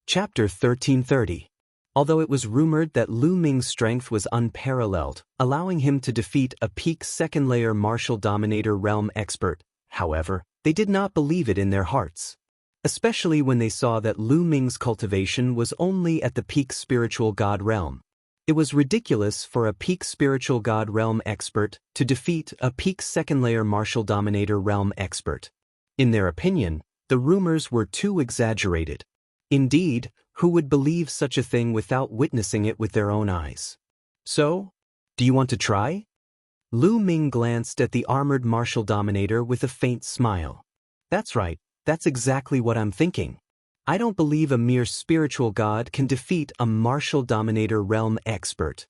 Chapter 1330. Although it was rumored that Lu Ming's strength was unparalleled, allowing him to defeat a peak second-layer martial dominator realm expert, however, they did not believe it in their hearts. Especially when they saw that Lu Ming's cultivation was only at the peak spiritual god realm. It was ridiculous for a peak spiritual god realm expert to defeat a peak second-layer martial dominator realm expert. In their opinion, the rumors were too exaggerated. Indeed, who would believe such a thing without witnessing it with their own eyes? So, do you want to try? Lu Ming glanced at the armored martial dominator with a faint smile. That's right, that's exactly what I'm thinking. I don't believe a mere spiritual god can defeat a martial dominator realm expert.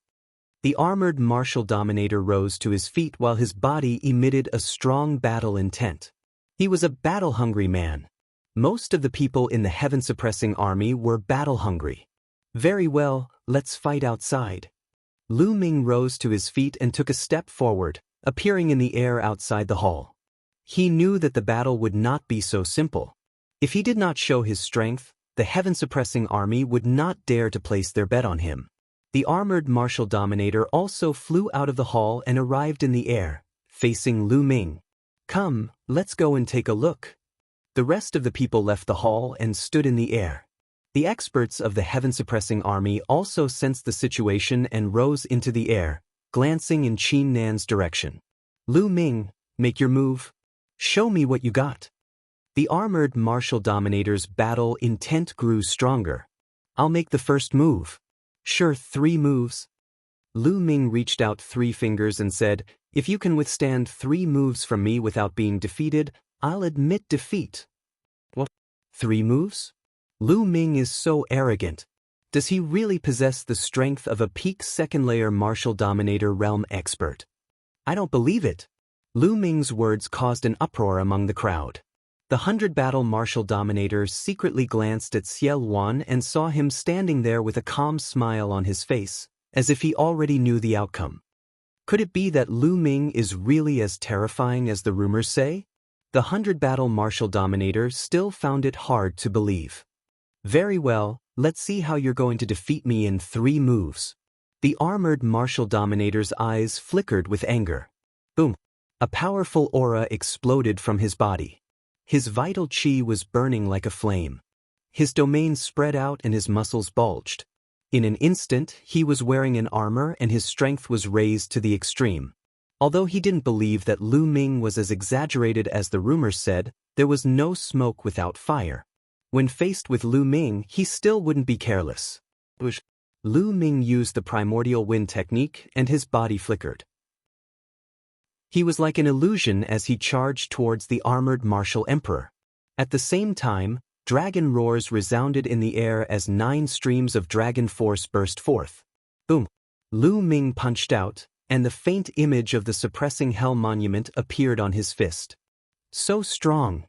The armored martial dominator rose to his feet while his body emitted a strong battle intent. He was a battle-hungry man. Most of the people in the heaven-suppressing army were battle-hungry. Very well, let's fight outside. Lu Ming rose to his feet and took a step forward, appearing in the air outside the hall. He knew that the battle would not be so simple. If he did not show his strength, the heaven-suppressing army would not dare to place their bet on him. The armored martial dominator also flew out of the hall and arrived in the air, facing Lu Ming. Come, let's go and take a look. The rest of the people left the hall and stood in the air. The experts of the heaven-suppressing army also sensed the situation and rose into the air, glancing in Qin Nan's direction. Lu Ming, make your move. Show me what you got. The armored martial dominator's battle intent grew stronger. I'll make the first move. Sure, 3 moves. Lu Ming reached out 3 fingers and said, if you can withstand 3 moves from me without being defeated, I'll admit defeat. What? 3 moves? Lu Ming is so arrogant. Does he really possess the strength of a peak second-layer martial dominator realm expert? I don't believe it. Lu Ming's words caused an uproar among the crowd. The 100-battle martial dominator secretly glanced at Xiao Wan and saw him standing there with a calm smile on his face, as if he already knew the outcome. Could it be that Lu Ming is really as terrifying as the rumors say? The 100-battle martial dominator still found it hard to believe. Very well, let's see how you're going to defeat me in 3 moves. The armored martial dominator's eyes flickered with anger. Boom! A powerful aura exploded from his body. His vital qi was burning like a flame. His domain spread out and his muscles bulged. In an instant, he was wearing an armor and his strength was raised to the extreme. Although he didn't believe that Lu Ming was as exaggerated as the rumors said, there was no smoke without fire. When faced with Lu Ming, he still wouldn't be careless. Lu Ming used the primordial wind technique and his body flickered. He was like an illusion as he charged towards the armored martial emperor. At the same time, dragon roars resounded in the air as 9 streams of dragon force burst forth. Boom! Lu Ming punched out, and the faint image of the suppressing hell monument appeared on his fist. So strong!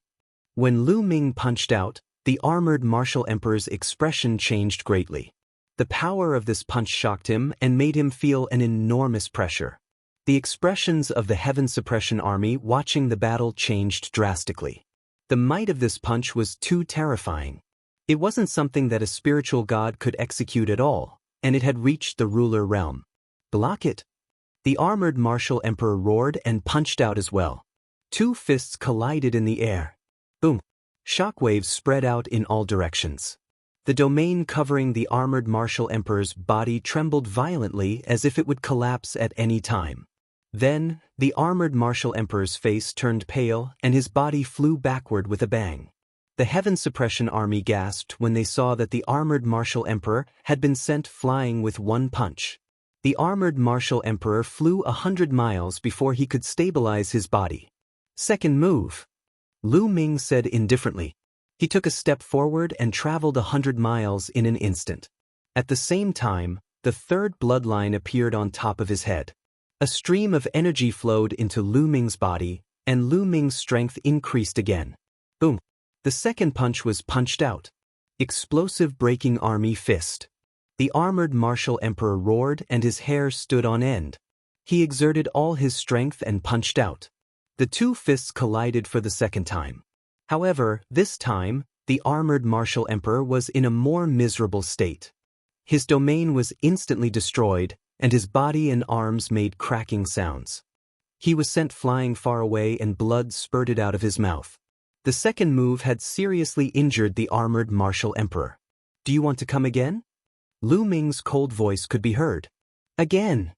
When Lu Ming punched out, the armored martial emperor's expression changed greatly. The power of this punch shocked him and made him feel an enormous pressure. The expressions of the Heaven Suppression Army watching the battle changed drastically. The might of this punch was too terrifying. It wasn't something that a spiritual god could execute at all, and it had reached the ruler realm. Block it! The armored martial emperor roared and punched out as well. 2 fists collided in the air. Boom! Shockwaves spread out in all directions. The domain covering the armored martial emperor's body trembled violently as if it would collapse at any time. Then, the armored martial emperor's face turned pale and his body flew backward with a bang. The Heaven Suppression Army gasped when they saw that the armored martial emperor had been sent flying with 1 punch. The armored martial emperor flew 100 miles before he could stabilize his body. Second move. Lu Ming said indifferently. He took a step forward and traveled 100 miles in an instant. At the same time, the 3rd bloodline appeared on top of his head. A stream of energy flowed into Lu Ming's body, and Lu Ming's strength increased again. Boom! The second punch was punched out. Explosive breaking army fist. The armored martial emperor roared and his hair stood on end. He exerted all his strength and punched out. The 2 fists collided for the second time. However, this time, the armored martial emperor was in a more miserable state. His domain was instantly destroyed, and his body and arms made cracking sounds. He was sent flying far away and blood spurted out of his mouth. The second move had seriously injured the armored martial emperor. "Do you want to come again?" Lu Ming's cold voice could be heard. "Again!"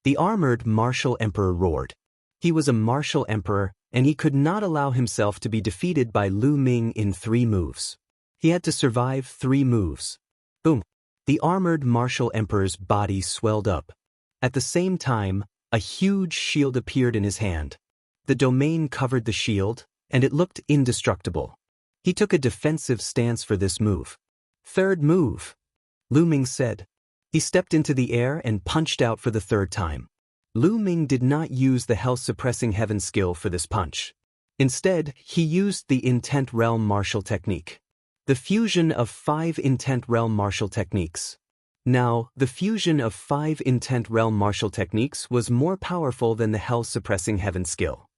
The armored martial emperor roared. He was a martial emperor, and he could not allow himself to be defeated by Lu Ming in 3 moves. He had to survive 3 moves. Boom! The armored martial emperor's body swelled up. At the same time, a huge shield appeared in his hand. The domain covered the shield, and it looked indestructible. He took a defensive stance for this move. "Third move," Lu Ming said. He stepped into the air and punched out for the 3rd time. Lu Ming did not use the Hell-Suppressing Heaven skill for this punch. Instead, he used the Intent Realm martial technique. The fusion of 5 Intent Realm martial techniques. Now, the fusion of 5 Intent Realm martial techniques was more powerful than the Hell-Suppressing Heaven skill.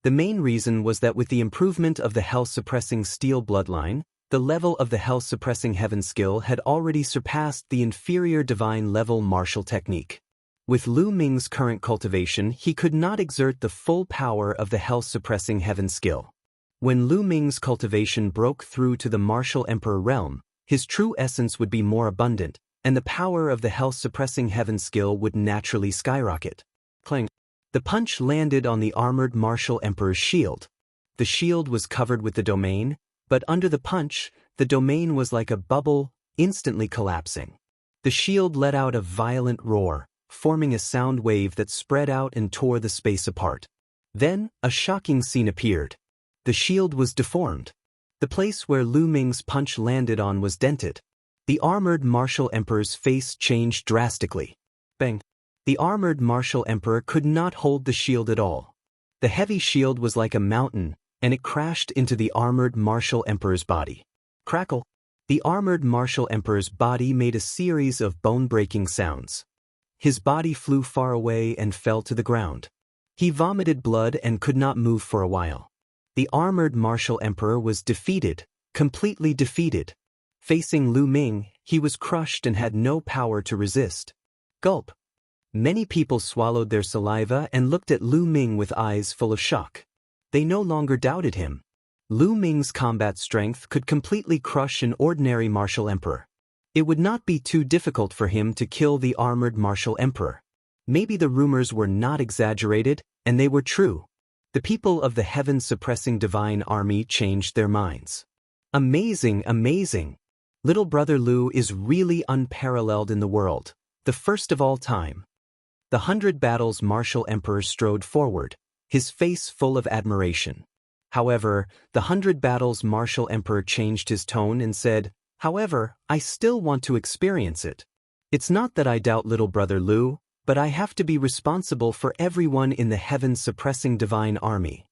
The main reason was that with the improvement of the Hell-Suppressing Steel bloodline, the level of the Hell-Suppressing Heaven skill had already surpassed the inferior divine level martial technique. With Lu Ming's current cultivation, he could not exert the full power of the Hell-Suppressing Heaven skill. When Lu Ming's cultivation broke through to the martial emperor realm, his true essence would be more abundant, and the power of the Hell-Suppressing Heaven skill would naturally skyrocket. Clang! The punch landed on the armored martial emperor's shield. The shield was covered with the domain, but under the punch, the domain was like a bubble, instantly collapsing. The shield let out a violent roar, forming a sound wave that spread out and tore the space apart. Then, a shocking scene appeared. The shield was deformed. The place where Lu Ming's punch landed on was dented. The armored martial emperor's face changed drastically. Bang! The armored martial emperor could not hold the shield at all. The heavy shield was like a mountain, and it crashed into the armored martial emperor's body. Crackle! The armored martial emperor's body made a series of bone-breaking sounds. His body flew far away and fell to the ground. He vomited blood and could not move for a while. The armored martial emperor was defeated, completely defeated. Facing Lu Ming, he was crushed and had no power to resist. Gulp! Many people swallowed their saliva and looked at Lu Ming with eyes full of shock. They no longer doubted him. Lu Ming's combat strength could completely crush an ordinary martial emperor. It would not be too difficult for him to kill the armored martial emperor. Maybe the rumors were not exaggerated, and they were true. The people of the heaven-suppressing divine army changed their minds. Amazing, amazing! Little brother Lu is really unparalleled in the world, the first of all time. The 100 Battles martial emperor strode forward, his face full of admiration. However, the 100 Battles martial emperor changed his tone and said, "However, I still want to experience it. It's not that I doubt little brother Lu, but I have to be responsible for everyone in the heaven-suppressing divine army."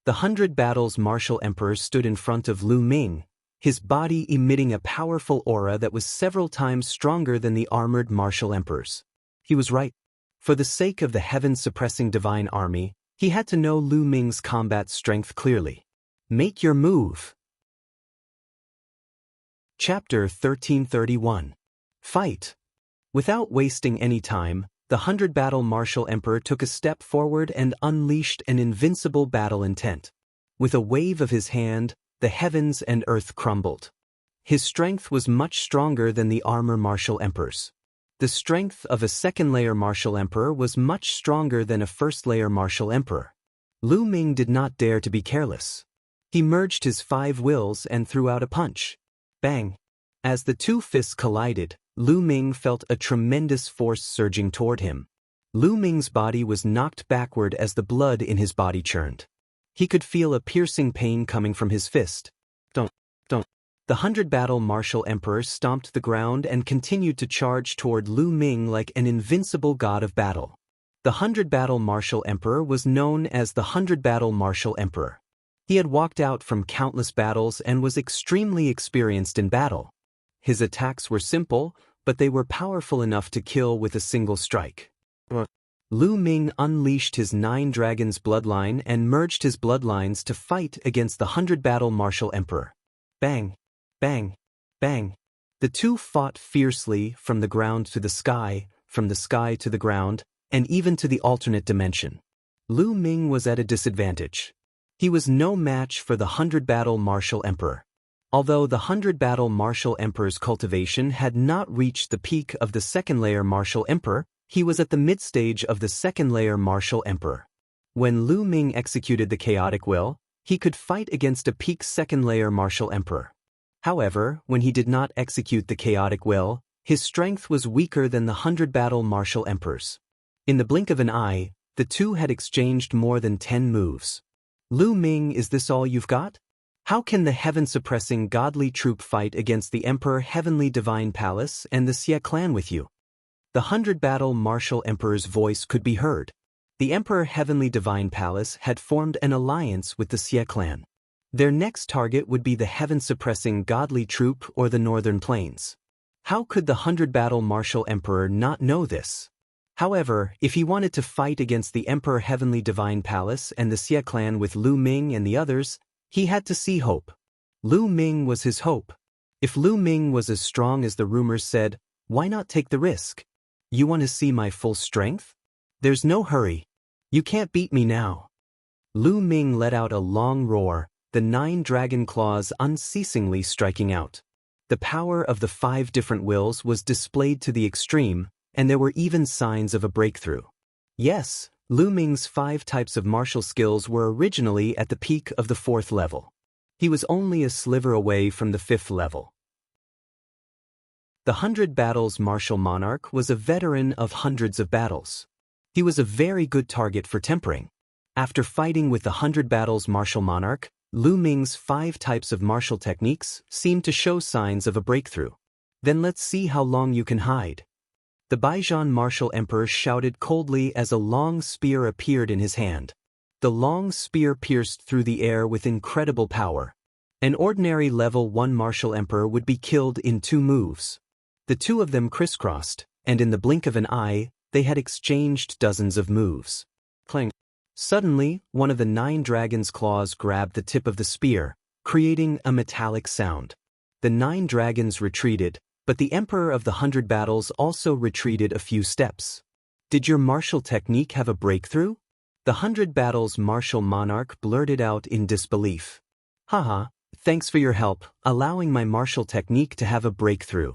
The 100 Battles martial emperor stood in front of Lu Ming, his body emitting a powerful aura that was several times stronger than the armored martial emperor's. He was right. For the sake of the heaven-suppressing divine army, he had to know Lu Ming's combat strength clearly. Make your move. Chapter 1331. Fight. Without wasting any time, the 100 Battle martial emperor took a step forward and unleashed an invincible battle intent. With a wave of his hand, the heavens and earth crumbled. His strength was much stronger than the armor martial emperor's. The strength of a second-layer martial emperor was much stronger than a first-layer martial emperor. Lu Ming did not dare to be careless. He merged his 5 wills and threw out a punch. Bang! As the 2 fists collided, Lu Ming felt a tremendous force surging toward him. Lu Ming's body was knocked backward as the blood in his body churned. He could feel a piercing pain coming from his fist. Don't. The 100 Battle martial emperor stomped the ground and continued to charge toward Lu Ming like an invincible god of battle. The 100 Battle martial emperor was known as the 100 Battle martial emperor. He had walked out from countless battles and was extremely experienced in battle. His attacks were simple, but they were powerful enough to kill with a single strike. Lu Ming unleashed his 9 dragons bloodline and merged his bloodlines to fight against the 100 Battle martial emperor. Bang, bang, bang. The two fought fiercely from the ground to the sky, from the sky to the ground, and even to the alternate dimension. Lu Ming was at a disadvantage. He was no match for the 100-battle martial emperor. Although the 100-battle martial emperor's cultivation had not reached the peak of the second-layer martial emperor, he was at the mid-stage of the second-layer martial emperor. When Lu Ming executed the chaotic will, he could fight against a peak second-layer martial emperor. However, when he did not execute the chaotic will, his strength was weaker than the 100-battle martial emperor's. In the blink of an eye, the two had exchanged more than 10 moves. Lu Ming, is this all you've got? How can the heaven-suppressing godly troop fight against the Emperor Heavenly Divine Palace and the Xie clan with you? The 100-battle martial emperor's voice could be heard. The Emperor Heavenly Divine Palace had formed an alliance with the Xie clan. Their next target would be the heaven-suppressing godly troop or the northern plains. How could the 100-battle martial emperor not know this? However, if he wanted to fight against the Emperor Heavenly Divine Palace and the Xie clan with Lu Ming and the others, he had to see hope. Lu Ming was his hope. If Lu Ming was as strong as the rumors said, why not take the risk? You want to see my full strength? There's no hurry. You can't beat me now. Lu Ming let out a long roar, the 9 dragon claws unceasingly striking out. The power of the 5 different wills was displayed to the extreme, and there were even signs of a breakthrough. Yes, Lu Ming's 5 types of martial skills were originally at the peak of the 4th level. He was only a sliver away from the 5th level. The 100 Battles Martial Monarch was a veteran of hundreds of battles. He was a very good target for tempering. After fighting with the 100 Battles Martial Monarch, Lu Ming's 5 types of martial techniques seemed to show signs of a breakthrough. Then let's see how long you can hide. The Baijian martial emperor shouted coldly as a long spear appeared in his hand. The long spear pierced through the air with incredible power. An ordinary level 1 martial emperor would be killed in 2 moves. The two of them crisscrossed, and in the blink of an eye, they had exchanged dozens of moves. Clang. Suddenly, one of the 9 dragons' claws grabbed the tip of the spear, creating a metallic sound. The 9 dragons retreated, but the Emperor of the 100 Battles also retreated a few steps. Did your martial technique have a breakthrough? The 100 Battles martial monarch blurted out in disbelief. Haha, thanks for your help, allowing my martial technique to have a breakthrough.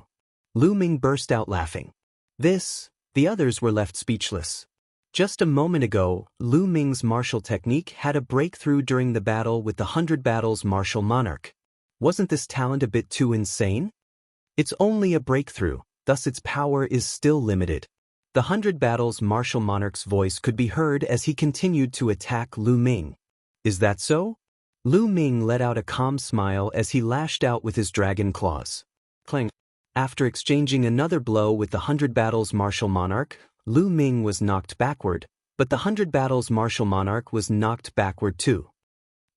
Lu Ming burst out laughing. The others were left speechless. Just a moment ago, Lu Ming's martial technique had a breakthrough during the battle with the 100 Battles martial monarch. Wasn't this talent a bit too insane? It's only a breakthrough, thus its power is still limited. The 100 Battles martial monarch's voice could be heard as he continued to attack Lu Ming. Is that so? Lu Ming let out a calm smile as he lashed out with his dragon claws. Clang. After exchanging another blow with the 100 Battles martial monarch, Lu Ming was knocked backward, but the 100 Battles martial monarch was knocked backward too.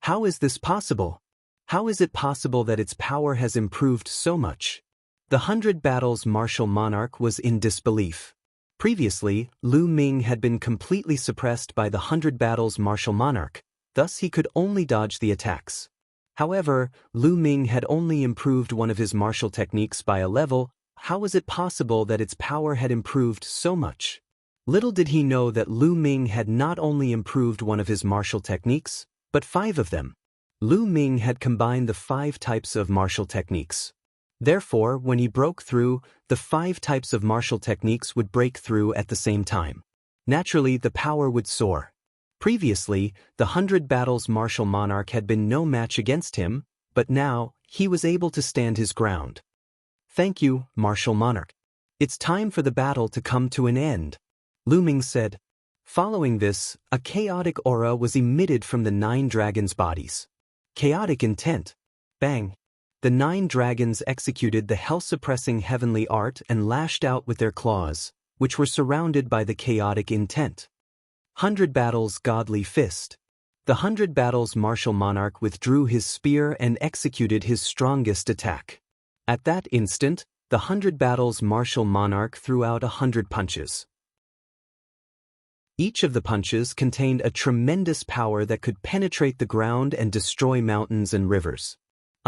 How is this possible? How is it possible that its power has improved so much? The 100 Battles martial monarch was in disbelief. Previously, Lu Ming had been completely suppressed by the 100 Battles martial monarch, thus he could only dodge the attacks. However, Lu Ming had only improved one of his martial techniques by a level. How was it possible that its power had improved so much? Little did he know that Lu Ming had not only improved one of his martial techniques, but 5 of them. Lu Ming had combined the 5 types of martial techniques. Therefore, when he broke through, the 5 types of martial techniques would break through at the same time. Naturally, the power would soar. Previously, the 100 Battles martial monarch had been no match against him, but now, he was able to stand his ground. Thank you, martial monarch. It's time for the battle to come to an end, Lu Ming said. Following this, a chaotic aura was emitted from the 9 dragons' bodies. Chaotic intent. Bang. The 9 dragons executed the hell-suppressing heavenly art and lashed out with their claws, which were surrounded by the chaotic intent. 100 Battles Godly Fist. The 100 Battles martial monarch withdrew his spear and executed his strongest attack. At that instant, the 100 Battles martial monarch threw out 100 punches. Each of the punches contained a tremendous power that could penetrate the ground and destroy mountains and rivers.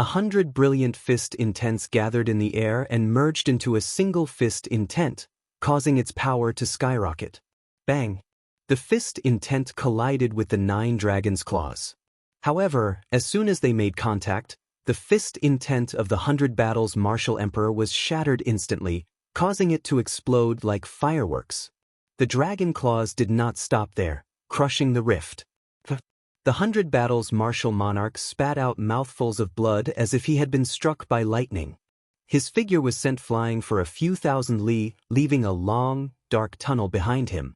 100 brilliant fist intents gathered in the air and merged into a single fist intent, causing its power to skyrocket. Bang! The fist intent collided with the 9 dragons' claws. However, as soon as they made contact, the fist intent of the 100 battles martial emperor was shattered instantly, causing it to explode like fireworks. The dragon claws did not stop there, crushing the rift. The 100 battles martial monarch spat out mouthfuls of blood as if he had been struck by lightning. His figure was sent flying for a few thousand li, leaving a long, dark tunnel behind him.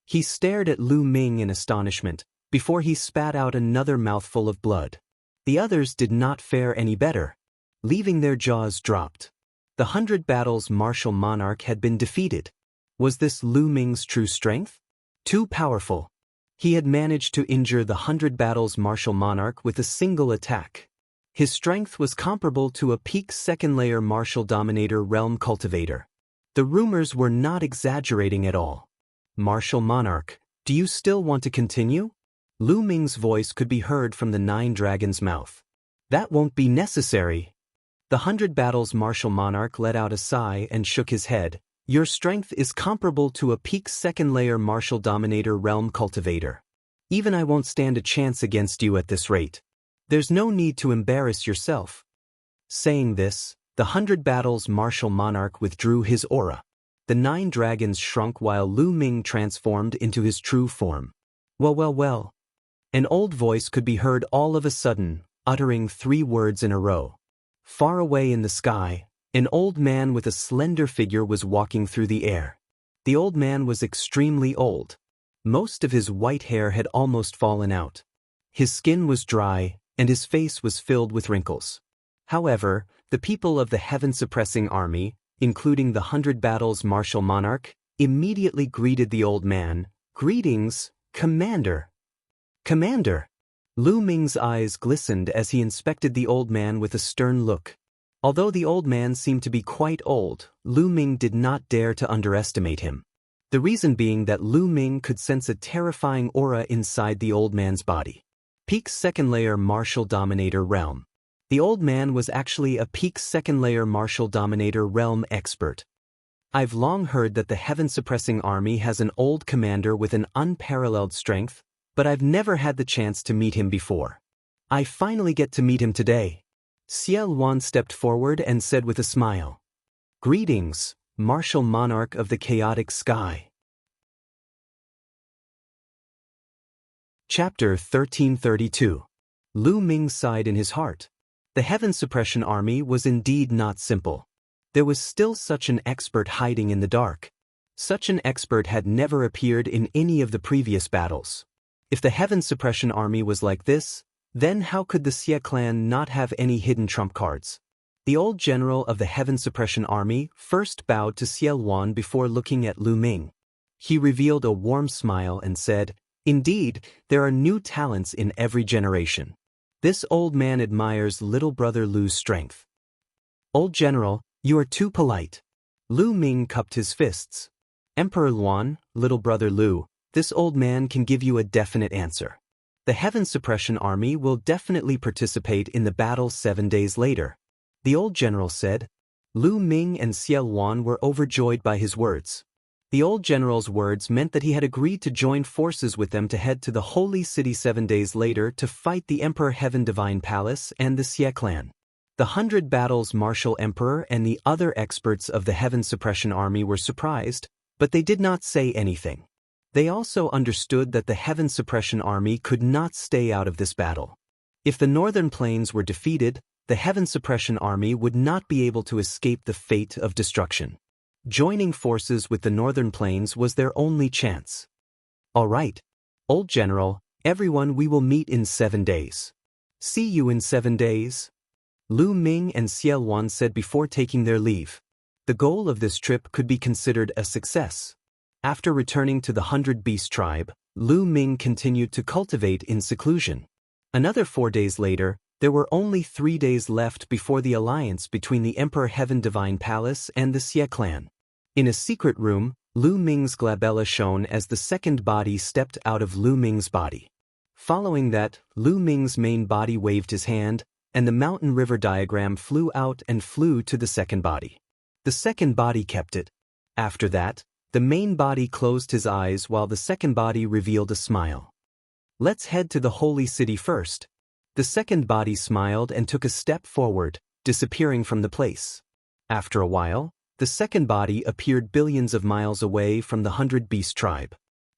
He stared at Lu Ming in astonishment, before he spat out another mouthful of blood. The others did not fare any better, leaving their jaws dropped. The 100 battles martial monarch had been defeated. Was this Lu Ming's true strength? Too powerful. He had managed to injure the 100 battles martial monarch with a single attack. His strength was comparable to a peak second-layer martial dominator realm cultivator. The rumors were not exaggerating at all. Martial monarch, do you still want to continue? Lu Ming's voice could be heard from the 9 dragons' mouth. That won't be necessary. The 100 battles martial monarch let out a sigh and shook his head. Your strength is comparable to a peak second-layer martial dominator realm cultivator. Even I won't stand a chance against you at this rate. There's no need to embarrass yourself. Saying this, the 100 battles martial monarch withdrew his aura. The 9 dragons shrunk while Lu Ming transformed into his true form. Well. An old voice could be heard all of a sudden, uttering 3 words in a row. Far away in the sky, an old man with a slender figure was walking through the air. The old man was extremely old. Most of his white hair had almost fallen out. His skin was dry, and his face was filled with wrinkles. However, the people of the heaven-suppressing army, including the 100 battles martial monarch, immediately greeted the old man. Greetings, Commander. Commander! Lu Ming's eyes glistened as he inspected the old man with a stern look. Although the old man seemed to be quite old, Lu Ming did not dare to underestimate him. The reason being that Lu Ming could sense a terrifying aura inside the old man's body. Peak second-layer martial dominator realm. The old man was actually a peak second-layer martial dominator realm expert. I've long heard that the heaven-suppressing army has an old commander with an unparalleled strength, but I've never had the chance to meet him before. I finally get to meet him today. Xie Luan stepped forward and said with a smile. Greetings, martial monarch of the chaotic sky. Chapter 1332. Lu Ming sighed in his heart. The heaven suppression army was indeed not simple. There was still such an expert hiding in the dark. Such an expert had never appeared in any of the previous battles. If the heaven suppression army was like this, then how could the Xie clan not have any hidden trump cards? The old general of the heaven suppression army first bowed to Xie Luan before looking at Lu Ming. He revealed a warm smile and said, Indeed, there are new talents in every generation. This old man admires little brother Lu's strength. Old general, you are too polite. Lu Ming cupped his fists. Emperor Luan, little brother Lu, this old man can give you a definite answer. The heaven suppression army will definitely participate in the battle 7 days later. The old general said. Lu Ming and Xie Luan were overjoyed by his words. The old general's words meant that he had agreed to join forces with them to head to the holy city 7 days later to fight the Emperor Heaven Divine Palace and the Xie clan. The 100 battles martial emperor and the other experts of the heaven suppression army were surprised, but they did not say anything. They also understood that the heaven suppression army could not stay out of this battle. If the northern plains were defeated, the heaven suppression army would not be able to escape the fate of destruction. Joining forces with the northern plains was their only chance. All right, old general, everyone, we will meet in 7 days. See you in 7 days. Lu Ming and Xie Luan said before taking their leave. The goal of this trip could be considered a success. After returning to the 100 Beast tribe, Lu Ming continued to cultivate in seclusion. Another 4 days later, there were only 3 days left before the alliance between the Emperor Heaven Divine Palace and the Xie clan. In a secret room, Lu Ming's glabella shone as the second body stepped out of Lu Ming's body. Following that, Lu Ming's main body waved his hand, and the mountain river diagram flew out and flew to the second body. The second body kept it. After that, the main body closed his eyes while the second body revealed a smile. Let's head to the holy city first. The second body smiled and took a step forward, disappearing from the place. After a while, the second body appeared billions of miles away from the 100-beast tribe.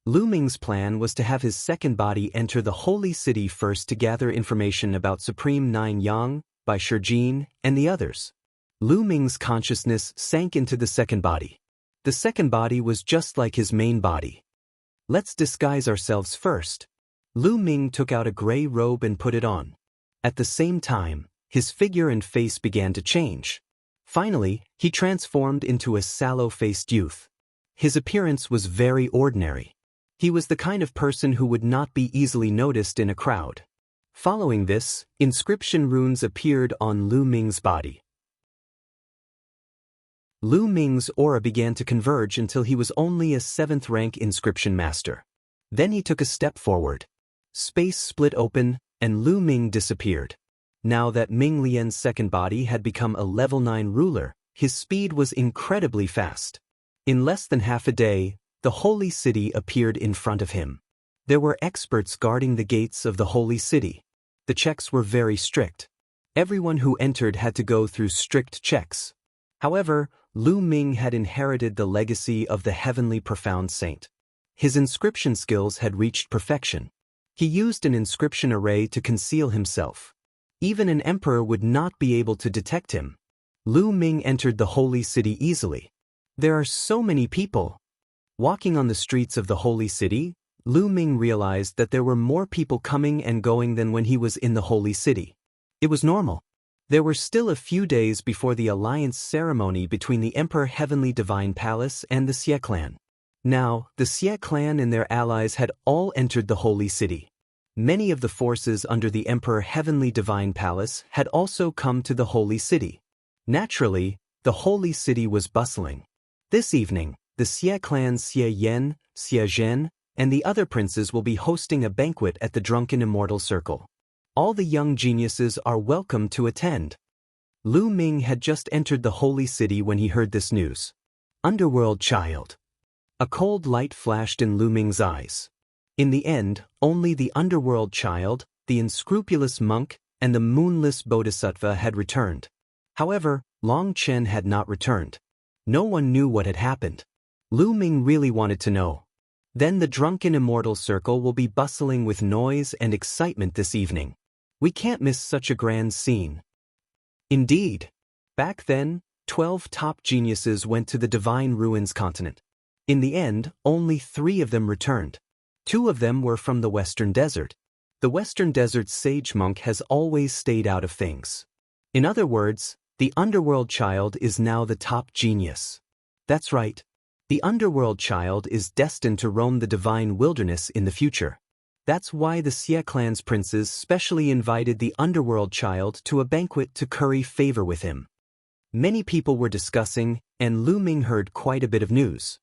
Lu Ming's plan was to have his second body enter the holy city first to gather information about Supreme Nine Yang, Bai Shijin, and the others. Lu Ming's consciousness sank into the second body. The second body was just like his main body. Let's disguise ourselves first. Lu Ming took out a gray robe and put it on. At the same time, his figure and face began to change. Finally, he transformed into a sallow-faced youth. His appearance was very ordinary. He was the kind of person who would not be easily noticed in a crowd. Following this, inscription runes appeared on Lu Ming's body. Lu Ming's aura began to converge until he was only a 7th-rank inscription master. Then he took a step forward. Space split open, and Lu Ming disappeared. Now that Ming Lian's second body had become a level 9 ruler, his speed was incredibly fast. In less than half a day, the holy city appeared in front of him. There were experts guarding the gates of the holy city. The checks were very strict. Everyone who entered had to go through strict checks. However, Lu Ming had inherited the legacy of the heavenly profound saint. His inscription skills had reached perfection. He used an inscription array to conceal himself. Even an emperor would not be able to detect him. Lu Ming entered the holy city easily. There are so many people. Walking on the streets of the holy city, Lu Ming realized that there were more people coming and going than when he was in the holy city. It was normal. There were still a few days before the alliance ceremony between the Emperor Heavenly Divine Palace and the Xie clan. Now, the Xie clan and their allies had all entered the holy city. Many of the forces under the Emperor Heavenly Divine Palace had also come to the holy city. Naturally, the holy city was bustling. This evening, the Xie clan's Xie Yan, Xie Zhen, and the other princes will be hosting a banquet at the Drunken Immortal Circle. All the young geniuses are welcome to attend. Lu Ming had just entered the holy city when he heard this news. Underworld child. A cold light flashed in Lu Ming's eyes. In the end, only the underworld child, the unscrupulous monk, and the moonless bodhisattva had returned. However, Long Chen had not returned. No one knew what had happened. Lu Ming really wanted to know. Then the Drunken Immortal Circle will be bustling with noise and excitement this evening. We can't miss such a grand scene. Indeed. Back then, 12 top geniuses went to the Divine Ruins continent. In the end, only 3 of them returned. 2 of them were from the Western Desert. The Western Desert's sage monk has always stayed out of things. In other words, the Underworld Child is now the top genius. That's right. The Underworld Child is destined to roam the divine wilderness in the future. That's why the Xie clan's princes specially invited the Underworld Child to a banquet to curry favor with him. Many people were discussing, and Lu Ming heard quite a bit of news.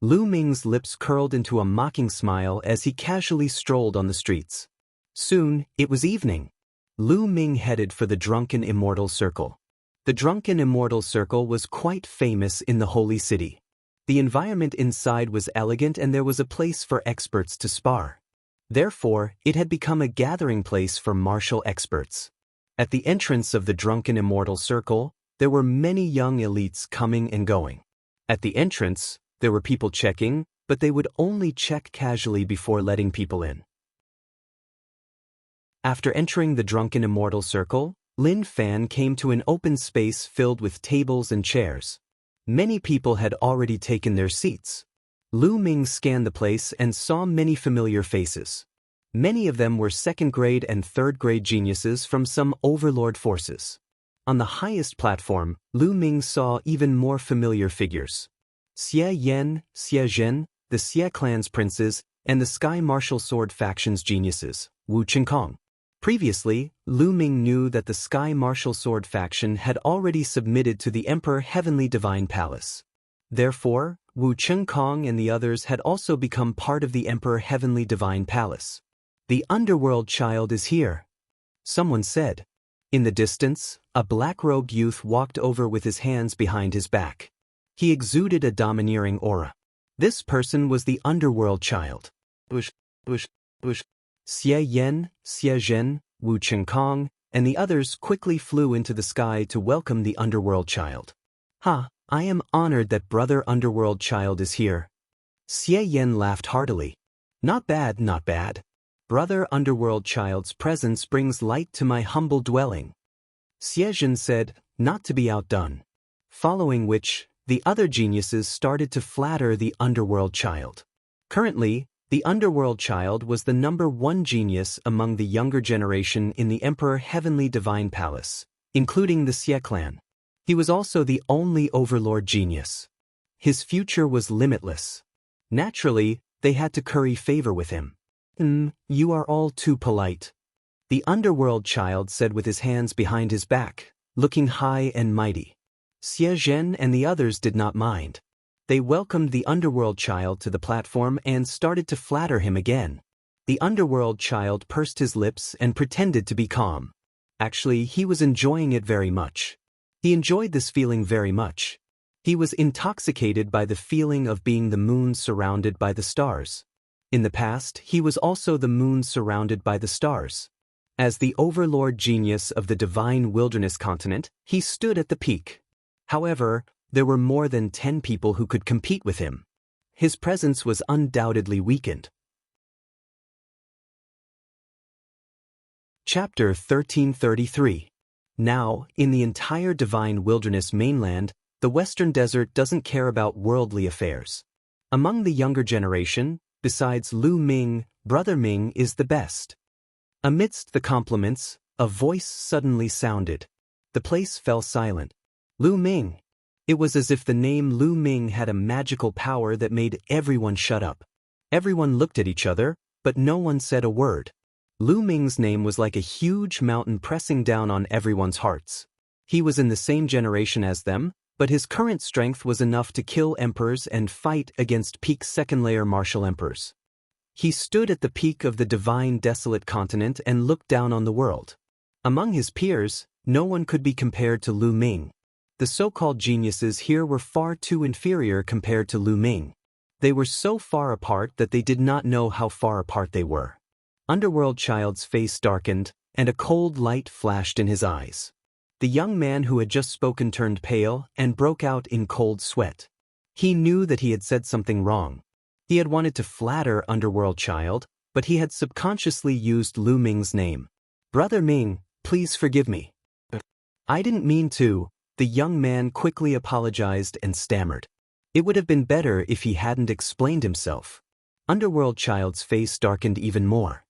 Lu Ming's lips curled into a mocking smile as he casually strolled on the streets. Soon, it was evening. Lu Ming headed for the Drunken Immortal Circle. The Drunken Immortal Circle was quite famous in the Holy City. The environment inside was elegant and there was a place for experts to spar. Therefore, it had become a gathering place for martial experts. At the entrance of the Drunken Immortal Circle, there were many young elites coming and going. At the entrance, there were people checking, but they would only check casually before letting people in. After entering the Drunken Immortal Circle, Lin Fan came to an open space filled with tables and chairs. Many people had already taken their seats. Lu Ming scanned the place and saw many familiar faces. Many of them were second-grade and third-grade geniuses from some overlord forces. On the highest platform, Lu Ming saw even more familiar figures. Xie Yan, Xie Zhen, the Xie clan's princes, and the Sky Martial Sword faction's geniuses, Wu Qinkong. Previously, Lu Ming knew that the Sky Martial Sword faction had already submitted to the Emperor Heavenly Divine Palace. Therefore, Wu Qinkong and the others had also become part of the Emperor Heavenly Divine Palace. The Underworld Child is here, someone said. In the distance, a black-robed youth walked over with his hands behind his back. He exuded a domineering aura. This person was the underworld child. Xie Yan, Xie Zhen, Wu Chengkong, and the others quickly flew into the sky to welcome the underworld child. "Ha, I am honored that brother underworld child is here." Xie Yan laughed heartily. "Not bad, not bad. Brother underworld child's presence brings light to my humble dwelling." Xie Zhen said, not to be outdone. Following which, the other geniuses started to flatter the underworld child. Currently, the underworld child was the #1 genius among the younger generation in the Emperor Heavenly Divine Palace, including the Xie clan. He was also the only overlord genius. His future was limitless. Naturally, they had to curry favor with him. You are all too polite," the underworld child said with his hands behind his back, looking high and mighty. Xie Zhen and the others did not mind. They welcomed the underworld child to the platform and started to flatter him again. The underworld child pursed his lips and pretended to be calm. Actually, he was enjoying it very much. He enjoyed this feeling very much. He was intoxicated by the feeling of being the moon surrounded by the stars. In the past, he was also the moon surrounded by the stars. As the overlord genius of the divine wilderness continent, he stood at the peak. However, there were more than 10 people who could compete with him. His presence was undoubtedly weakened. Chapter 1333. Now, in the entire divine wilderness mainland, the western desert doesn't care about worldly affairs. Among the younger generation, besides Lu Ming, Brother Ming is the best. Amidst the compliments, a voice suddenly sounded. The place fell silent. Lu Ming. It was as if the name Lu Ming had a magical power that made everyone shut up. Everyone looked at each other, but no one said a word. Lu Ming's name was like a huge mountain pressing down on everyone's hearts. He was in the same generation as them, but his current strength was enough to kill emperors and fight against peak second-layer martial emperors. He stood at the peak of the divine desolate continent and looked down on the world. Among his peers, no one could be compared to Lu Ming. The so-called geniuses here were far too inferior compared to Lu Ming. They were so far apart that they did not know how far apart they were. Underworld child's face darkened, and a cold light flashed in his eyes. The young man who had just spoken turned pale and broke out in cold sweat. He knew that he had said something wrong. He had wanted to flatter Underworld child, but he had subconsciously used Lu Ming's name. "Brother Ming, please forgive me." "I didn't mean to," the young man quickly apologized and stammered. It would have been better if he hadn't explained himself. Underworld child's face darkened even more.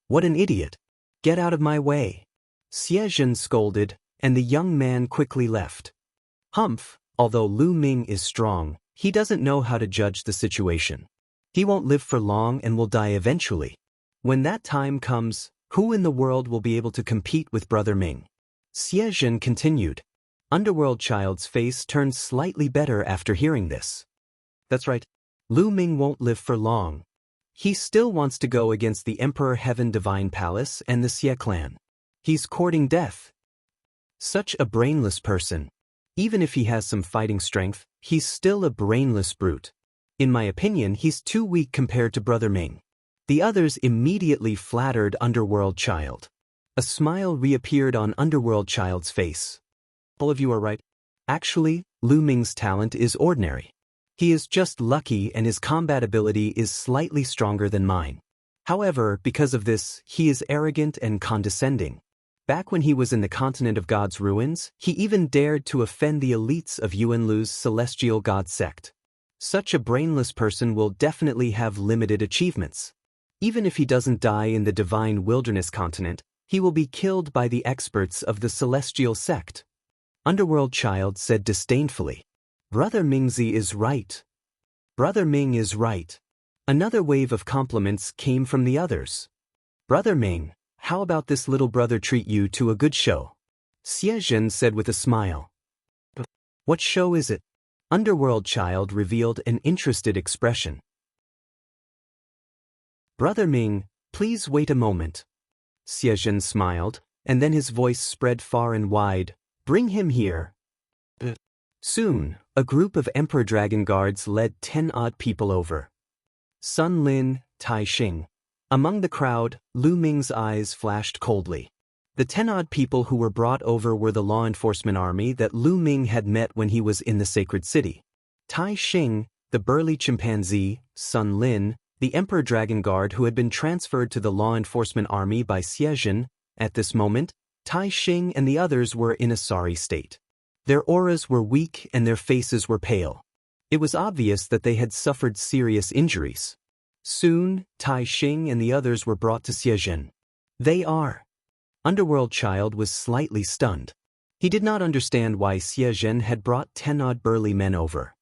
"What an idiot. Get out of my way." Xie Zhen scolded, and the young man quickly left. Humph, although Lu Ming is strong, he doesn't know how to judge the situation. He won't live for long and will die eventually. When that time comes, who in the world will be able to compete with Brother Ming? Xie Zhen continued. Underworld child's face turned slightly better after hearing this. That's right. Lu Ming won't live for long. He still wants to go against the Emperor Heaven Divine Palace and the Xie clan. He's courting death. Such a brainless person. Even if he has some fighting strength, he's still a brainless brute. In my opinion, he's too weak compared to Brother Ming. The others immediately flattered Underworld child. A smile reappeared on Underworld child's face. All of you are right. Actually, Lu Ming's talent is ordinary. He is just lucky and his combat ability is slightly stronger than mine. However, because of this, he is arrogant and condescending. Back when he was in the continent of God's ruins, he even dared to offend the elites of Yuanlu's celestial god sect. Such a brainless person will definitely have limited achievements. Even if he doesn't die in the divine wilderness continent, he will be killed by the experts of the celestial sect. Underworld child said disdainfully. Brother Mingzi is right. Brother Ming is right. Another wave of compliments came from the others. Brother Ming, how about this little brother treat you to a good show? Xie Zhen said with a smile. What show is it? Underworld child revealed an interested expression. Brother Ming, please wait a moment. Xie Zhen smiled, and then his voice spread far and wide, "Bring him here." Soon, a group of Emperor Dragon Guards led 10 odd people over. Sun Lin, Tai Xing. Among the crowd, Lu Ming's eyes flashed coldly. The 10 odd people who were brought over were the law enforcement army that Lu Ming had met when he was in the sacred city. Tai Xing, the burly chimpanzee, Sun Lin, the Emperor Dragon Guard who had been transferred to the law enforcement army by Xie. At this moment, Tai Xing and the others were in a sorry state. Their auras were weak and their faces were pale. It was obvious that they had suffered serious injuries. Soon, Tai Xing and the others were brought to Xie. They are. Underworld Child was slightly stunned. He did not understand why Xie had brought 10 odd burly men over.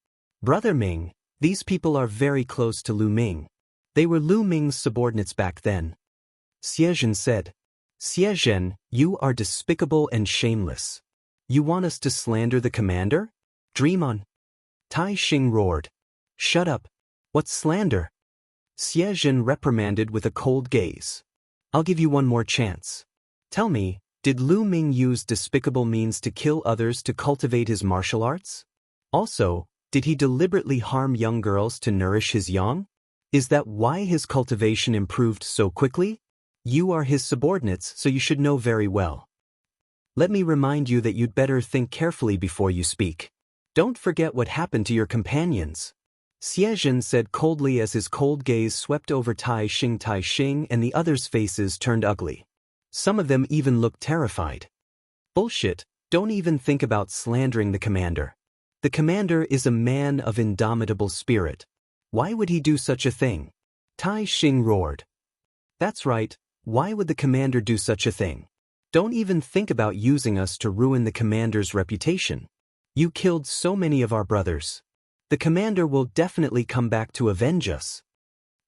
Brother Ming, these people are very close to Lu Ming. They were Lu Ming's subordinates back then. Xie said. Xie, you are despicable and shameless. You want us to slander the commander? Dream on. Tai Xing roared. Shut up. What slander? Xie reprimanded with a cold gaze. I'll give you one more chance. Tell me, did Lu Ming use despicable means to kill others to cultivate his martial arts? Also, did he deliberately harm young girls to nourish his young? Is that why his cultivation improved so quickly? You are his subordinates, so you should know very well. Let me remind you that you'd better think carefully before you speak. Don't forget what happened to your companions. Xie said coldly as his cold gaze swept over Tai Xing and the others' faces turned ugly. Some of them even looked terrified. Bullshit, don't even think about slandering the commander. The commander is a man of indomitable spirit. Why would he do such a thing? Tai Xing roared. That's right, why would the commander do such a thing? Don't even think about using us to ruin the commander's reputation. You killed so many of our brothers. The commander will definitely come back to avenge us.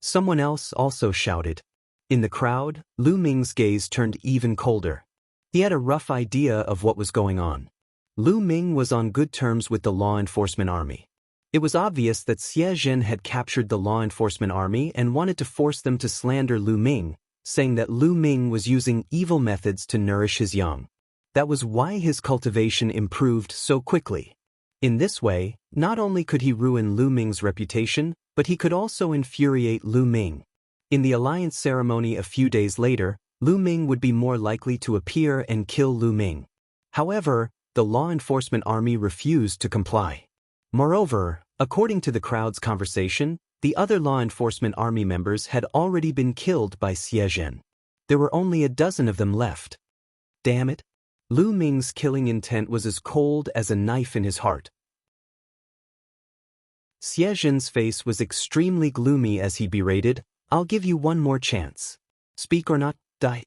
Someone else also shouted. In the crowd, Lu Ming's gaze turned even colder. He had a rough idea of what was going on. Lu Ming was on good terms with the law enforcement army. It was obvious that Xie had captured the law enforcement army and wanted to force them to slander Lu Ming, saying that Lu Ming was using evil methods to nourish his young. That was why his cultivation improved so quickly. In this way, not only could he ruin Lu Ming's reputation, but he could also infuriate Lu Ming. In the alliance ceremony a few days later, Lu Ming would be more likely to appear and kill Lu Ming. However, the law enforcement army refused to comply. Moreover, according to the crowd's conversation, the other law enforcement army members had already been killed by Xie. There were only a dozen of them left. Damn it. Lu Ming's killing intent was as cold as a knife in his heart. Xie's face was extremely gloomy as he berated, I'll give you one more chance. Speak or not, die.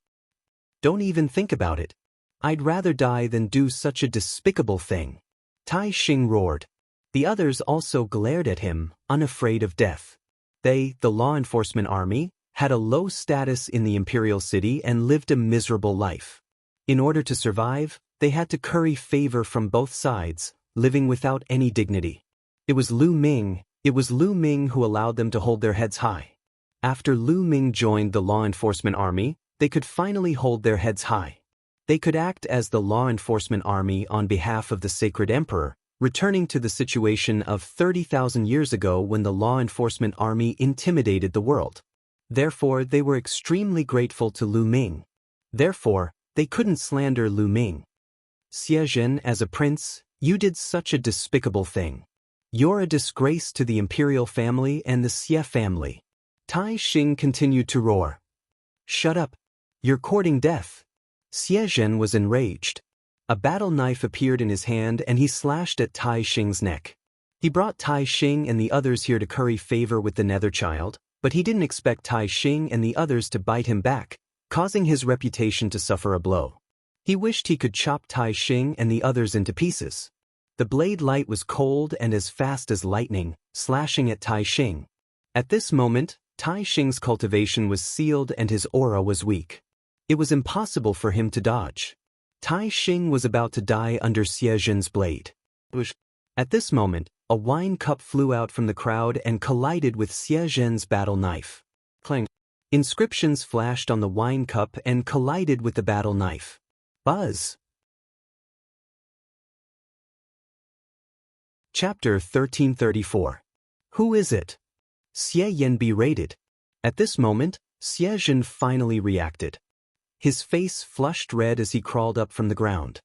Don't even think about it. I'd rather die than do such a despicable thing. Tai Xing roared. The others also glared at him, unafraid of death. They, the law enforcement army, had a low status in the imperial city and lived a miserable life. In order to survive, they had to curry favor from both sides, living without any dignity. It was Lu Ming who allowed them to hold their heads high. After Lu Ming joined the law enforcement army, they could finally hold their heads high. They could act as the law enforcement army on behalf of the sacred emperor, returning to the situation of 30,000 years ago when the law enforcement army intimidated the world. Therefore, they were extremely grateful to Lu Ming. Therefore, they couldn't slander Lu Ming. Xie, as a prince, you did such a despicable thing. You're a disgrace to the imperial family and the Xie family. Tai Xing continued to roar. Shut up. You're courting death. Xie was enraged. A battle knife appeared in his hand and he slashed at Tai Xing's neck. He brought Tai Xing and the others here to curry favor with the Nether Child, but he didn't expect Tai Xing and the others to bite him back, causing his reputation to suffer a blow. He wished he could chop Tai Xing and the others into pieces. The blade light was cold and as fast as lightning, slashing at Tai Xing. At this moment, Tai Xing's cultivation was sealed and his aura was weak. It was impossible for him to dodge. Tai Xing was about to die under Xie's blade. At this moment, a wine cup flew out from the crowd and collided with Xie's battle knife. Clang. Inscriptions flashed on the wine cup and collided with the battle knife. Buzz. Chapter 1334. Who is it? Xie Yan berated. At this moment, Xie Zhen finally reacted. His face flushed red as he crawled up from the ground.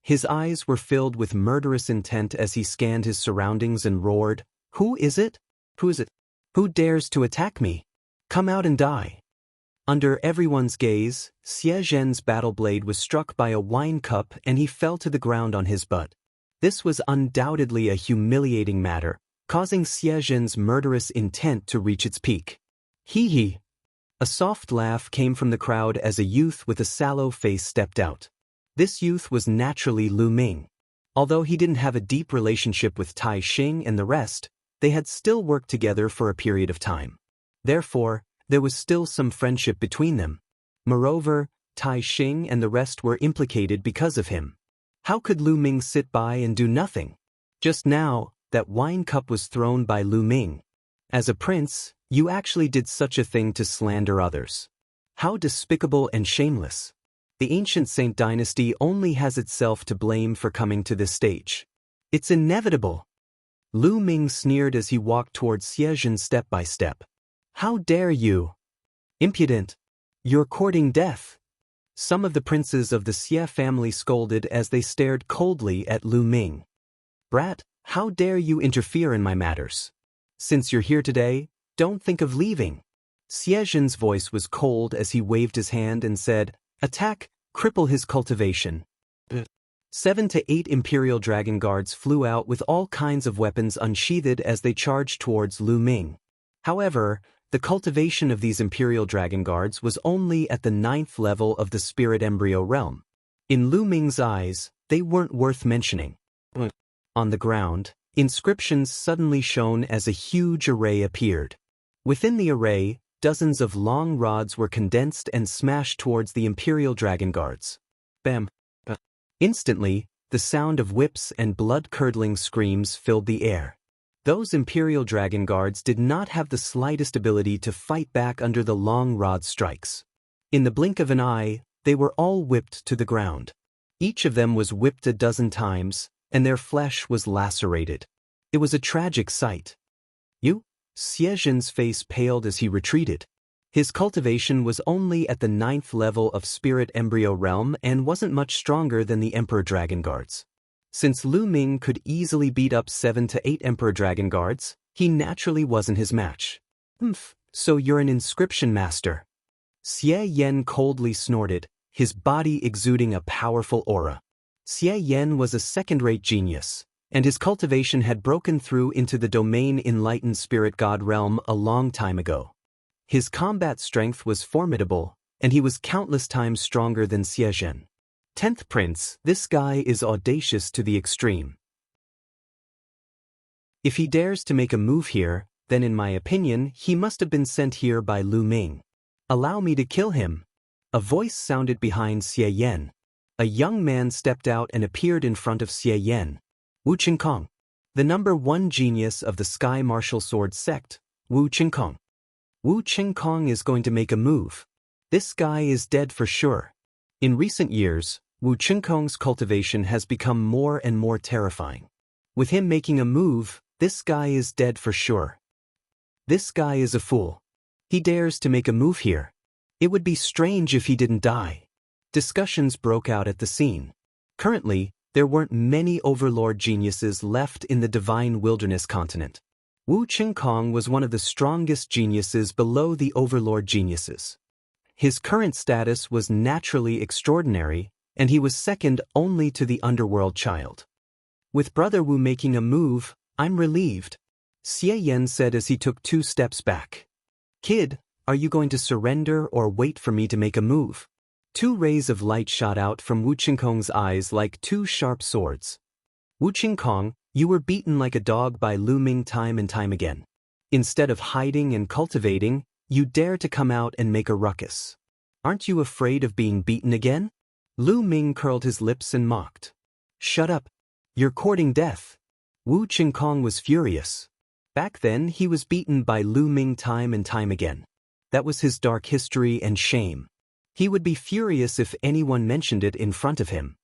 His eyes were filled with murderous intent as he scanned his surroundings and roared, "Who is it? Who is it? Who dares to attack me? Come out and die." Under everyone's gaze, Xie Zhen's battle blade was struck by a wine cup and he fell to the ground on his butt. This was undoubtedly a humiliating matter, causing Xie Zhen's murderous intent to reach its peak. Hee hee. A soft laugh came from the crowd as a youth with a sallow face stepped out. This youth was naturally Lu Ming. Although he didn't have a deep relationship with Tai Xing and the rest, they had still worked together for a period of time. Therefore, there was still some friendship between them. Moreover, Tai Xing and the rest were implicated because of him. How could Lu Ming sit by and do nothing? Just now, that wine cup was thrown by Lu Ming. As a prince, you actually did such a thing to slander others. How despicable and shameless. The ancient Saint dynasty only has itself to blame for coming to this stage. It's inevitable. Lu Ming sneered as he walked towards Xie Zhen step by step. How dare you? Impudent. You're courting death. Some of the princes of the Xie family scolded as they stared coldly at Lu Ming. Brat, how dare you interfere in my matters? Since you're here today, don't think of leaving. Xie Zhen's voice was cold as he waved his hand and said, "Attack, cripple his cultivation." 7 to 8 Imperial Dragon Guards flew out with all kinds of weapons unsheathed as they charged towards Lu Ming. However, the cultivation of these Imperial Dragon Guards was only at the 9th level of the Spirit Embryo realm. In Lu Ming's eyes, they weren't worth mentioning. On the ground, inscriptions suddenly shone as a huge array appeared. Within the array, dozens of long rods were condensed and smashed towards the Imperial Dragon Guards. Bam! Instantly, the sound of whips and blood-curdling screams filled the air. Those Imperial Dragon Guards did not have the slightest ability to fight back under the long rod strikes. In the blink of an eye, they were all whipped to the ground. Each of them was whipped a dozen times, and their flesh was lacerated. It was a tragic sight. You? Xie Zhen's face paled as he retreated. His cultivation was only at the 9th level of Spirit Embryo realm and wasn't much stronger than the Emperor Dragon Guards. Since Lu Ming could easily beat up 7 to 8 Emperor Dragon Guards, he naturally wasn't his match. So you're an inscription master. Xie Yan coldly snorted, his body exuding a powerful aura. Xie Yan was a second-rate genius, and his cultivation had broken through into the domain enlightened spirit god realm a long time ago. His combat strength was formidable, and he was countless times stronger than Xie Zhen. 10th Prince, this guy is audacious to the extreme. If he dares to make a move here, then in my opinion, he must have been sent here by Lu Ming. Allow me to kill him. A voice sounded behind Xie Yan. A young man stepped out and appeared in front of Xie Yan. Wu Qingkong, the #1 genius of the Sky Martial Sword sect, Wu Qingkong. Wu Qingkong is going to make a move. This guy is dead for sure. In recent years, Wu Qingkong's cultivation has become more and more terrifying. With him making a move, this guy is dead for sure. This guy is a fool. He dares to make a move here. It would be strange if he didn't die. Discussions broke out at the scene. Currently, there weren't many overlord geniuses left in the Divine Wilderness continent. Wu Qingkong was one of the strongest geniuses below the overlord geniuses. His current status was naturally extraordinary, and he was second only to the underworld child. With Brother Wu making a move, I'm relieved, Xie Yan said as he took 2 steps back. Kid, are you going to surrender or wait for me to make a move? 2 rays of light shot out from Wu Qingkong's eyes like 2 sharp swords. Wu Qingkong, you were beaten like a dog by Lu Ming time and time again. Instead of hiding and cultivating, you dare to come out and make a ruckus. Aren't you afraid of being beaten again? Lu Ming curled his lips and mocked. Shut up. You're courting death. Wu Qingkong was furious. Back then he was beaten by Lu Ming time and time again. That was his dark history and shame. He would be furious if anyone mentioned it in front of him.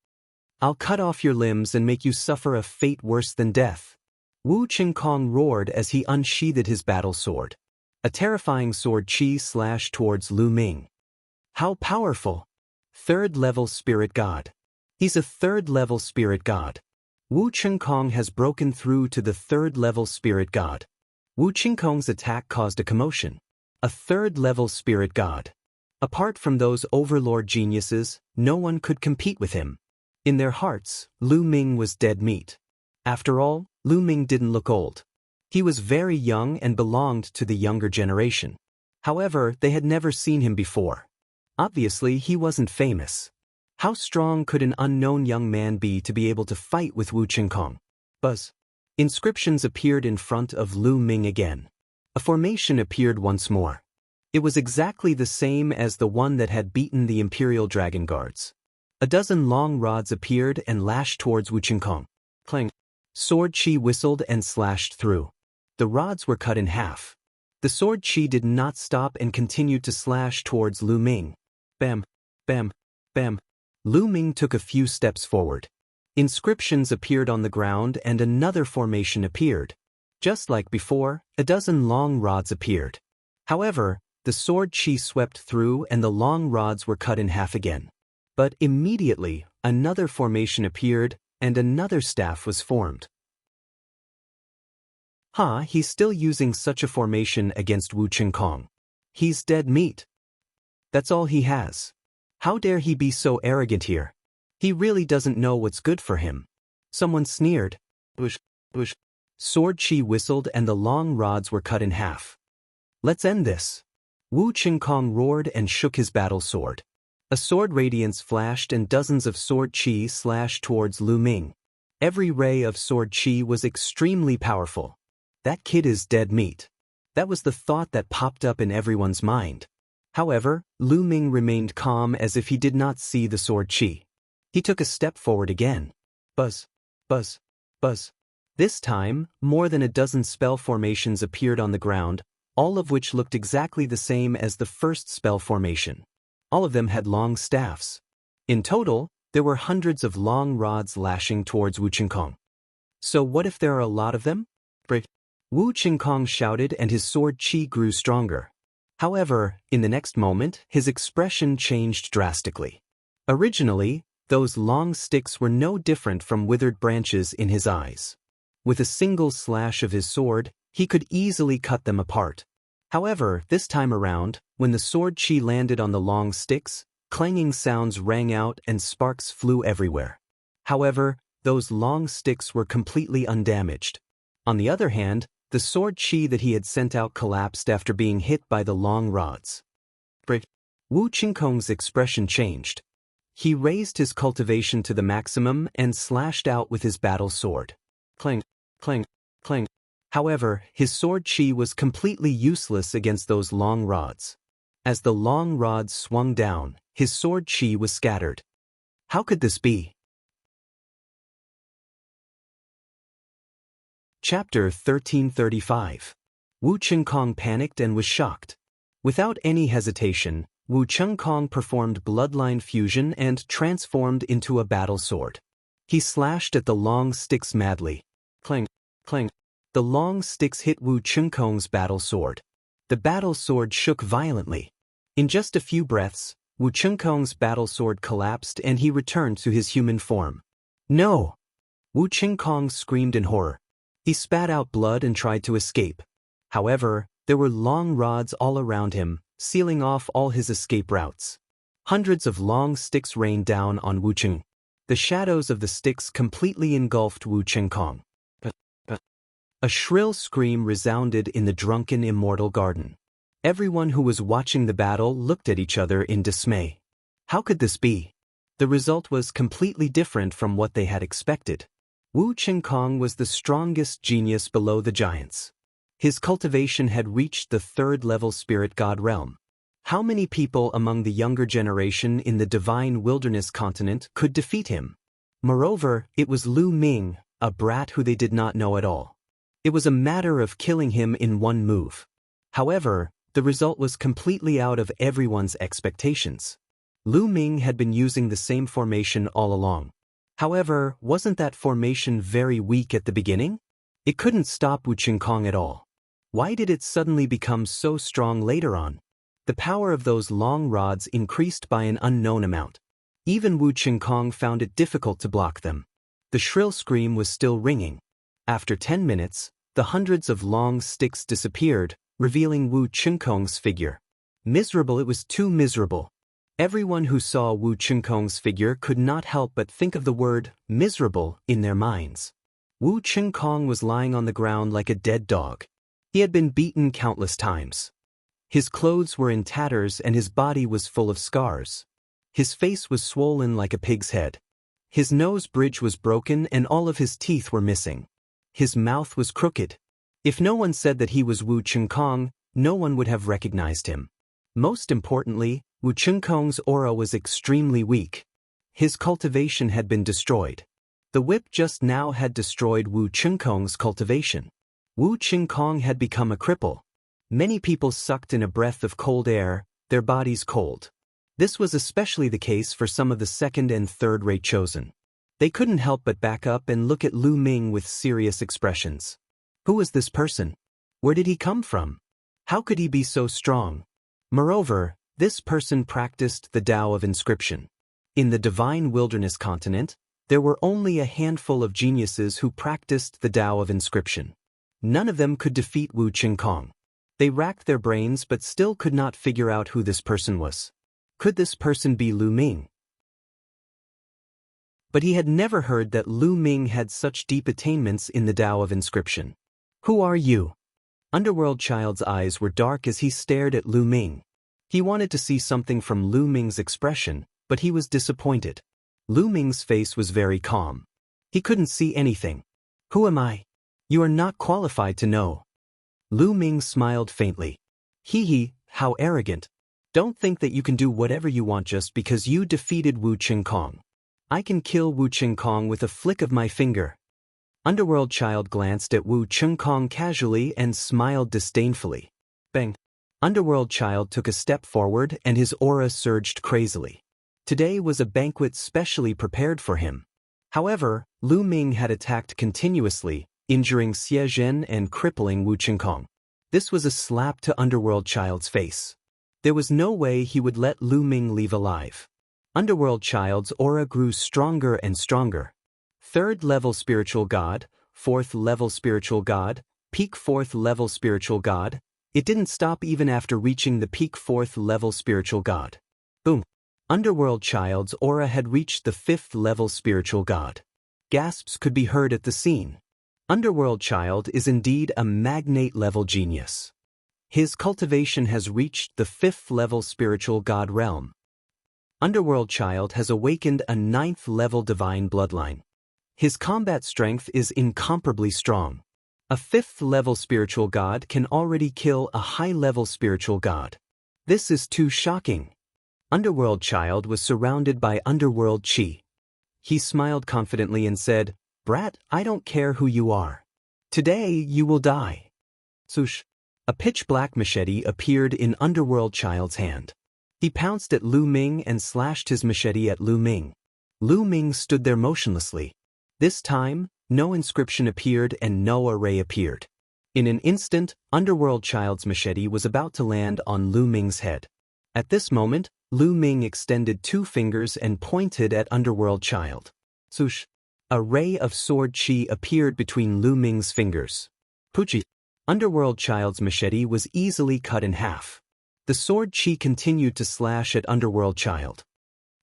I'll cut off your limbs and make you suffer a fate worse than death. Wu Qingkong roared as he unsheathed his battle sword. A terrifying sword chi slashed towards Lu Ming. How powerful! Third-level spirit god. He's a third-level spirit god. Wu Qingkong has broken through to the third-level spirit god. Wu Qingkong's attack caused a commotion. A third-level spirit god. Apart from those overlord geniuses, no one could compete with him. In their hearts, Lu Ming was dead meat. After all, Lu Ming didn't look old. He was very young and belonged to the younger generation. However, they had never seen him before. Obviously, he wasn't famous. How strong could an unknown young man be to be able to fight with Wu Qingkong? Buzz. Inscriptions appeared in front of Lu Ming again. A formation appeared once more. It was exactly the same as the one that had beaten the Imperial Dragon Guards. A dozen long rods appeared and lashed towards Wu Qingkong. Clang. Sword chi whistled and slashed through. The rods were cut in half. The sword chi did not stop and continued to slash towards Lu Ming. Bam, bam, bam. Lu Ming took a few steps forward. Inscriptions appeared on the ground and another formation appeared. Just like before, a dozen long rods appeared. However, the sword chi swept through and the long rods were cut in half again. But immediately, another formation appeared and another staff was formed. He's still using such a formation against Wu Qingkong. He's dead meat. That's all he has. How dare he be so arrogant here? He really doesn't know what's good for him. Someone sneered. Whoosh, whoosh. Sword chi whistled and the long rods were cut in half. Let's end this. Wu Qingkong roared and shook his battle sword. A sword radiance flashed and dozens of sword chi slashed towards Lu Ming. Every ray of sword chi was extremely powerful. That kid is dead meat. That was the thought that popped up in everyone's mind. However, Lu Ming remained calm as if he did not see the sword chi. He took a step forward again. Buzz, buzz, buzz. This time, more than a dozen spell formations appeared on the ground, all of which looked exactly the same as the first spell formation. All of them had long staffs. In total, there were hundreds of long rods lashing towards Wu Qingkong. So what if there are a lot of them? Break. Wu Qingkong shouted and his sword chi grew stronger. However, in the next moment, his expression changed drastically. Originally, those long sticks were no different from withered branches in his eyes. With a single slash of his sword, he could easily cut them apart. However, this time around, when the sword chi landed on the long sticks, clanging sounds rang out and sparks flew everywhere. However, those long sticks were completely undamaged. On the other hand, the sword chi that he had sent out collapsed after being hit by the long rods. Wu Qingkong's expression changed. He raised his cultivation to the maximum and slashed out with his battle sword. Clang, clang, clang. However, his sword chi was completely useless against those long rods. As the long rods swung down, his sword chi was scattered. How could this be? Chapter 1335. Wu Qingkong panicked and was shocked. Without any hesitation, Wu Qingkong performed bloodline fusion and transformed into a battle sword. He slashed at the long sticks madly. Clang, clang. The long sticks hit Wu Qingkong's battle sword. The battle sword shook violently. In just a few breaths, Wu Qingkong's battle sword collapsed and he returned to his human form. No! Wu Qingkong screamed in horror. He spat out blood and tried to escape. However, there were long rods all around him, sealing off all his escape routes. Hundreds of long sticks rained down on Wu Qing. The shadows of the sticks completely engulfed Wu Qingkong. A shrill scream resounded in the drunken Immortal garden. Everyone who was watching the battle looked at each other in dismay. How could this be? The result was completely different from what they had expected. Wu Qingkong was the strongest genius below the giants. His cultivation had reached the third-level spirit god realm. How many people among the younger generation in the divine wilderness continent could defeat him? Moreover, it was Lu Ming, a brat who they did not know at all. It was a matter of killing him in one move. However, the result was completely out of everyone's expectations. Lu Ming had been using the same formation all along. However, wasn't that formation very weak at the beginning? It couldn't stop Wu Qingkong at all. Why did it suddenly become so strong later on? The power of those long rods increased by an unknown amount. Even Wu Qingkong found it difficult to block them. The shrill scream was still ringing. After 10 minutes, the hundreds of long sticks disappeared, revealing Wu Qingkong's figure. Miserable, it was too miserable. Everyone who saw Wu Qingkong's figure could not help but think of the word miserable in their minds. Wu Qingkong was lying on the ground like a dead dog. He had been beaten countless times. His clothes were in tatters and his body was full of scars. His face was swollen like a pig's head. His nose bridge was broken and all of his teeth were missing. His mouth was crooked. If no one said that he was Wu Qingkong, no one would have recognized him. Most importantly, Wu Qingkong's aura was extremely weak. His cultivation had been destroyed. The whip just now had destroyed Wu Qingkong's cultivation. Wu Qingkong had become a cripple. Many people sucked in a breath of cold air, their bodies cold. This was especially the case for some of the second and third-rate chosen. They couldn't help but back up and look at Lu Ming with serious expressions. Who was this person? Where did he come from? How could he be so strong? Moreover, this person practiced the Tao of inscription. In the divine wilderness continent, there were only a handful of geniuses who practiced the Tao of inscription. None of them could defeat Wu Qingkong. They racked their brains but still could not figure out who this person was. Could this person be Lu Ming? But he had never heard that Lu Ming had such deep attainments in the Tao of inscription. Who are you? Underworld Child's eyes were dark as he stared at Lu Ming. He wanted to see something from Lu Ming's expression, but he was disappointed. Lu Ming's face was very calm. He couldn't see anything. Who am I? You are not qualified to know. Lu Ming smiled faintly. Hee, how arrogant. Don't think that you can do whatever you want just because you defeated Wu Qingkong. I can kill Wu Qingkong with a flick of my finger. Underworld Child glanced at Wu Qingkong casually and smiled disdainfully. Bang! Underworld Child took a step forward and his aura surged crazily. Today was a banquet specially prepared for him. However, Lu Ming had attacked continuously, injuring Xie Zhen and crippling Wu Qingkong. This was a slap to Underworld Child's face. There was no way he would let Lu Ming leave alive. Underworld Child's aura grew stronger and stronger. 3rd level spiritual god, 4th level spiritual god, peak 4th level spiritual god. It didn't stop even after reaching the peak 4th level spiritual god. Boom! Underworld Child's aura had reached the 5th level spiritual god. Gasps could be heard at the scene. Underworld Child is indeed a magnate level genius. His cultivation has reached the 5th level spiritual god realm. Underworld Child has awakened a 9th level divine bloodline. His combat strength is incomparably strong. A 5th level spiritual god can already kill a high level spiritual god. This is too shocking. Underworld Child was surrounded by underworld chi. He smiled confidently and said, "Brat, I don't care who you are. Today you will die." Swoosh! A pitch-black machete appeared in Underworld Child's hand. He pounced at Lu Ming and slashed his machete at Lu Ming. Lu Ming stood there motionlessly. This time, no inscription appeared and no array appeared. In an instant, Underworld Child's machete was about to land on Lu Ming's head. At this moment, Lu Ming extended 2 fingers and pointed at Underworld Child. Swoosh! A ray of sword chi appeared between Lu Ming's fingers. Poochie! Underworld Child's machete was easily cut in half. The sword chi continued to slash at Underworld Child.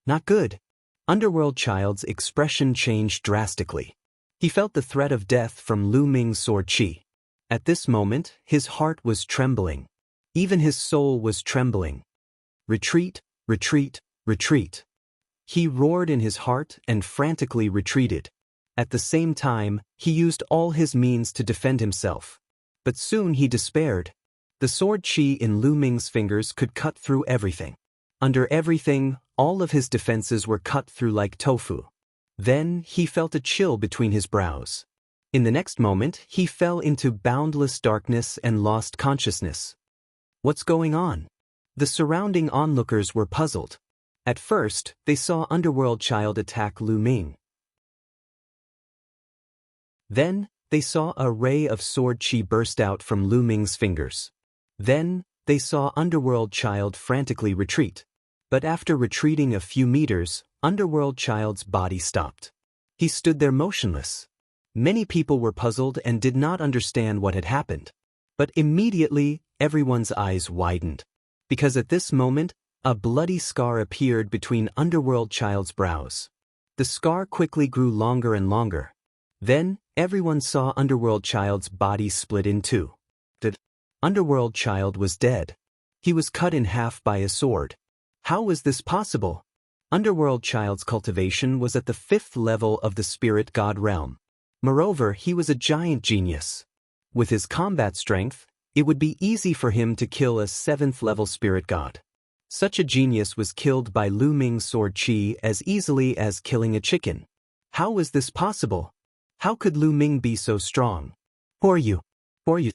Not good. Underworld Child's expression changed drastically. He felt the threat of death from Lu Ming's sword chi. At this moment, his heart was trembling. Even his soul was trembling. Retreat, retreat, retreat. He roared in his heart and frantically retreated. At the same time, he used all his means to defend himself. But soon he despaired. The sword chi in Lu Ming's fingers could cut through everything. Under everything, all of his defenses were cut through like tofu. Then he felt a chill between his brows. In the next moment, he fell into boundless darkness and lost consciousness. What's going on? The surrounding onlookers were puzzled. At first, they saw Underworld Child attack Lu Ming. Then, they saw a ray of sword chi burst out from Lu Ming's fingers. Then, they saw Underworld Child frantically retreat. But after retreating a few meters, Underworld Child's body stopped. He stood there motionless. Many people were puzzled and did not understand what had happened. But immediately, everyone's eyes widened. Because at this moment, a bloody scar appeared between Underworld Child's brows. The scar quickly grew longer and longer. Then, everyone saw Underworld Child's body split in two. The Underworld Child was dead. He was cut in half by a sword. How was this possible? Underworld Child's cultivation was at the 5th level of the Spirit God realm. Moreover, he was a giant genius. With his combat strength, it would be easy for him to kill a 7th level Spirit God. Such a genius was killed by Lu Ming's sword chi as easily as killing a chicken. How was this possible? How could Lu Ming be so strong? Who are you? Who are you?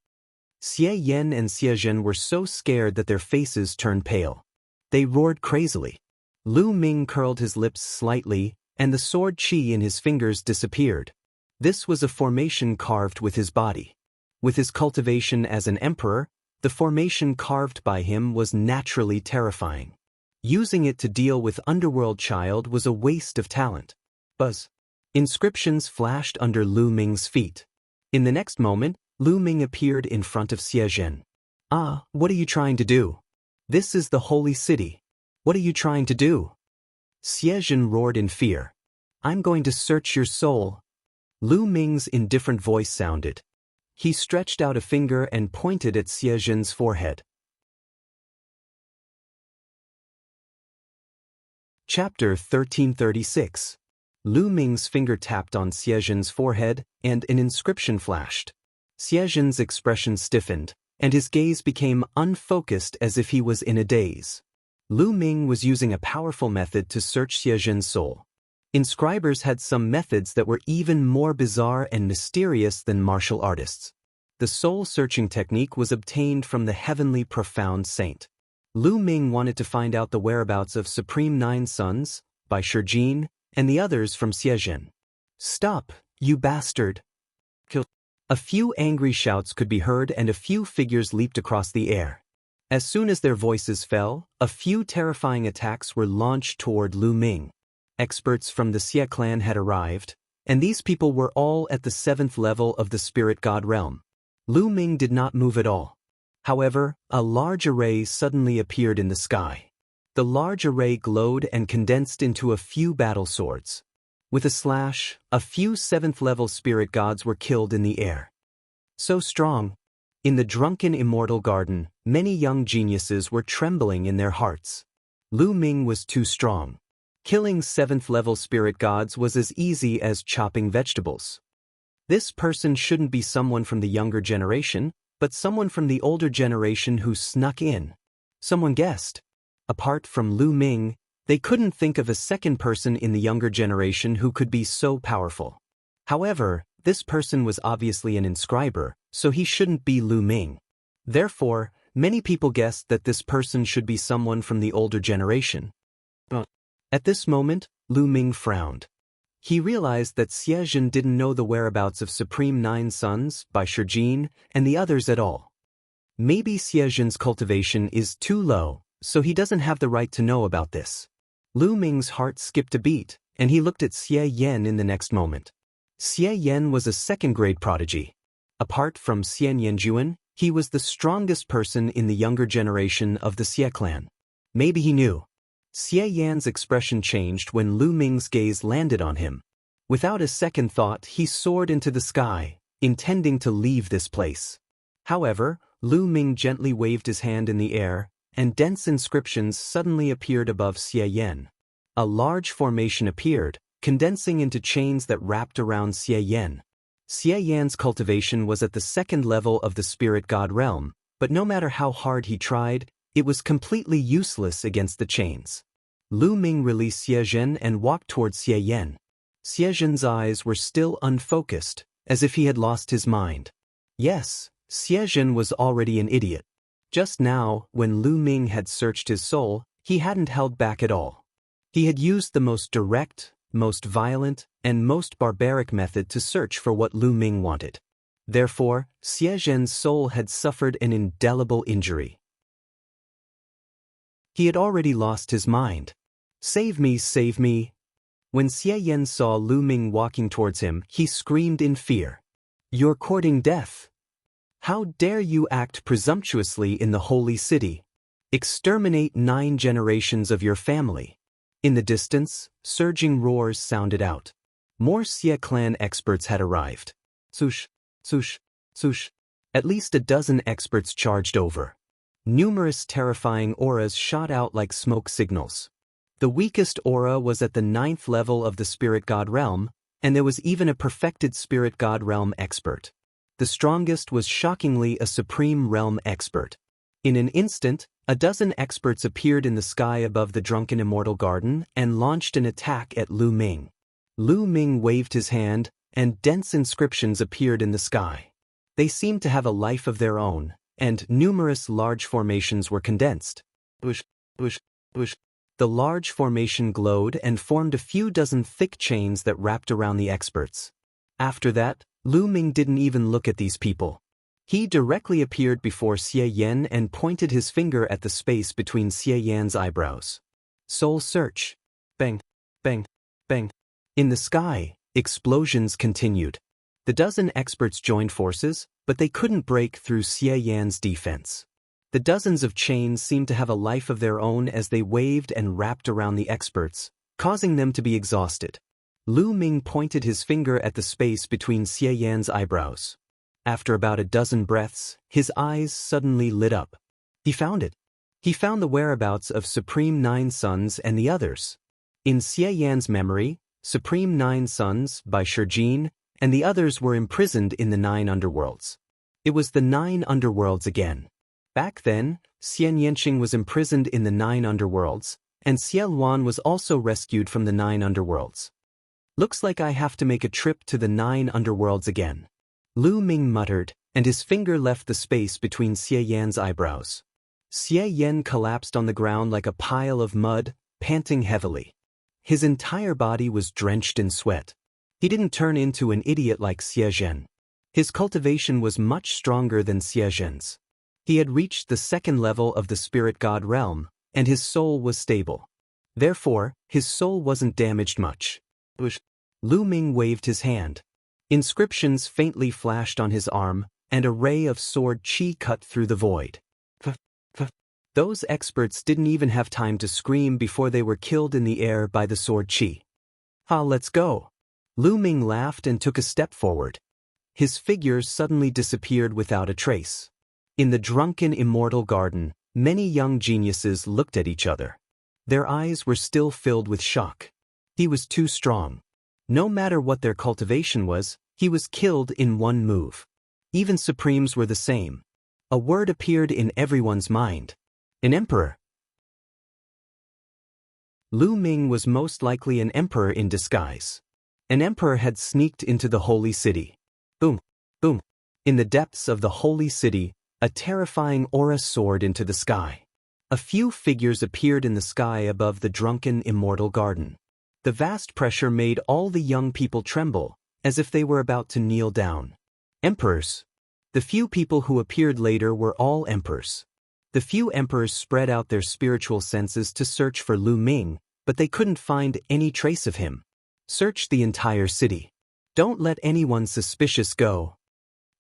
Xie Yan and Xie Zhen were so scared that their faces turned pale. They roared crazily. Lu Ming curled his lips slightly, and the sword chi in his fingers disappeared. This was a formation carved with his body. With his cultivation as an emperor, the formation carved by him was naturally terrifying. Using it to deal with Underworld Child was a waste of talent. Buzz. Inscriptions flashed under Lu Ming's feet. In the next moment, Lu Ming appeared in front of Xie Zhen. Ah, what are you trying to do? This is the holy city. What are you trying to do? Xie Zhen roared in fear. I'm going to search your soul. Lu Ming's indifferent voice sounded. He stretched out a finger and pointed at Xie Zhen's forehead. Chapter 1336. Lu Ming's finger tapped on Xie Zhen's forehead, and an inscription flashed. Xie Zhen's expression stiffened, and his gaze became unfocused as if he was in a daze. Lu Ming was using a powerful method to search Xie Zhen's soul. Inscribers had some methods that were even more bizarre and mysterious than martial artists. The soul-searching technique was obtained from the heavenly profound saint. Lu Ming wanted to find out the whereabouts of Supreme Nine Sons, by Shijin, and the others from Xie Zhen. Stop, you bastard! Kill. A few angry shouts could be heard and a few figures leaped across the air. As soon as their voices fell, a few terrifying attacks were launched toward Lu Ming. Experts from the Xie clan had arrived, and these people were all at the 7th level of the Spirit God realm. Lu Ming did not move at all. However, a large array suddenly appeared in the sky. The large array glowed and condensed into a few battle swords. With a slash, a few 7th level Spirit Gods were killed in the air. So strong. In the drunken Immortal garden, many young geniuses were trembling in their hearts. Lu Ming was too strong. Killing 7th level Spirit Gods was as easy as chopping vegetables. This person shouldn't be someone from the younger generation, but someone from the older generation who snuck in. Someone guessed. Apart from Lu Ming, they couldn't think of a second person in the younger generation who could be so powerful. However, this person was obviously an inscriber, so he shouldn't be Lu Ming. Therefore, many people guessed that this person should be someone from the older generation. At this moment, Lu Ming frowned. He realized that Xie Zhen didn't know the whereabouts of Supreme Nine Sons, by Shijin, and the others at all. Maybe Xie Zhen's cultivation is too low, so he doesn't have the right to know about this. Lu Ming's heart skipped a beat, and he looked at Xie Yan in the next moment. Xie Yan was a 2nd-grade prodigy. Apart from Xian Yanjuan, he was the strongest person in the younger generation of the Xie clan. Maybe he knew. Xie Yan's expression changed when Lu Ming's gaze landed on him. Without a second thought, he soared into the sky, intending to leave this place. However, Lu Ming gently waved his hand in the air, and dense inscriptions suddenly appeared above Xie Yan. A large formation appeared, condensing into chains that wrapped around Xie Yan. Xie Yan's cultivation was at the 2nd level of the Spirit God realm, but no matter how hard he tried, it was completely useless against the chains. Lu Ming released Xie Zhen and walked towards Xie Yan. Xie Zhen's eyes were still unfocused, as if he had lost his mind. Yes, Xie Zhen was already an idiot. Just now, when Lu Ming had searched his soul, he hadn't held back at all. He had used the most direct, most violent, and most barbaric method to search for what Lu Ming wanted. Therefore, Xie Zhen's soul had suffered an indelible injury. He had already lost his mind. "Save me, save me!" When Xie Yan saw Lu Ming walking towards him, he screamed in fear. "You're courting death! How dare you act presumptuously in the holy city? Exterminate 9 generations of your family!" In the distance, surging roars sounded out. More Xie clan experts had arrived. Sush, sush, sush. At least a dozen experts charged over. Numerous terrifying auras shot out like smoke signals. The weakest aura was at the 9th level of the Spirit God realm, and there was even a perfected Spirit God realm expert. The strongest was shockingly a Supreme Realm expert. In an instant, a dozen experts appeared in the sky above the drunken Immortal Garden and launched an attack at Lu Ming. Lu Ming waved his hand, and dense inscriptions appeared in the sky. They seemed to have a life of their own, and numerous large formations were condensed. Bush, bush, bush. The large formation glowed and formed a few dozen thick chains that wrapped around the experts. After that, Lu Ming didn't even look at these people. He directly appeared before Xie Yan and pointed his finger at the space between Xie Yan's eyebrows. Soul search. Bang, bang, bang. In the sky, explosions continued. The dozen experts joined forces, but they couldn't break through Xie Yan's defense. The dozens of chains seemed to have a life of their own as they waved and wrapped around the experts, causing them to be exhausted. Lu Ming pointed his finger at the space between Xie Yan's eyebrows. After about a dozen breaths, his eyes suddenly lit up. He found it. He found the whereabouts of Supreme 9 Sons and the others. In Xie Yan's memory, Supreme 9 Sons, by Shijin, and the others were imprisoned in the 9 underworlds. It was the 9 underworlds again. Back then, Xian Yanqing was imprisoned in the 9 underworlds, and Xie Luan was also rescued from the 9 underworlds. Looks like I have to make a trip to the 9 underworlds again. Lu Ming muttered, and his finger left the space between Xie Yan's eyebrows. Xie Yan collapsed on the ground like a pile of mud, panting heavily. His entire body was drenched in sweat. He didn't turn into an idiot like Xie Zhen. His cultivation was much stronger than Xie Zhen's. He had reached the 2nd level of the Spirit God realm, and his soul was stable. Therefore, his soul wasn't damaged much. Lu Ming waved his hand. Inscriptions faintly flashed on his arm, and a ray of sword qi cut through the void. Those experts didn't even have time to scream before they were killed in the air by the sword qi. Let's go. Lu Ming laughed and took a step forward. His figure suddenly disappeared without a trace. In the drunken Immortal Garden, many young geniuses looked at each other. Their eyes were still filled with shock. He was too strong. No matter what their cultivation was, he was killed in one move. Even Supremes were the same. A word appeared in everyone's mind. An emperor. Lu Ming was most likely an emperor in disguise. An emperor had sneaked into the holy city. Boom, boom. In the depths of the holy city, a terrifying aura soared into the sky. A few figures appeared in the sky above the drunken Immortal Garden. The vast pressure made all the young people tremble, as if they were about to kneel down. Emperors. The few people who appeared later were all emperors. The few emperors spread out their spiritual senses to search for Lu Ming, but they couldn't find any trace of him. Search the entire city. Don't let anyone suspicious go.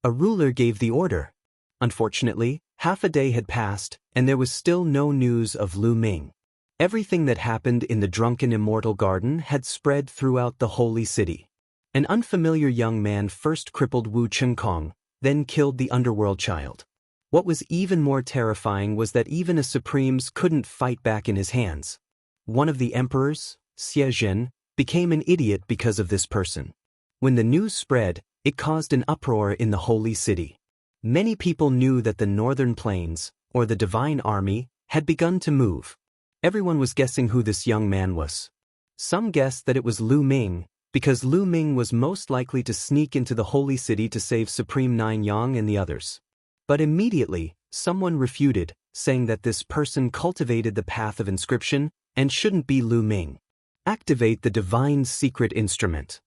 A ruler gave the order. Unfortunately, half a day had passed, and there was still no news of Lu Ming. Everything that happened in the drunken Immortal Garden had spread throughout the holy city. An unfamiliar young man first crippled Wu Chengkong, then killed the underworld child. What was even more terrifying was that even a Supremes couldn't fight back in his hands. One of the emperors, Xie Zhen, became an idiot because of this person. When the news spread, it caused an uproar in the holy city. Many people knew that the northern plains, or the divine army, had begun to move. Everyone was guessing who this young man was. Some guessed that it was Lu Ming, because Lu Ming was most likely to sneak into the holy city to save Supreme 9 Yang and the others. But immediately, someone refuted, saying that this person cultivated the path of inscription and shouldn't be Lu Ming. Activate the divine secret instrument.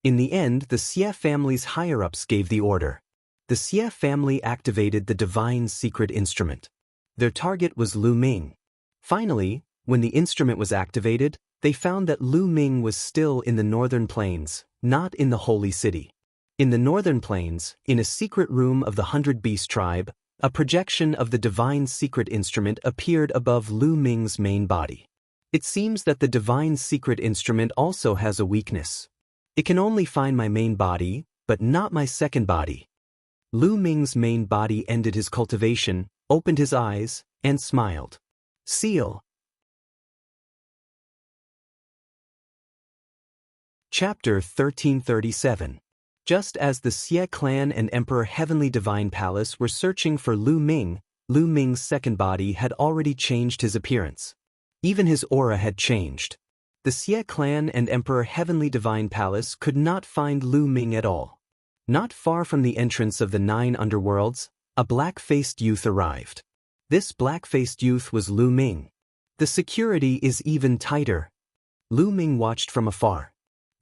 In the end, the Xie family's higher-ups gave the order. The Xie family activated the divine secret instrument. Their target was Lu Ming. Finally, when the instrument was activated, they found that Lu Ming was still in the northern plains, not in the holy city. In the northern plains, in a secret room of the 100 Beast tribe, a projection of the divine secret instrument appeared above Lu Ming's main body. It seems that the divine secret instrument also has a weakness. It can only find my main body, but not my second body. Lu Ming's main body ended his cultivation, opened his eyes, and smiled. Seal. Chapter 1337. Just as the Xie clan and Emperor Heavenly Divine Palace were searching for Lu Ming's second body had already changed his appearance. Even his aura had changed. The Xie clan and Emperor Heavenly Divine Palace could not find Lu Ming at all. Not far from the entrance of the 9 underworlds, a black-faced youth arrived. This black-faced youth was Lu Ming. The security is even tighter. Lu Ming watched from afar.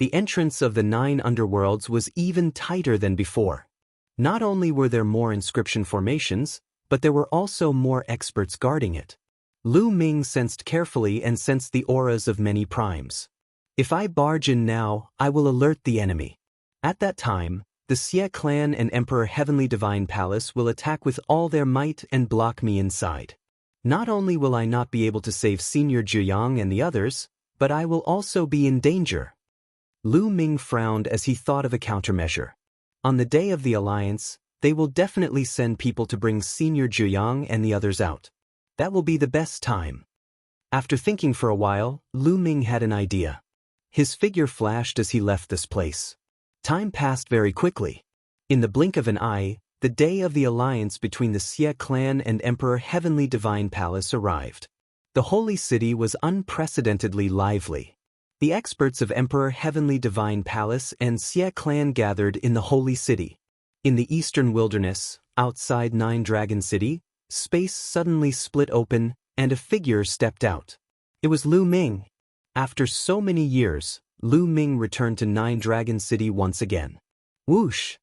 The entrance of the 9 underworlds was even tighter than before. Not only were there more inscription formations, but there were also more experts guarding it. Lu Ming sensed carefully and sensed the auras of many primes. If I barge in now, I will alert the enemy. At that time, the Xie clan and Emperor Heavenly Divine Palace will attack with all their might and block me inside. Not only will I not be able to save Senior Jianghu and the others, but I will also be in danger. Lu Ming frowned as he thought of a countermeasure. On the day of the alliance, they will definitely send people to bring Senior Jianghu and the others out. That will be the best time. After thinking for a while, Lu Ming had an idea. His figure flashed as he left this place. Time passed very quickly. In the blink of an eye, the day of the alliance between the Xie clan and Emperor Heavenly Divine Palace arrived. The holy city was unprecedentedly lively. The experts of Emperor Heavenly Divine Palace and Xie clan gathered in the holy city. In the eastern wilderness, outside 9 Dragon City, space suddenly split open, and a figure stepped out. It was Lu Ming. After so many years, Lu Ming returned to 9 Dragon City once again. Whoosh!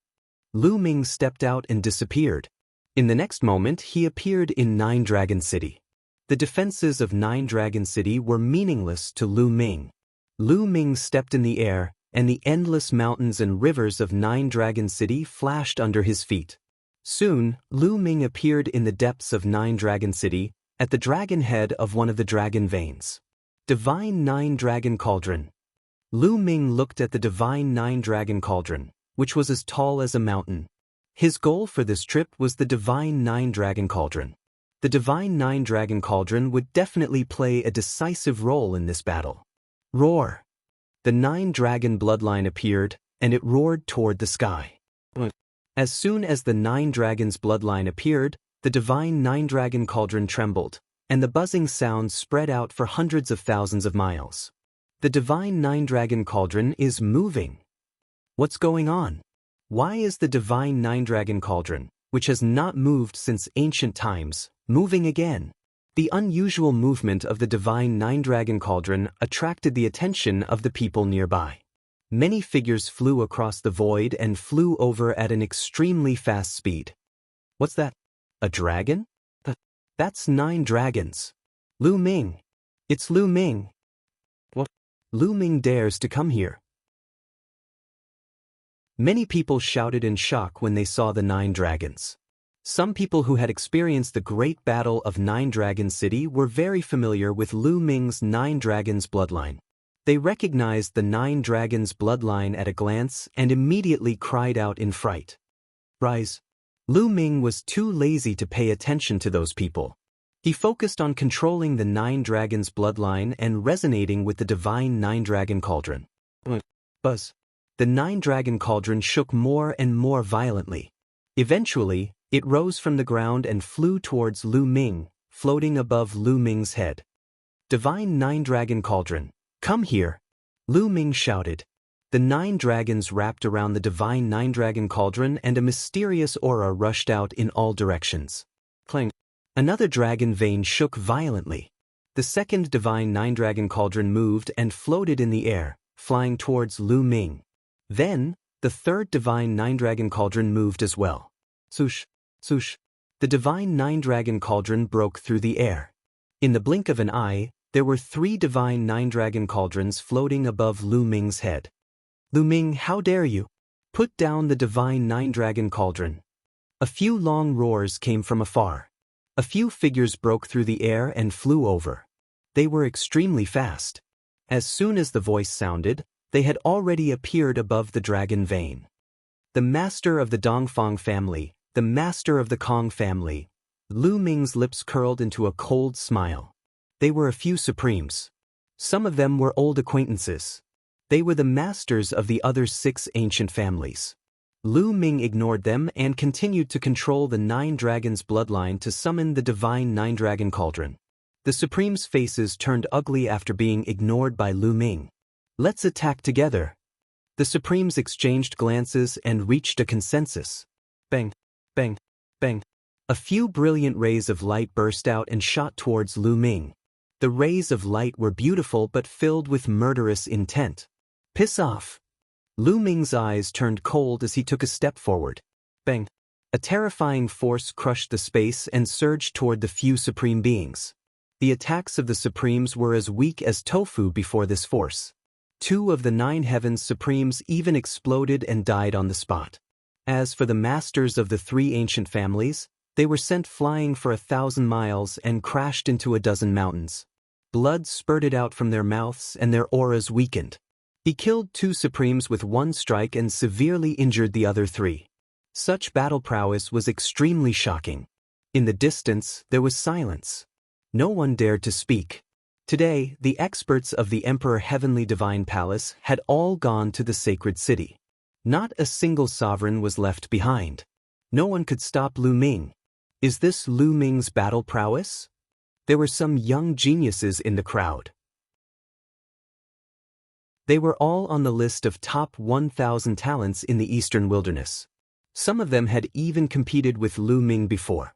Lu Ming stepped out and disappeared. In the next moment, he appeared in 9 Dragon City. The defenses of 9 Dragon City were meaningless to Lu Ming. Lu Ming stepped in the air, and the endless mountains and rivers of 9 Dragon City flashed under his feet. Soon, Lu Ming appeared in the depths of 9 Dragon City, at the dragon head of one of the dragon veins. Divine 9 Dragon Cauldron. Lu Ming looked at the Divine 9 Dragon Cauldron, which was as tall as a mountain. His goal for this trip was the Divine 9 Dragon Cauldron. The Divine 9 Dragon Cauldron would definitely play a decisive role in this battle. Roar! The 9 Dragon bloodline appeared, and it roared toward the sky. As soon as the 9 Dragons bloodline appeared, the Divine 9 Dragon Cauldron trembled, and the buzzing sound spread out for hundreds of thousands of miles. The Divine 9 Dragon Cauldron is moving. What's going on? Why is the Divine 9 Dragon Cauldron, which has not moved since ancient times, moving again? The unusual movement of the Divine 9 Dragon Cauldron attracted the attention of the people nearby. Many figures flew across the void and flew over at an extremely fast speed. What's that? A dragon? That's 9 dragons. Lu Ming. It's Lu Ming. What? Lu Ming dares to come here. Many people shouted in shock when they saw the 9 dragons. Some people who had experienced the great battle of 9 Dragon City were very familiar with Lu Ming's 9 Dragons bloodline. They recognized the 9 Dragons bloodline at a glance and immediately cried out in fright. Rise! Lu Ming was too lazy to pay attention to those people. He focused on controlling the 9 Dragons bloodline and resonating with the Divine 9 Dragon Cauldron. Buzz! The 9 Dragon Cauldron shook more and more violently. Eventually, it rose from the ground and flew towards Lu Ming, floating above Lu Ming's head. Divine 9 Dragon Cauldron, come here! Lu Ming shouted. The 9 dragons wrapped around the Divine 9 Dragon Cauldron and a mysterious aura rushed out in all directions. Clang! Another dragon vein shook violently. the second divine nine-dragon cauldron moved and floated in the air, flying towards Lu Ming. Then, the third divine nine-dragon cauldron moved as well. Swoosh, swoosh. The divine nine-dragon cauldron broke through the air. In the blink of an eye, there were 3 divine nine-dragon cauldrons floating above Lu Ming's head. Lu Ming, how dare you? Put down the divine nine-dragon cauldron. A few long roars came from afar. A few figures broke through the air and flew over. They were extremely fast. As soon as the voice sounded, they had already appeared above the dragon vein. The master of the Dongfang family, the master of the Kong family. Lu Ming's lips curled into a cold smile. They were a few supremes. Some of them were old acquaintances. They were the masters of the other 6 ancient families. Lu Ming ignored them and continued to control the 9 dragons' bloodline to summon the divine nine-dragon cauldron. The supremes' faces turned ugly after being ignored by Lu Ming. Let's attack together. The supremes exchanged glances and reached a consensus. Bang, bang, bang. A few brilliant rays of light burst out and shot towards Lu Ming. The rays of light were beautiful but filled with murderous intent. Piss off. Lu Ming's eyes turned cold as he took a step forward. Bang. A terrifying force crushed the space and surged toward the few supreme beings. The attacks of the supremes were as weak as tofu before this force. 2 of the 9 heavens supremes even exploded and died on the spot. As for the masters of the 3 ancient families, they were sent flying for 1,000 miles and crashed into a dozen mountains. Blood spurted out from their mouths and their auras weakened. He killed 2 supremes with 1 strike and severely injured the other 3. Such battle prowess was extremely shocking. In the distance, there was silence. No one dared to speak. Today, the experts of the Emperor Heavenly Divine Palace had all gone to the sacred city. Not a single sovereign was left behind. No one could stop Lu Ming. Is this Lu Ming's battle prowess? There were some young geniuses in the crowd. They were all on the list of top 1,000 talents in the Eastern Wilderness. Some of them had even competed with Lu Ming before.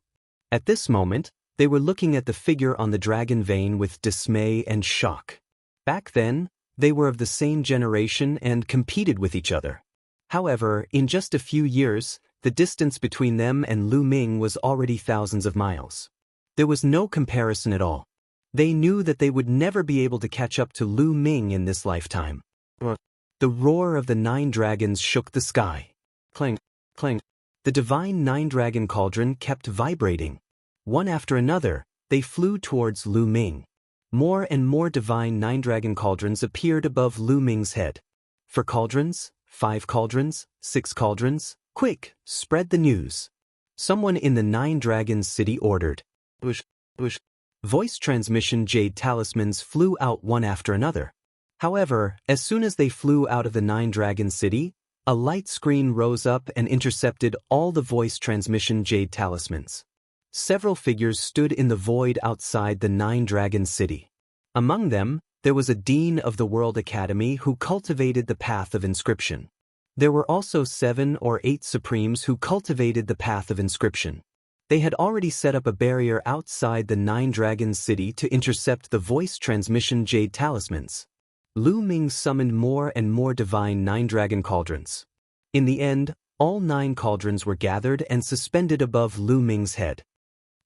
At this moment, they were looking at the figure on the dragon vein with dismay and shock. Back then, they were of the same generation and competed with each other. However, in just a few years, the distance between them and Lu Ming was already thousands of miles. There was no comparison at all. They knew that they would never be able to catch up to Lu Ming in this lifetime. The roar of the 9 dragons shook the sky. Clang, clang. The divine 9-dragon cauldron kept vibrating. One after another, they flew towards Lu Ming. More and more divine 9-dragon cauldrons appeared above Lu Ming's head. 4 cauldrons, 5 cauldrons, 6 cauldrons. Quick, spread the news. Someone in the 9 dragons city ordered. Whoosh, whoosh. Voice transmission jade talismans flew out one after another. However, as soon as they flew out of the 9 dragon city, a light screen rose up and intercepted all the voice transmission jade talismans. Several figures stood in the void outside the 9 dragon city. Among them, there was a dean of the World Academy who cultivated the path of inscription. There were also 7 or 8 supremes who cultivated the path of inscription. They had already set up a barrier outside the 9 dragons city to intercept the voice transmission jade talismans. Lu Ming summoned more and more divine 9-dragon cauldrons. In the end, all 9 cauldrons were gathered and suspended above Lu Ming's head.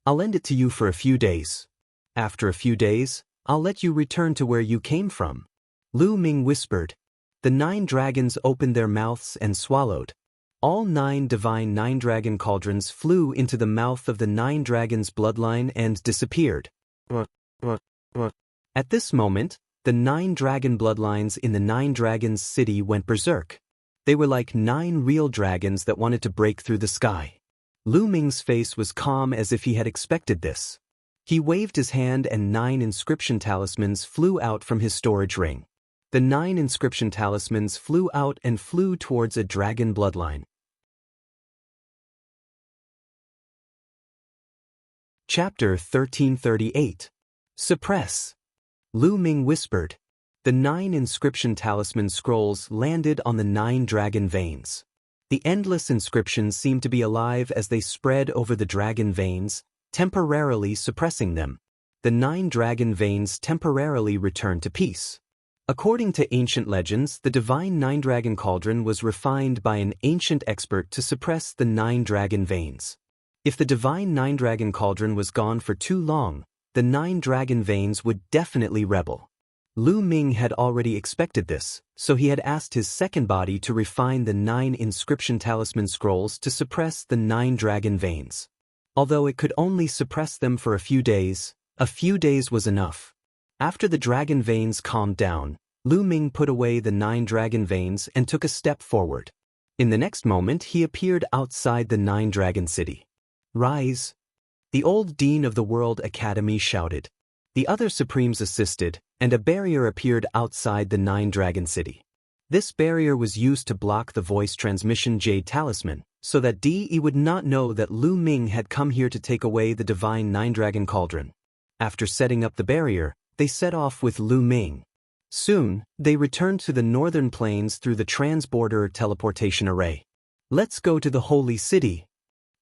I'll lend it to you for a few days. After a few days, I'll let you return to where you came from. Lu Ming whispered. The 9 dragons opened their mouths and swallowed. All 9 divine 9-dragon cauldrons flew into the mouth of the 9 dragons' bloodline and disappeared. At this moment, the 9 dragon bloodlines in the 9 dragons city went berserk. They were like 9 real dragons that wanted to break through the sky. Lu Ming's face was calm as if he had expected this. He waved his hand and 9 inscription talismans flew out from his storage ring. The 9 inscription talismans flew out and flew towards a dragon bloodline. Chapter 1338. Suppress. Lu Ming whispered. The 9 inscription talisman scrolls landed on the 9 dragon veins. The endless inscriptions seemed to be alive as they spread over the dragon veins, temporarily suppressing them. the 9 dragon veins temporarily returned to peace. According to ancient legends, the divine 9-dragon cauldron was refined by an ancient expert to suppress the 9 dragon veins. If the divine 9-dragon cauldron was gone for too long, the 9 dragon veins would definitely rebel. Lu Ming had already expected this, so he had asked his second body to refine the 9 inscription talisman scrolls to suppress the 9 dragon veins. Although it could only suppress them for a few days was enough. After the dragon veins calmed down, Lu Ming put away the 9 dragon veins and took a step forward. In the next moment, he appeared outside the 9 dragon city. "Rise!" the old dean of the World Academy shouted. The other supremes assisted, and a barrier appeared outside the 9 dragon city. This barrier was used to block the voice transmission jade talisman, so that DE would not know that Lu Ming had come here to take away the divine 9-dragon cauldron. After setting up the barrier, they set off with Lu Ming. Soon, they returned to the northern plains through the transborder teleportation array. "Let's go to the holy city."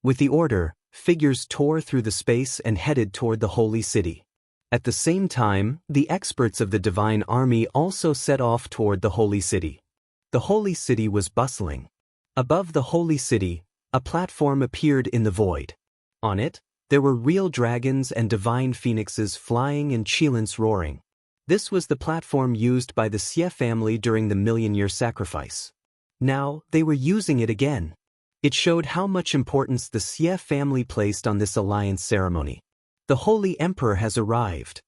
With the order, figures tore through the space and headed toward the holy city. At the same time, the experts of the divine army also set off toward the holy city. The holy city was bustling. Above the holy city, a platform appeared in the void. On it, there were real dragons and divine phoenixes flying and Qilins roaring. This was the platform used by the Xie family during the million-year sacrifice. Now, they were using it again. It showed how much importance the Xie family placed on this alliance ceremony. "The Holy Emperor has arrived."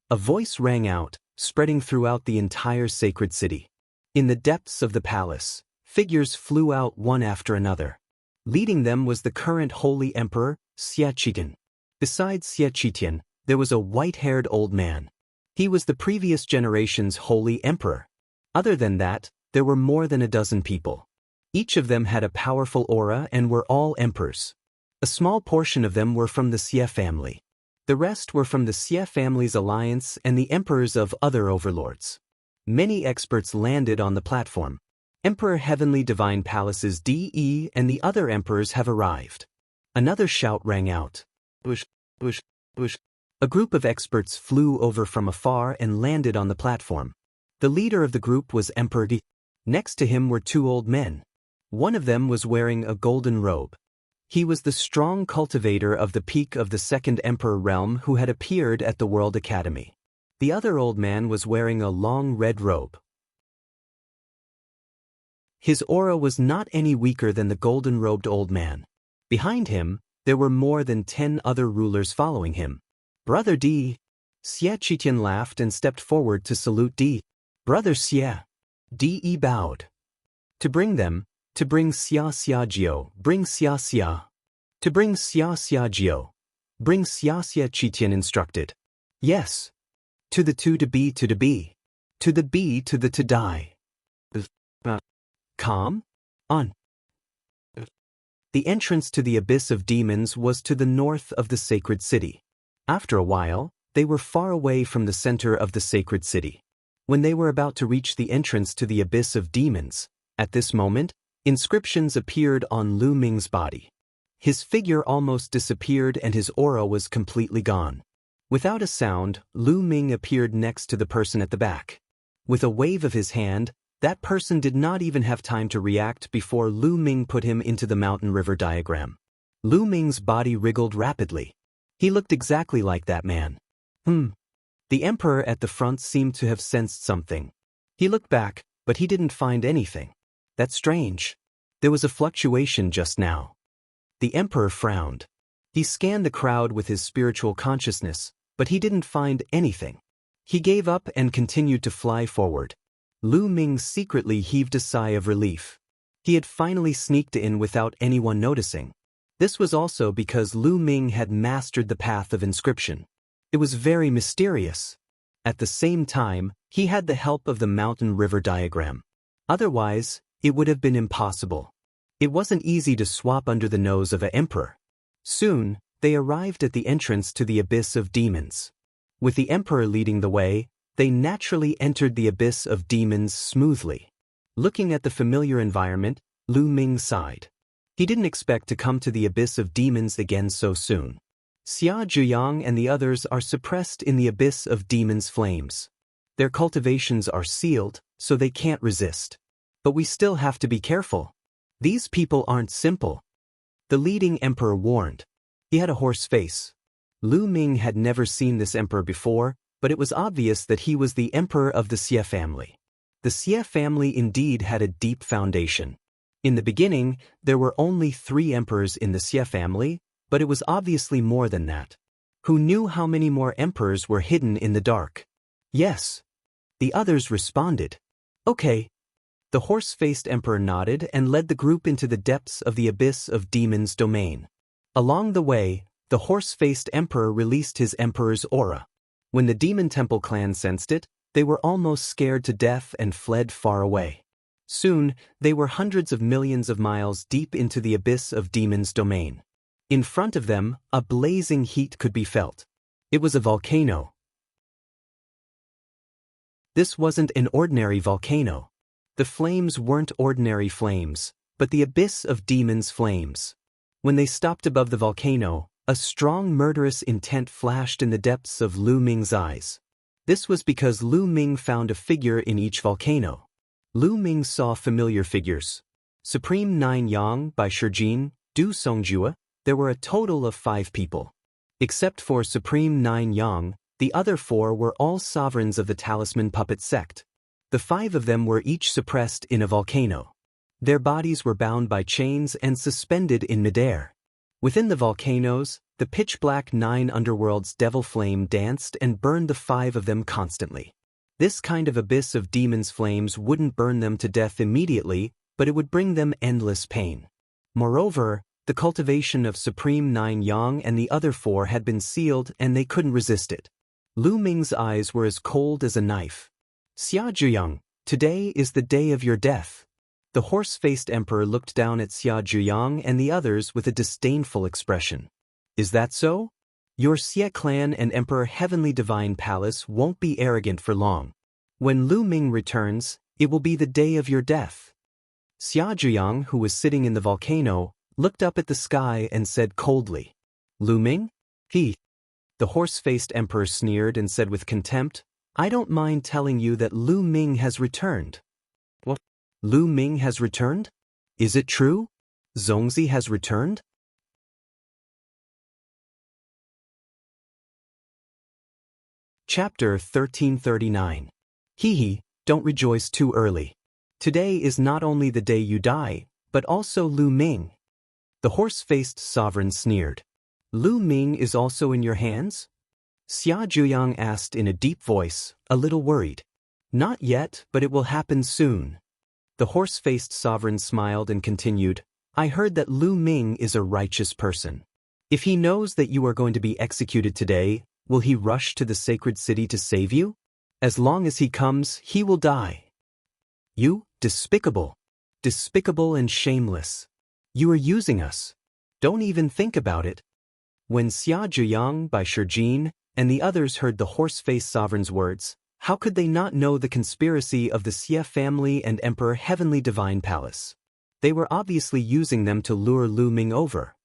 A voice rang out, spreading throughout the entire sacred city. In the depths of the palace, figures flew out one after another. Leading them was the current Holy Emperor, Xie Qitian. Besides Xie Qitian, there was a white-haired old man. He was the previous generation's Holy Emperor. Other than that, there were more than a dozen people. Each of them had a powerful aura and were all emperors. A small portion of them were from the Xie family. The rest were from the Xie family's alliance and the emperors of other overlords. Many experts landed on the platform. Emperor Heavenly Divine Palace's DE and the other emperors have arrived. Another shout rang out. "Bush, bush, bush." A group of experts flew over from afar and landed on the platform. The leader of the group was Emperor Di. Next to him were 2 old men. One of them was wearing a golden robe. He was the strong cultivator of the peak of the Second Emperor realm who had appeared at the World Academy. The other old man was wearing a long red robe. His aura was not any weaker than the golden-robed old man. Behind him, there were more than 10 other rulers following him. "Brother D." Xie Qitian laughed and stepped forward to salute D. "Brother Xie." DE bowed. To bring Xia Xia Jiao, bring Xia Xia. To bring Xia Xia Jiao, bring Xia Xia Qitian instructed. "Yes." To the to be to the be. To the be to the to die. Calm? On. The entrance to the abyss of demons was to the north of the sacred city. After a while, they were far away from the center of the sacred city. When they were about to reach the entrance to the abyss of demons, at this moment, inscriptions appeared on Lu Ming's body. His figure almost disappeared and his aura was completely gone. Without a sound, Lu Ming appeared next to the person at the back. With a wave of his hand, that person did not even have time to react before Lu Ming put him into the mountain river diagram. Lu Ming's body wriggled rapidly. He looked exactly like that man. The emperor at the front seemed to have sensed something. He looked back, but he didn't find anything. That's strange. There was a fluctuation just now. The emperor frowned. He scanned the crowd with his spiritual consciousness, but he didn't find anything. He gave up and continued to fly forward. Lu Ming secretly heaved a sigh of relief. He had finally sneaked in without anyone noticing. This was also because Lu Ming had mastered the path of inscription. It was very mysterious. At the same time, he had the help of the mountain river diagram. Otherwise, it would have been impossible. It wasn't easy to swap under the nose of an emperor. Soon, they arrived at the entrance to the abyss of demons. With the emperor leading the way, they naturally entered the abyss of demons smoothly. Looking at the familiar environment, Lu Ming sighed. He didn't expect to come to the abyss of demons again so soon. Xia Zhuyang and the others are suppressed in the abyss of demons' flames. Their cultivations are sealed, so they can't resist. But we still have to be careful. These people aren't simple. The leading emperor warned. He had a hoarse face. Lu Ming had never seen this emperor before, but it was obvious that he was the emperor of the Xie family. The Xie family indeed had a deep foundation. In the beginning, there were only 3 emperors in the Xie family, but it was obviously more than that. Who knew how many more emperors were hidden in the dark? Yes. The others responded. Okay. The horse-faced emperor nodded and led the group into the depths of the abyss of demons' domain. Along the way, the horse-faced emperor released his emperor's aura. When the demon temple clan sensed it, they were almost scared to death and fled far away. Soon, they were hundreds of millions of miles deep into the abyss of demons' domain. In front of them, a blazing heat could be felt. It was a volcano. This wasn't an ordinary volcano. The flames weren't ordinary flames, but the abyss of demons' flames. When they stopped above the volcano, a strong murderous intent flashed in the depths of Lu Ming's eyes. This was because Lu Ming found a figure in each volcano. Lu Ming saw familiar figures. Supreme Nine Yang by Shijin, Du Songjue, there were a total of 5 people. Except for Supreme Nine Yang, the other 4 were all sovereigns of the Talisman Puppet sect. The 5 of them were each suppressed in a volcano. Their bodies were bound by chains and suspended in midair. Within the volcanoes, the pitch-black 9 underworlds devil flame danced and burned the 5 of them constantly. This kind of abyss of demons' flames wouldn't burn them to death immediately, but it would bring them endless pain. Moreover, the cultivation of Supreme Nine Yang and the other 4 had been sealed and they couldn't resist it. Lu Ming's eyes were as cold as a knife. Xia Zhuyang, today is the day of your death. The horse-faced emperor looked down at Xia Zhuyang and the others with a disdainful expression. Is that so? Your Xie clan and Emperor Heavenly Divine Palace won't be arrogant for long. When Lu Ming returns, it will be the day of your death. Xia Zhuyang, who was sitting in the volcano, looked up at the sky and said coldly, Lu Ming? He. The horse-faced emperor sneered and said with contempt, I don't mind telling you that Lu Ming has returned. What? Lu Ming has returned? Is it true? Zongzi has returned? Chapter 1339. Hee, don't rejoice too early. Today is not only the day you die, but also Lu Ming. The horse-faced sovereign sneered. Lu Ming is also in your hands? Xia Zhuyang asked in a deep voice, a little worried. Not yet, but it will happen soon. The horse-faced sovereign smiled and continued, I heard that Lu Ming is a righteous person. If he knows that you are going to be executed today, will he rush to the sacred city to save you? As long as he comes, he will die. You, despicable. Despicable and shameless. You are using us. Don't even think about it. When Xia Zhuyang by Shijin and the others heard the horse-faced sovereign's words, how could they not know the conspiracy of the Xie family and Emperor Heavenly Divine Palace? They were obviously using them to lure Lu Ming over.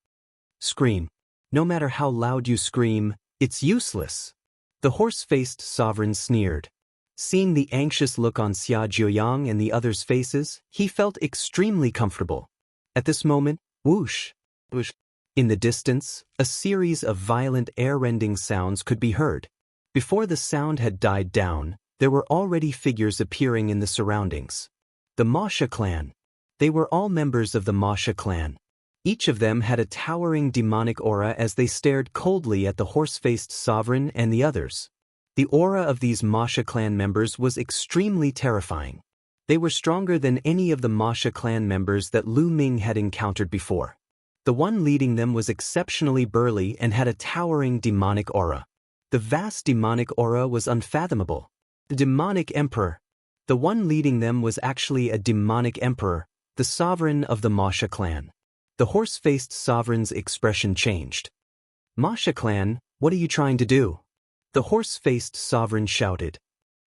Scream. No matter how loud you scream, it's useless. The horse-faced sovereign sneered. Seeing the anxious look on Xia Zhuyang and the others' faces, he felt extremely comfortable. At this moment, whoosh, whoosh. In the distance, a series of violent air-rending sounds could be heard. Before the sound had died down, there were already figures appearing in the surroundings. The Masha clan. They were all members of the Masha clan. Each of them had a towering demonic aura as they stared coldly at the horse-faced sovereign and the others. The aura of these Masha clan members was extremely terrifying. They were stronger than any of the Masha clan members that Lu Ming had encountered before. The one leading them was exceptionally burly and had a towering demonic aura. The vast demonic aura was unfathomable. The demonic emperor. The one leading them was actually a demonic emperor, the sovereign of the Masha clan. The horse-faced sovereign's expression changed. Masha clan, what are you trying to do? The horse-faced sovereign shouted.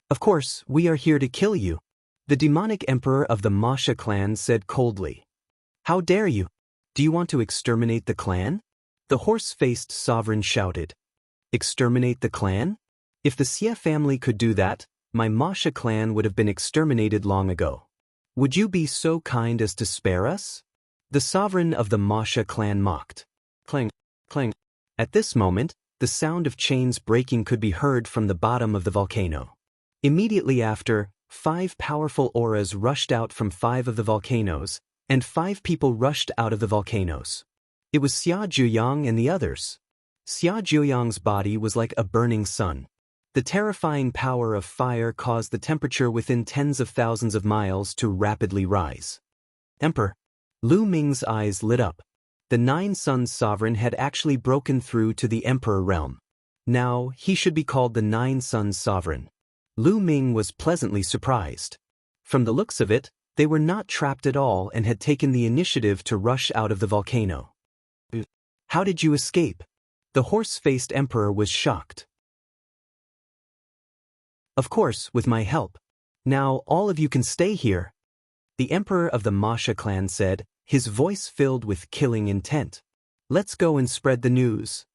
Of course, we are here to kill you. The demonic emperor of the Masha clan said coldly. How dare you? Do you want to exterminate the clan? The horse-faced sovereign shouted. Exterminate the clan? If the Xie family could do that, my Masha clan would have been exterminated long ago. Would you be so kind as to spare us? The sovereign of the Masha clan mocked. Clang, clang. At this moment, the sound of chains breaking could be heard from the bottom of the volcano. Immediately after, 5 powerful auras rushed out from 5 of the volcanoes, and 5 people rushed out of the volcanoes. It was Xia Zhuyang and the others. Xia Zhuyang's body was like a burning sun. The terrifying power of fire caused the temperature within tens of thousands of miles to rapidly rise. Emperor. Lu Ming's eyes lit up. The 9 Suns sovereign had actually broken through to the Emperor realm. Now, he should be called the 9 Suns sovereign. Lu Ming was pleasantly surprised. From the looks of it, they were not trapped at all and had taken the initiative to rush out of the volcano. How did you escape? The horse-faced emperor was shocked. Of course, with my help. Now, all of you can stay here. The emperor of the Masha clan said, his voice filled with killing intent. Let's go and spread the news.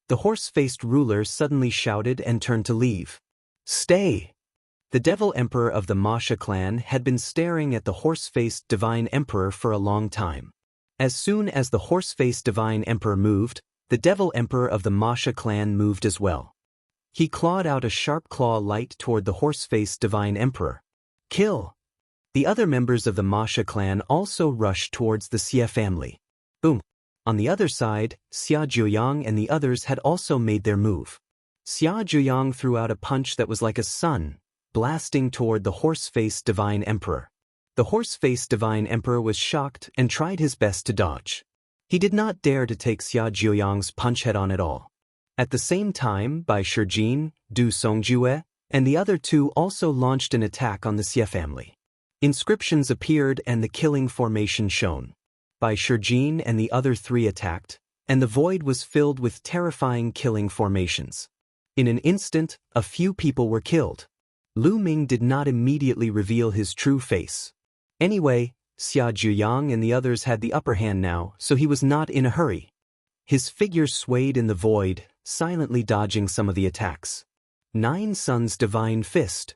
The horse-faced ruler suddenly shouted and turned to leave. Stay! The devil emperor of the Masha clan had been staring at the horse-faced divine emperor for a long time. As soon as the horse-faced divine emperor moved, the devil emperor of the Masha clan moved as well. He clawed out a sharp claw light toward the horse-faced divine emperor. Kill! The other members of the Masha clan also rushed towards the Xie family. Boom! On the other side, Xia Zhuyang and the others had also made their move. Xia Zhuyang threw out a punch that was like a sun, blasting toward the horse-faced divine emperor. The horse-faced divine emperor was shocked and tried his best to dodge. He did not dare to take Xia Zhuyang's punch head-on at all. At the same time, Bai Shijin, Du Songjue, and the other 2 also launched an attack on the Xie family. Inscriptions appeared and the killing formation shone. Bai Shijin and the other 3 attacked, and the void was filled with terrifying killing formations. In an instant, a few people were killed. Lu Ming did not immediately reveal his true face. Anyway, Xia Zhuyang and the others had the upper hand now, so he was not in a hurry. His figure swayed in the void, silently dodging some of the attacks. 9 Suns Divine Fist.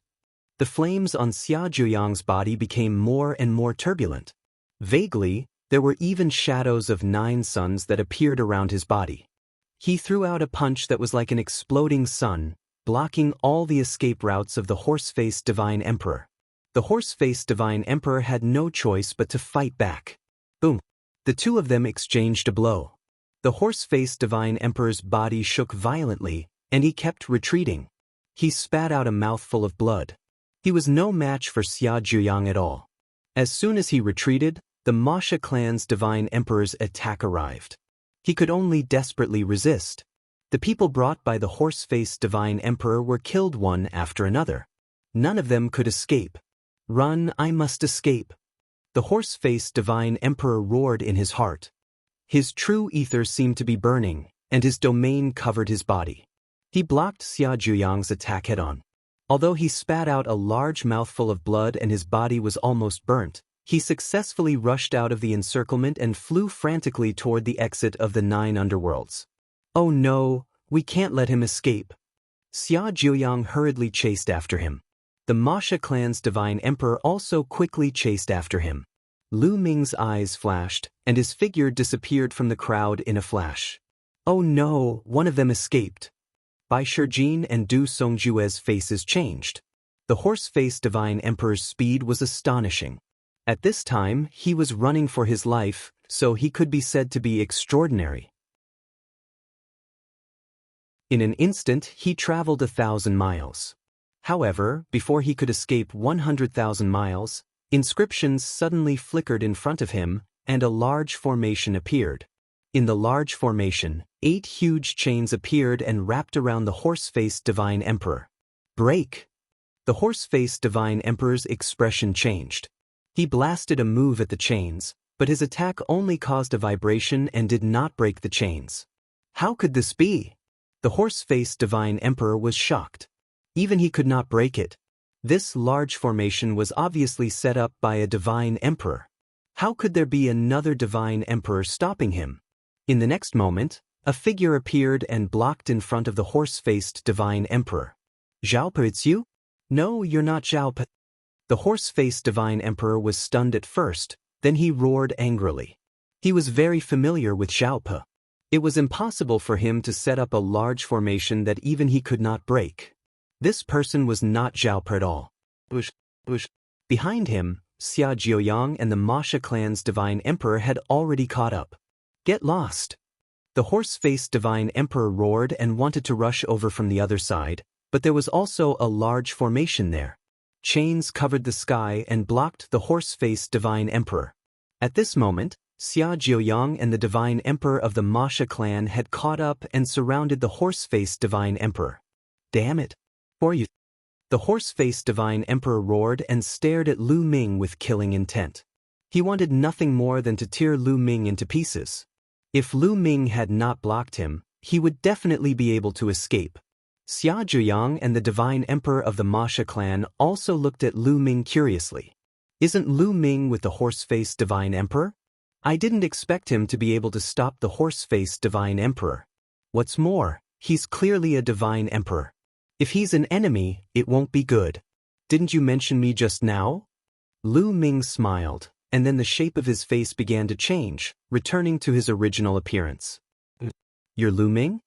The flames on Xia Zhuyang's body became more and more turbulent. Vaguely, there were even shadows of 9 suns that appeared around his body. He threw out a punch that was like an exploding sun, blocking all the escape routes of the horse-faced divine emperor. The horse-faced divine emperor had no choice but to fight back. Boom! The 2 of them exchanged a blow. The horse-faced divine emperor's body shook violently, and he kept retreating. He spat out a mouthful of blood. He was no match for Xia Zhuyang at all. As soon as he retreated, the Masha clan's divine emperor's attack arrived. He could only desperately resist. The people brought by the horse-faced divine emperor were killed one after another. None of them could escape. Run, I must escape. The horse-faced divine emperor roared in his heart. His true ether seemed to be burning, and his domain covered his body. He blocked Xia Zhuyang's attack head-on. Although he spat out a large mouthful of blood and his body was almost burnt, he successfully rushed out of the encirclement and flew frantically toward the exit of the 9 underworlds. Oh no, we can't let him escape. Xia Zhuyang hurriedly chased after him. The Masha clan's divine emperor also quickly chased after him. Lu Ming's eyes flashed, and his figure disappeared from the crowd in a flash. Oh no, one of them escaped. Bai Shijin and Du Songjue's faces changed. The horse-faced divine emperor's speed was astonishing. At this time, he was running for his life, so he could be said to be extraordinary. In an instant, he traveled 1,000 miles. However, before he could escape 100,000 miles, inscriptions suddenly flickered in front of him, and a large formation appeared. In the large formation, 8 huge chains appeared and wrapped around the horse-faced divine emperor. Break! The horse-faced divine emperor's expression changed. He blasted a move at the chains, but his attack only caused a vibration and did not break the chains. How could this be? The horse-faced divine emperor was shocked. Even he could not break it. This large formation was obviously set up by a divine emperor. How could there be another divine emperor stopping him? In the next moment, A figure appeared and blocked in front of the horse-faced divine emperor. Zhaope, it's you? No, you're not Zhaope. The horse-faced divine emperor was stunned at first, then he roared angrily. He was very familiar with Zhaope. It was impossible for him to set up a large formation that even he could not break. This person was not Zhaope at all. Behind him, Xia Jiuyang and the Masha clan's divine emperor had already caught up. Get lost! The horse-faced divine emperor roared and wanted to rush over from the other side, but there was also a large formation there. Chains covered the sky and blocked the horse-faced divine emperor. At this moment, Xia Jiuyang and the divine emperor of the Masha clan had caught up and surrounded the horse-faced divine emperor. Damn it! For you! The horse-faced divine emperor roared and stared at Lu Ming with killing intent. He wanted nothing more than to tear Lu Ming into pieces. If Lu Ming had not blocked him, he would definitely be able to escape. Xia Jiuyang and the divine emperor of the Masha clan also looked at Lu Ming curiously. Isn't Lu Ming with the horse-faced divine emperor? I didn't expect him to be able to stop the horse-faced divine emperor. What's more, he's clearly a divine emperor. If he's an enemy, it won't be good. Didn't you mention me just now? Lu Ming smiled, and then the shape of his face began to change, returning to his original appearance. You're Lu Ming?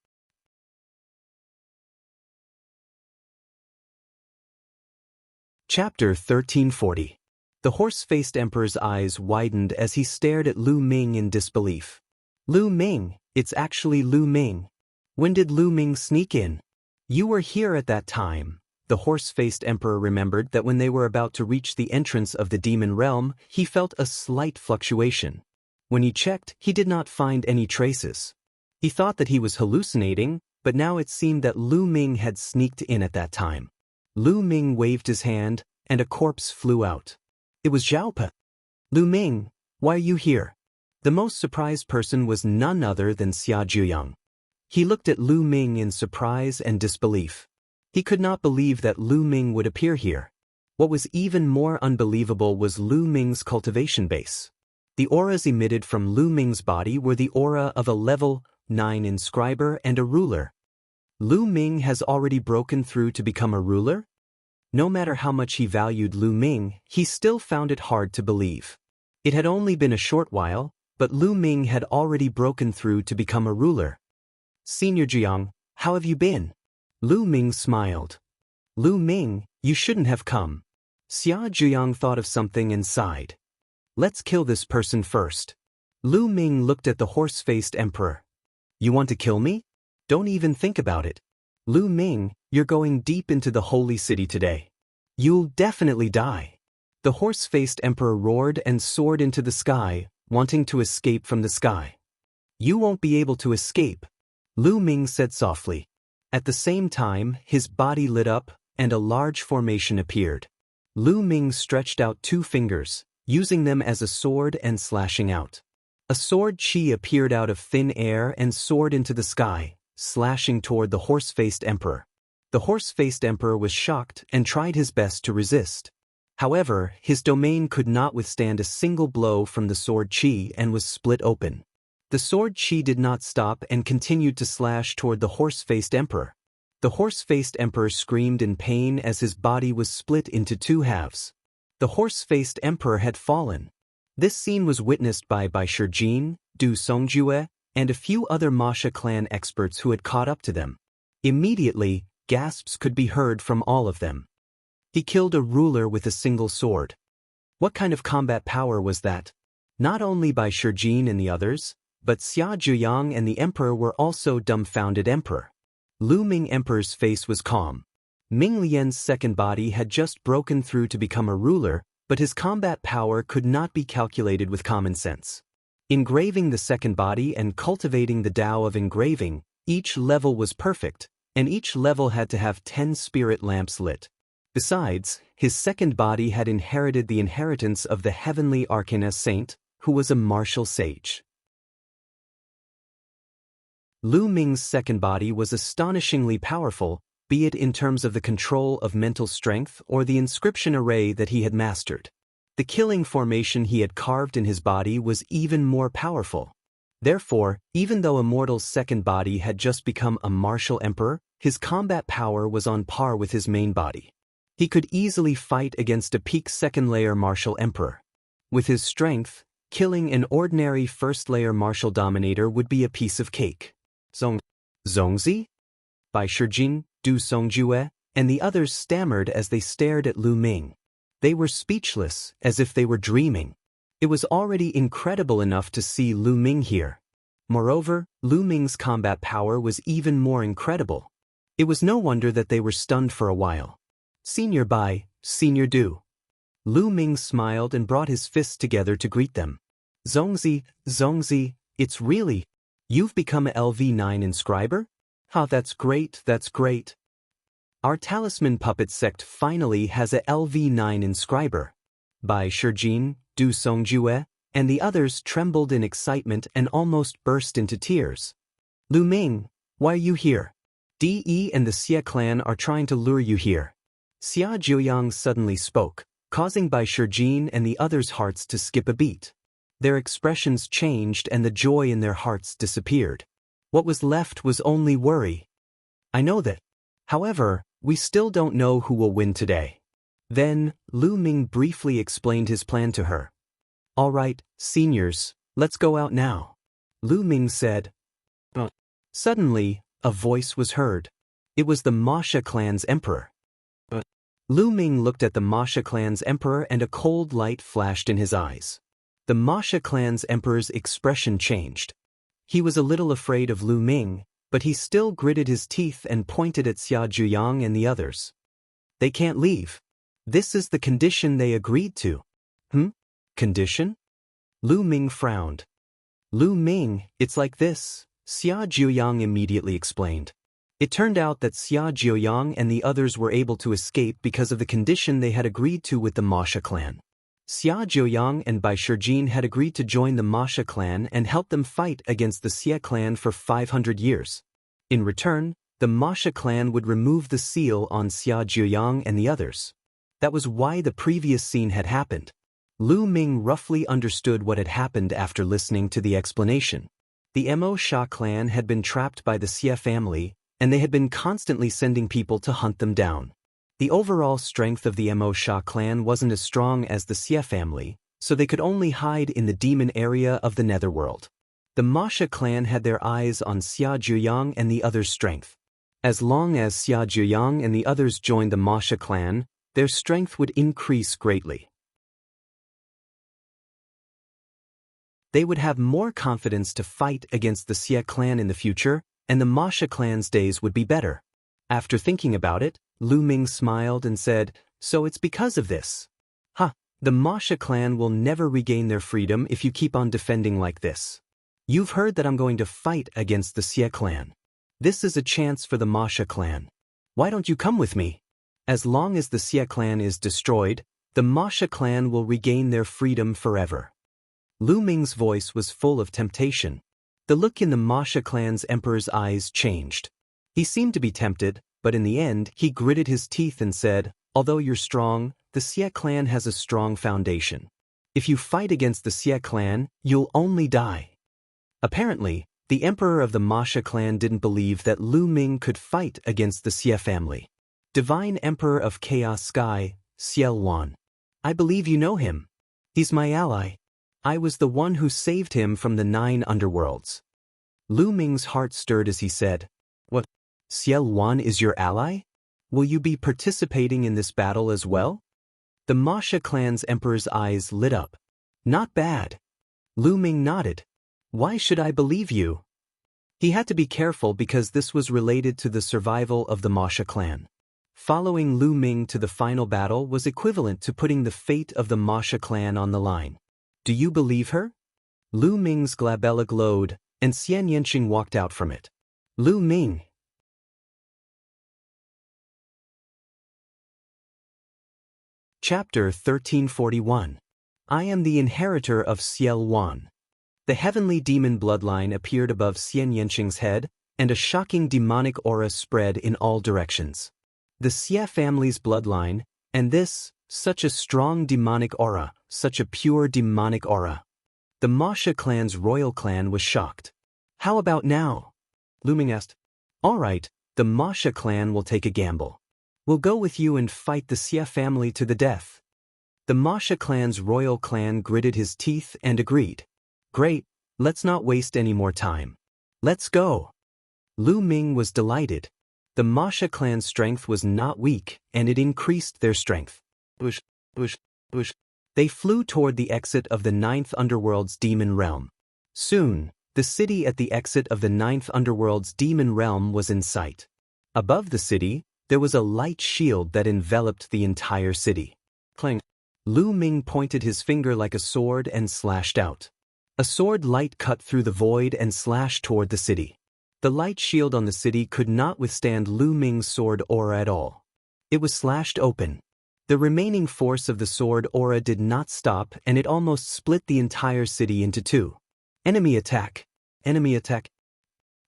Chapter 1340. The horse-faced emperor's eyes widened as he stared at Lu Ming in disbelief. Lu Ming, it's actually Lu Ming. When did Lu Ming sneak in? You were here at that time. The horse-faced emperor remembered that when they were about to reach the entrance of the demon realm, he felt a slight fluctuation. When he checked, he did not find any traces. He thought that he was hallucinating, but now it seemed that Lu Ming had sneaked in at that time. Lu Ming waved his hand, and a corpse flew out. It was Zhaope. Lu Ming, why are you here? The most surprised person was none other than Xia Jiuyang. He looked at Lu Ming in surprise and disbelief. He could not believe that Lu Ming would appear here. What was even more unbelievable was Lu Ming's cultivation base. The auras emitted from Lu Ming's body were the aura of a level 9 inscriber and a ruler. Lu Ming has already broken through to become a ruler? No matter how much he valued Lu Ming, he still found it hard to believe. It had only been a short while, but Lu Ming had already broken through to become a ruler. Senior Jiang, how have you been? Lu Ming smiled. Lu Ming, you shouldn't have come. Xia Jiuyang thought of something and sighed. Let's kill this person first. Lu Ming looked at the horse-faced emperor. You want to kill me? Don't even think about it. Lu Ming, you're going deep into the holy city today. You'll definitely die. The horse-faced emperor roared and soared into the sky, wanting to escape from the sky. You won't be able to escape, Lu Ming said softly. At the same time, his body lit up, and a large formation appeared. Lu Ming stretched out 2 fingers, using them as a sword and slashing out. A sword chi appeared out of thin air and soared into the sky, slashing toward the horse-faced emperor. The horse-faced emperor was shocked and tried his best to resist. However, his domain could not withstand a single blow from the sword chi and was split open. The sword chi did not stop and continued to slash toward the horse-faced emperor. The horse-faced emperor screamed in pain as his body was split into 2 halves. The horse-faced emperor had fallen. This scene was witnessed by Shijin, Du Songjue, and a few other Masha clan experts who had caught up to them. Immediately, gasps could be heard from all of them. He killed a ruler with a single sword. What kind of combat power was that? Not only by Shijin and the others, but Xia Jiuyang and the emperor were also dumbfounded. Emperor Lu Ming emperor's face was calm. Ming Lian's second body had just broken through to become a ruler, but his combat power could not be calculated with common sense. Engraving the second body and cultivating the Tao of engraving, each level was perfect, and each level had to have 10 spirit lamps lit. Besides, his second body had inherited the inheritance of the heavenly arcana saint, who was a martial sage. Lu Ming's second body was astonishingly powerful, be it in terms of the control of mental strength or the inscription array that he had mastered. The killing formation he had carved in his body was even more powerful. Therefore, even though Immortal's second body had just become a martial emperor, his combat power was on par with his main body. He could easily fight against a peak second-layer martial emperor. With his strength, killing an ordinary first-layer martial dominator would be a piece of cake. Zongzi? Bai Shijin, Du Songjue, and the others stammered as they stared at Lu Ming. They were speechless, as if they were dreaming. It was already incredible enough to see Lu Ming here. Moreover, Lu Ming's combat power was even more incredible. It was no wonder that they were stunned for a while. Senior Bai, Senior Du. Lu Ming smiled and brought his fists together to greet them. Zongzi, it's really... You've become a LV9 inscriber? Ha, that's great, that's great. Our talisman puppet sect finally has a LV9 inscriber. Bai Shijin, Du Songjue, and the others trembled in excitement and almost burst into tears. Lu Ming, why are you here? De and the Xie clan are trying to lure you here. Xia Jiuyang suddenly spoke, causing Bai Shijin and the others' hearts to skip a beat. Their expressions changed and the joy in their hearts disappeared. What was left was only worry. I know that. However, we still don't know who will win today. Then, Lu Ming briefly explained his plan to her. All right, seniors, let's go out now. Lu Ming said. Suddenly, a voice was heard. It was the Masha clan's emperor. Lu Ming looked at the Masha clan's emperor and a cold light flashed in his eyes. The Masha clan's emperor's expression changed. He was a little afraid of Lu Ming, but he still gritted his teeth and pointed at Xia Jiuyang and the others. They can't leave. This is the condition they agreed to. Condition? Lu Ming frowned. Lu Ming, it's like this, Xia Jiuyang immediately explained. It turned out that Xia Jiuyang and the others were able to escape because of the condition they had agreed to with the Masha clan. Xia Jiuyang and Bai Shijin had agreed to join the Masha clan and help them fight against the Xie clan for 500 years. In return, the Masha clan would remove the seal on Xia Jiuyang and the others. That was why the previous scene had happened. Lu Ming roughly understood what had happened after listening to the explanation. The Mo Sha clan had been trapped by the Xie family, and they had been constantly sending people to hunt them down. The overall strength of the Mo Sha clan wasn't as strong as the Xie family, so they could only hide in the demon area of the netherworld. The Masha clan had their eyes on Xia Jiuyang and the others' strength. As long as Xia Jiuyang and the others joined the Masha clan, their strength would increase greatly. They would have more confidence to fight against the Xie clan in the future, and the Masha clan's days would be better. After thinking about it, Lu Ming smiled and said, so it's because of this. The Masha clan will never regain their freedom if you keep on defending like this. You've heard that I'm going to fight against the Xie clan. This is a chance for the Masha clan. Why don't you come with me? As long as the Xie clan is destroyed, the Masha clan will regain their freedom forever. Lu Ming's voice was full of temptation. The look in the Masha clan's emperor's eyes changed. He seemed to be tempted, but in the end he gritted his teeth and said, although you're strong, the Xie clan has a strong foundation. If you fight against the Xie clan, you'll only die. Apparently, the emperor of the Masha clan didn't believe that Lu Ming could fight against the Xie family. Divine Emperor of Chaos Sky, Xiel Wan. I believe you know him. He's my ally. I was the one who saved him from the 9 underworlds. Lu Ming's heart stirred as he said, what? Xiel Wan is your ally? Will you be participating in this battle as well? The Masha clan's emperor's eyes lit up. Not bad. Lu Ming nodded. Why should I believe you? He had to be careful because this was related to the survival of the Masha clan. Following Lu Ming to the final battle was equivalent to putting the fate of the Masha clan on the line. Do you believe her? Lu Ming's glabella glowed, and Xian Yanqing walked out from it. Lu Ming. Chapter 1341. I am the inheritor of Xiel Wan. The heavenly demon bloodline appeared above Xian Yanqing's head, and a shocking demonic aura spread in all directions. The Xie family's bloodline, and this, such a strong demonic aura, such a pure demonic aura. The Masha clan's royal clan was shocked. How about now? Lu Ming asked. All right, the Masha clan will take a gamble. We'll go with you and fight the Xia family to the death. The Masha clan's royal clan gritted his teeth and agreed. Great, let's not waste any more time. Let's go. Lu Ming was delighted. The Masha clan's strength was not weak, and it increased their strength. Bush, bush, bush. They flew toward the exit of the Ninth Underworld's demon realm. Soon, the city at the exit of the Ninth Underworld's demon realm was in sight. Above the city, there was a light shield that enveloped the entire city. Clang. Lu Ming pointed his finger like a sword and slashed out. A sword light cut through the void and slashed toward the city. The light shield on the city could not withstand Lu Ming's sword aura at all. It was slashed open. The remaining force of the sword aura did not stop, and it almost split the entire city into two. Enemy attack! Enemy attack!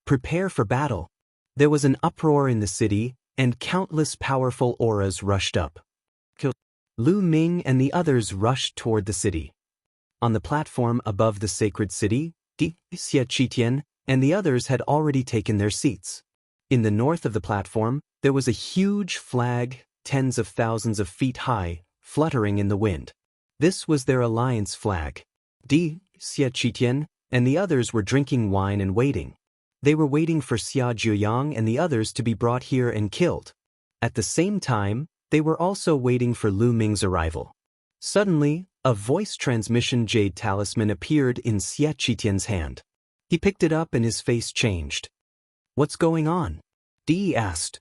Prepare for battle! There was an uproar in the city, and countless powerful auras rushed up. Lu Ming and the others rushed toward the city. On the platform above the sacred city, Xia Qitian and the others had already taken their seats. In the north of the platform, there was a huge flag, tens of thousands of feet high, fluttering in the wind. This was their alliance flag. Xia Qitian and the others were drinking wine and waiting. They were waiting for Xia Zhuyang and the others to be brought here and killed. At the same time, they were also waiting for Lu Ming's arrival. Suddenly, a voice transmission jade talisman appeared in Xia Qitian's hand. He picked it up and his face changed. What's going on? Di asked.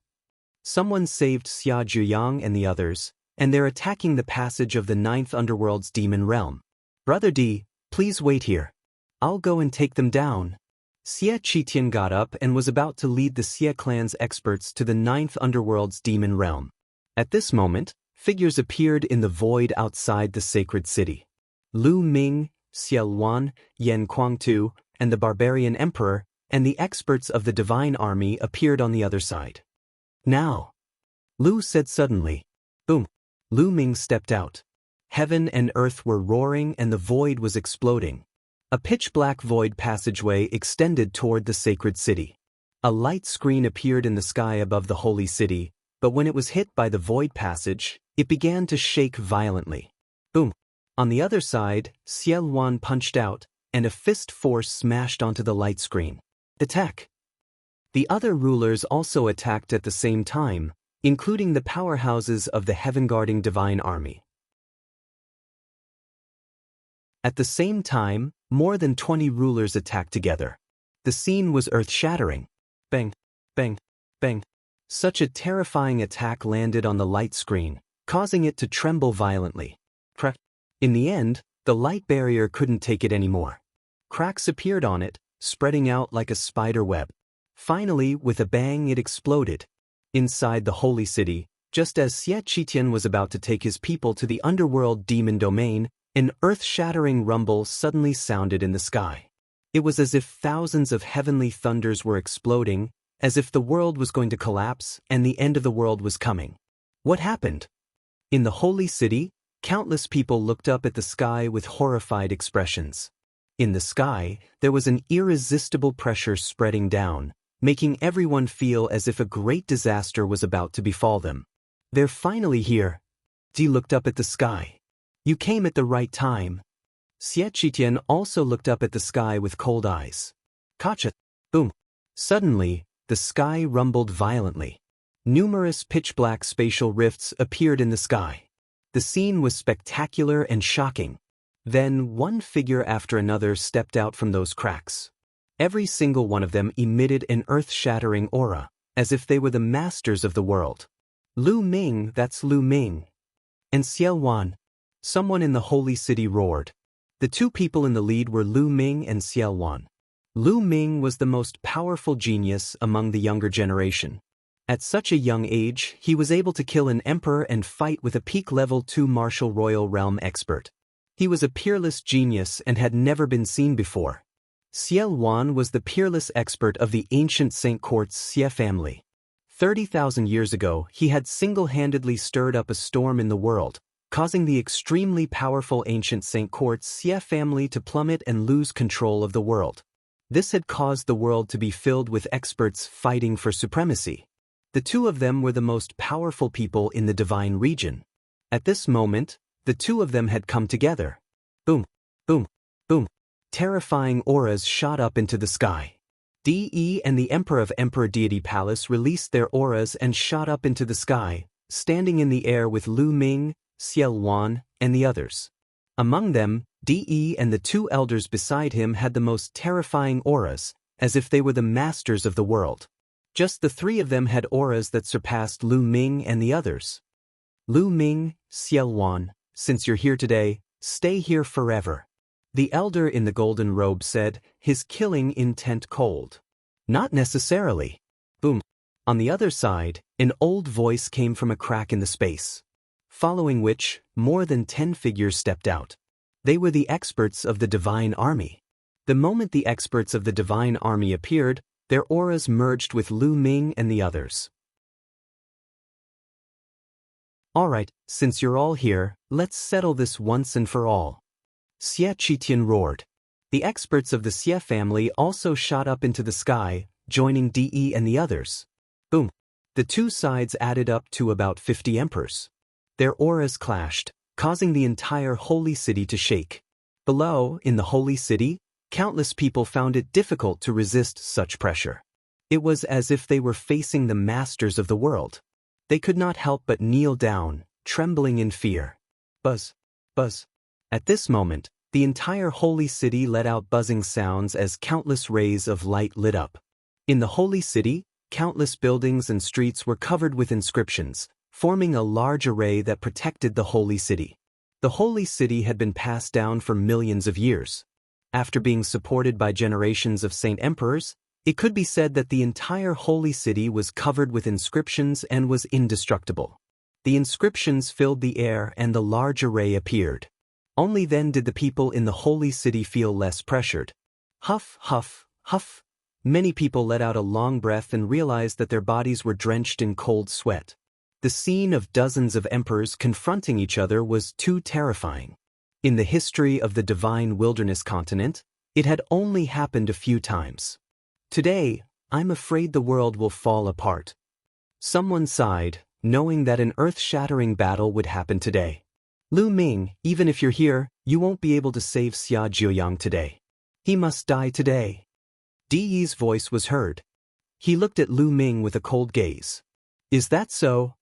Someone saved Xia Zhuyang and the others, and they're attacking the passage of the Ninth Underworld's demon realm. Brother Di, please wait here. I'll go and take them down. Xia Qitian got up and was about to lead the Xia clan's experts to the Ninth Underworld's demon realm. At this moment, figures appeared in the void outside the sacred city. Lu Ming, Xia Luan, Yan Kuangtu, and the barbarian emperor, and the experts of the divine army appeared on the other side. Now! Lu said suddenly. Boom! Lu Ming stepped out. Heaven and earth were roaring and the void was exploding. A pitch-black void passageway extended toward the sacred city. A light screen appeared in the sky above the holy city, but when it was hit by the void passage, it began to shake violently. Boom! On the other side, Xia Luan punched out, and a fist force smashed onto the light screen. Attack! The other rulers also attacked at the same time, including the powerhouses of the heaven-guarding divine army. At the same time, more than 20 rulers attacked together. The scene was earth-shattering. Bang! Bang! Bang! Such a terrifying attack landed on the light screen, causing it to tremble violently. Crack! In the end, the light barrier couldn't take it anymore. Cracks appeared on it, spreading out like a spider web. Finally, with a bang, it exploded. Inside the holy city, just as Xia Qitian was about to take his people to the underworld demon domain, an earth-shattering rumble suddenly sounded in the sky. It was as if thousands of heavenly thunders were exploding, as if the world was going to collapse and the end of the world was coming. What happened? In the holy city, countless people looked up at the sky with horrified expressions. In the sky, there was an irresistible pressure spreading down, making everyone feel as if a great disaster was about to befall them. They're finally here. Di looked up at the sky. You came at the right time. Xia Qitian also looked up at the sky with cold eyes. Kacha! Boom! Suddenly, the sky rumbled violently. Numerous pitch-black spatial rifts appeared in the sky. The scene was spectacular and shocking. Then one figure after another stepped out from those cracks. Every single one of them emitted an earth-shattering aura, as if they were the masters of the world. Lu Ming, that's Lu Ming. And Xia Luan. Someone in the holy city roared. The two people in the lead were Lu Ming and Xia Luan. Lu Ming was the most powerful genius among the younger generation. At such a young age, he was able to kill an emperor and fight with a peak level 2 martial royal realm expert. He was a peerless genius and had never been seen before. Xia Luan was the peerless expert of the ancient Saint Court's Xia family. 30,000 years ago, he had single-handedly stirred up a storm in the world, causing the extremely powerful ancient Saint Court's Xie family to plummet and lose control of the world. This had caused the world to be filled with experts fighting for supremacy. The two of them were the most powerful people in the divine region. At this moment, the two of them had come together. Boom, boom, boom. Terrifying auras shot up into the sky. De and the Emperor of Emperor Deity Palace released their auras and shot up into the sky, standing in the air with Lu Ming, Xiel Wan, and the others. Among them, De and the two elders beside him had the most terrifying auras, as if they were the masters of the world. Just the three of them had auras that surpassed Lu Ming and the others. Lu Ming, Xiel Wan, since you're here today, stay here forever. The elder in the golden robe said, his killing intent cold. Not necessarily. Boom. On the other side, an old voice came from a crack in the space. Following which, more than 10 figures stepped out. They were the experts of the divine army. The moment the experts of the divine army appeared, their auras merged with Lu Ming and the others. Alright, since you're all here, let's settle this once and for all. Xie Qitian roared. The experts of the Xie family also shot up into the sky, joining De and the others. Boom. The two sides added up to about 50 emperors. Their auras clashed, causing the entire holy city to shake. Below, in the holy city, countless people found it difficult to resist such pressure. It was as if they were facing the masters of the world. They could not help but kneel down, trembling in fear. Buzz, buzz. At this moment, the entire holy city let out buzzing sounds as countless rays of light lit up. In the holy city, countless buildings and streets were covered with inscriptions, forming a large array that protected the holy city. The holy city had been passed down for millions of years. After being supported by generations of saint emperors, it could be said that the entire holy city was covered with inscriptions and was indestructible. The inscriptions filled the air and the large array appeared. Only then did the people in the holy city feel less pressured. Huff, huff, huff. Many people let out a long breath and realized that their bodies were drenched in cold sweat. The scene of dozens of emperors confronting each other was too terrifying. In the history of the divine wilderness continent, it had only happened a few times. Today, I'm afraid the world will fall apart. Someone sighed, knowing that an earth-shattering battle would happen today. Lu Ming, even if you're here, you won't be able to save Xia Jiuyang today. He must die today. De's voice was heard. He looked at Lu Ming with a cold gaze. Is that so?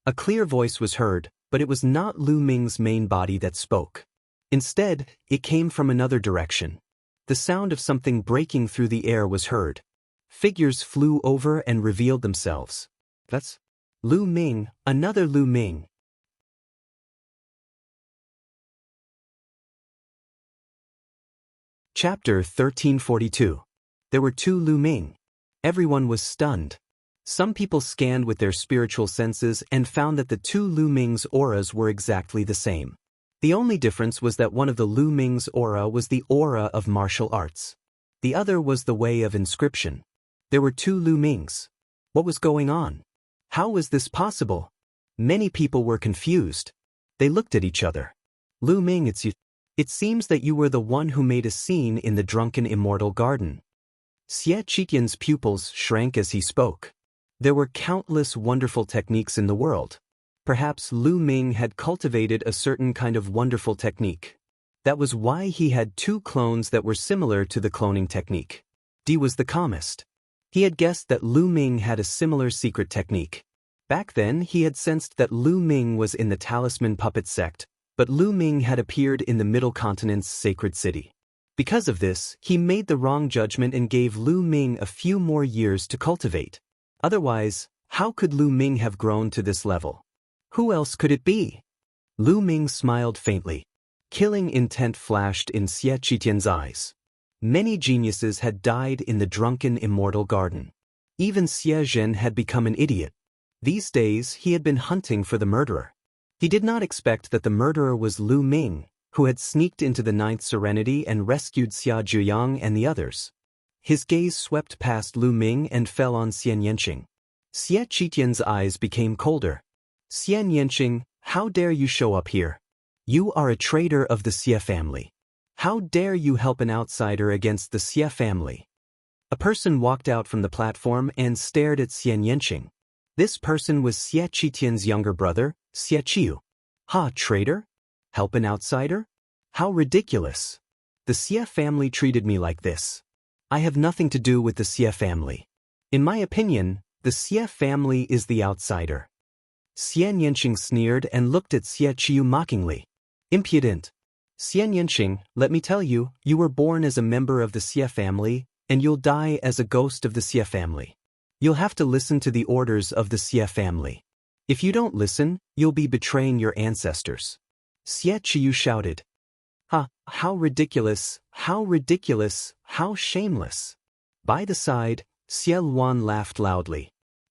A clear voice was heard, but it was not Lu Ming's main body that spoke. Instead, it came from another direction. The sound of something breaking through the air was heard. Figures flew over and revealed themselves. That's Lu Ming, another Lu Ming. Chapter 1342. There were two Lu Ming. Everyone was stunned. Some people scanned with their spiritual senses and found that the two Lu Ming's auras were exactly the same. The only difference was that one of the Lu Ming's aura was the aura of martial arts. The other was the way of inscription. There were two Lu Mings. What was going on? How was this possible? Many people were confused. They looked at each other. Lu Ming, it's you. It seems that you were the one who made a scene in the drunken Immortal garden. Xie Qitian's pupils shrank as he spoke. There were countless wonderful techniques in the world. Perhaps Lu Ming had cultivated a certain kind of wonderful technique. That was why he had two clones that were similar to the cloning technique. D was the calmest. He had guessed that Lu Ming had a similar secret technique. Back then he had sensed that Lu Ming was in the Talisman Puppet sect, but Lu Ming had appeared in the Middle Continent's sacred city. Because of this, he made the wrong judgment and gave Lu Ming a few more years to cultivate. Otherwise, how could Lu Ming have grown to this level? Who else could it be? Lu Ming smiled faintly. Killing intent flashed in Xie Qitian's eyes. Many geniuses had died in the drunken Immortal garden. Even Xie Zhen had become an idiot. These days he had been hunting for the murderer. He did not expect that the murderer was Lu Ming, who had sneaked into the Ninth Serenity and rescued Xia Jiuyang and the others. His gaze swept past Lu Ming and fell on Xian Yanqing. Xie Qitian's eyes became colder. Xian Yanqing, How dare you show up here? You are a traitor of the Xie family. How dare you help an outsider against the Xie family? A person walked out from the platform and stared at Xian Yanqing. This person was Xie Qitian's younger brother, Xie Qiu. Ha, traitor? Help an outsider? How ridiculous. The Xie family treated me like this. I have nothing to do with the Xie family. In my opinion, the Xie family is the outsider. Xian Yanqing sneered and looked at Xie Qiu mockingly. Impudent. Xian Yanqing, let me tell you, you were born as a member of the Xie family, and you'll die as a ghost of the Xie family. You'll have to listen to the orders of the Xie family. If you don't listen, you'll be betraying your ancestors. Xie Qiu shouted. Ha, how ridiculous, how ridiculous, how shameless. By the side, Xie Luan laughed loudly.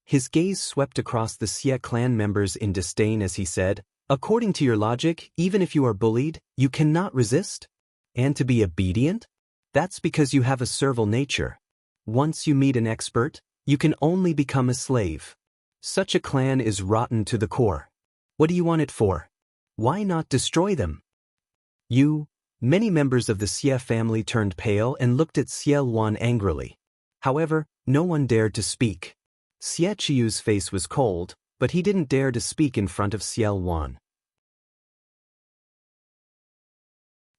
His gaze swept across the Xie clan members in disdain as he said, according to your logic, even if you are bullied, you cannot resist? And to be obedient? That's because you have a servile nature. Once you meet an expert, you can only become a slave. Such a clan is rotten to the core. What do you want it for? Why not destroy them? Many members of the Xie family turned pale and looked at Xie Luan angrily. However, no one dared to speak. Xie Qiu's face was cold, but he didn't dare to speak in front of Xie Luan.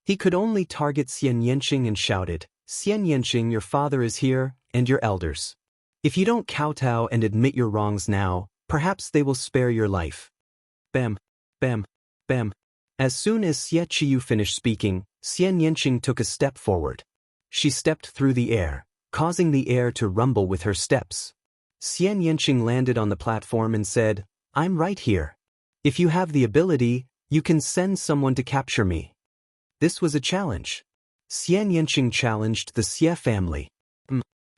He could only target Xian Yanqing and shouted, Xian Yanqing, your father is here, and your elders. If you don't kowtow and admit your wrongs now, perhaps they will spare your life. Bam, bam, bam. As soon as Xie Qiu finished speaking, Xian Yanqing took a step forward. She stepped through the air, causing the air to rumble with her steps. Xian Yanqing landed on the platform and said, I'm right here. If you have the ability, you can send someone to capture me. This was a challenge. Xian Yanqing challenged the Xie family.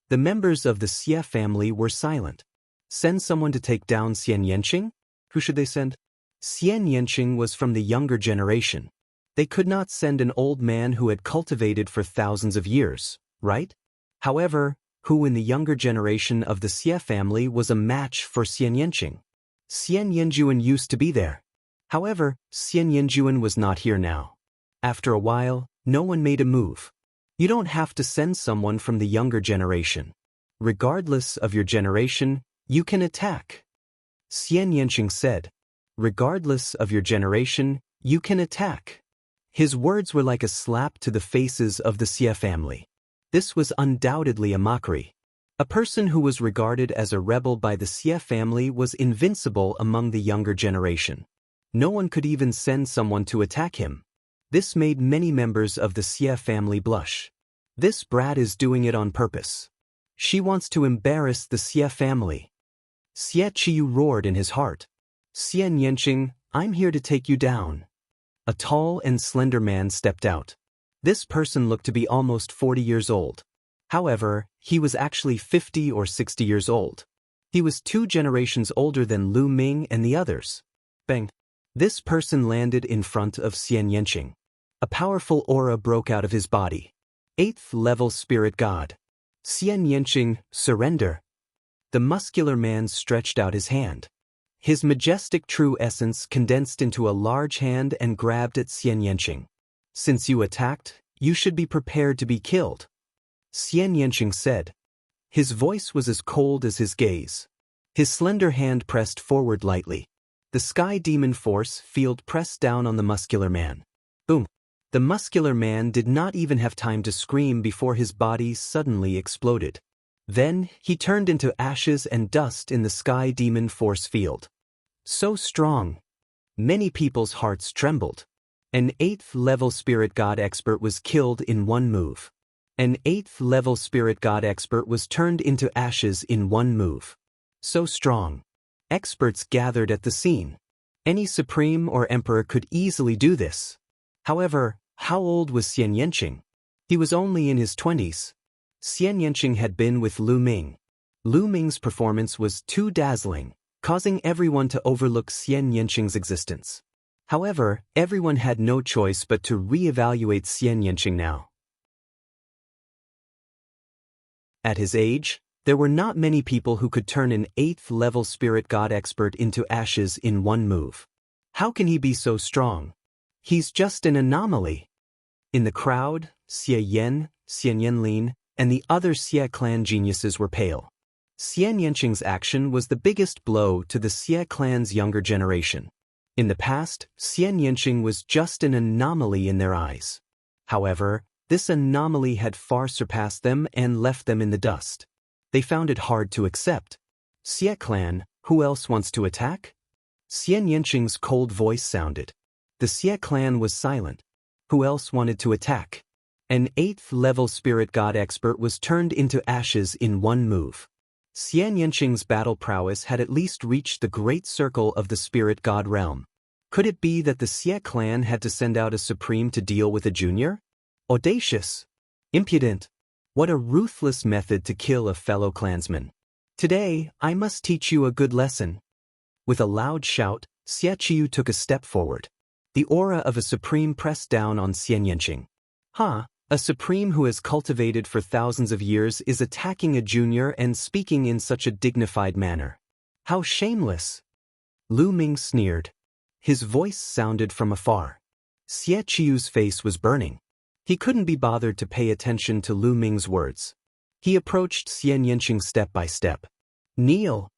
The members of the Xie family were silent. Send someone to take down Xian Yanqing? Who should they send? Xian Yanqing was from the younger generation. They could not send an old man who had cultivated for thousands of years, right? However, who in the younger generation of the Xie family was a match for Xian Yanqing? Xian Yanjuan used to be there. However, Xian Yanjuan was not here now. After a while, no one made a move. You don't have to send someone from the younger generation. Regardless of your generation, you can attack. Xian Yanqing said. Regardless of your generation, you can attack. His words were like a slap to the faces of the Xie family. This was undoubtedly a mockery. A person who was regarded as a rebel by the Xie family was invincible among the younger generation. No one could even send someone to attack him. This made many members of the Xie family blush. This brat is doing it on purpose. She wants to embarrass the Xie family. Xie Qiu roared in his heart. Xian Yanqing, I'm here to take you down. A tall and slender man stepped out. This person looked to be almost 40 years old. However, he was actually 50 or 60 years old. He was 2 generations older than Lu Ming and the others. Bang! This person landed in front of Xian Yanqing. A powerful aura broke out of his body. 8th level spirit god. Xian Yanqing, surrender. The muscular man stretched out his hand. His majestic true essence condensed into a large hand and grabbed at Xian Yanqing. Since you attacked, you should be prepared to be killed. Xian Yanqing said. His voice was as cold as his gaze. His slender hand pressed forward lightly. The sky demon force field pressed down on the muscular man. Boom! The muscular man did not even have time to scream before his body suddenly exploded. Then, he turned into ashes and dust in the sky demon force field. So strong. Many people's hearts trembled. An 8th level spirit god expert was killed in one move. An 8th level spirit god expert was turned into ashes in one move. So strong. Experts gathered at the scene. Any supreme or emperor could easily do this. However, how old was Xian Yanqing? He was only in his 20s. Xian Yanqing had been with Lu Ming. Lu Ming's performance was too dazzling, causing everyone to overlook Xian Yanqing's existence. However, everyone had no choice but to re-evaluate Xian Yanqing now. At his age, there were not many people who could turn an 8th level spirit god expert into ashes in one move. How can he be so strong? He's just an anomaly. In the crowd, Xie Yan, Xian Yanlin, and the other Xie clan geniuses were pale. Xian Yanqing's action was the biggest blow to the Xie clan's younger generation. In the past, Xian Yanqing was just an anomaly in their eyes. However, this anomaly had far surpassed them and left them in the dust. They found it hard to accept. Xie clan, who else wants to attack? Xian Yanqing's cold voice sounded. The Xie clan was silent. Who else wanted to attack? An 8th-level spirit god expert was turned into ashes in one move. Xian Yanqing's battle prowess had at least reached the great circle of the spirit god realm. Could it be that the Xie clan had to send out a supreme to deal with a junior? Audacious! Impudent! What a ruthless method to kill a fellow clansman. Today, I must teach you a good lesson. With a loud shout, Xie Qiu took a step forward. The aura of a supreme pressed down on Xian Yanqing. A supreme who has cultivated for thousands of years is attacking a junior and speaking in such a dignified manner. How shameless! Lu Ming sneered. His voice sounded from afar. Xie Qiu's face was burning. He couldn't be bothered to pay attention to Lu Ming's words. He approached Xian Yanqing step by step. Kneel!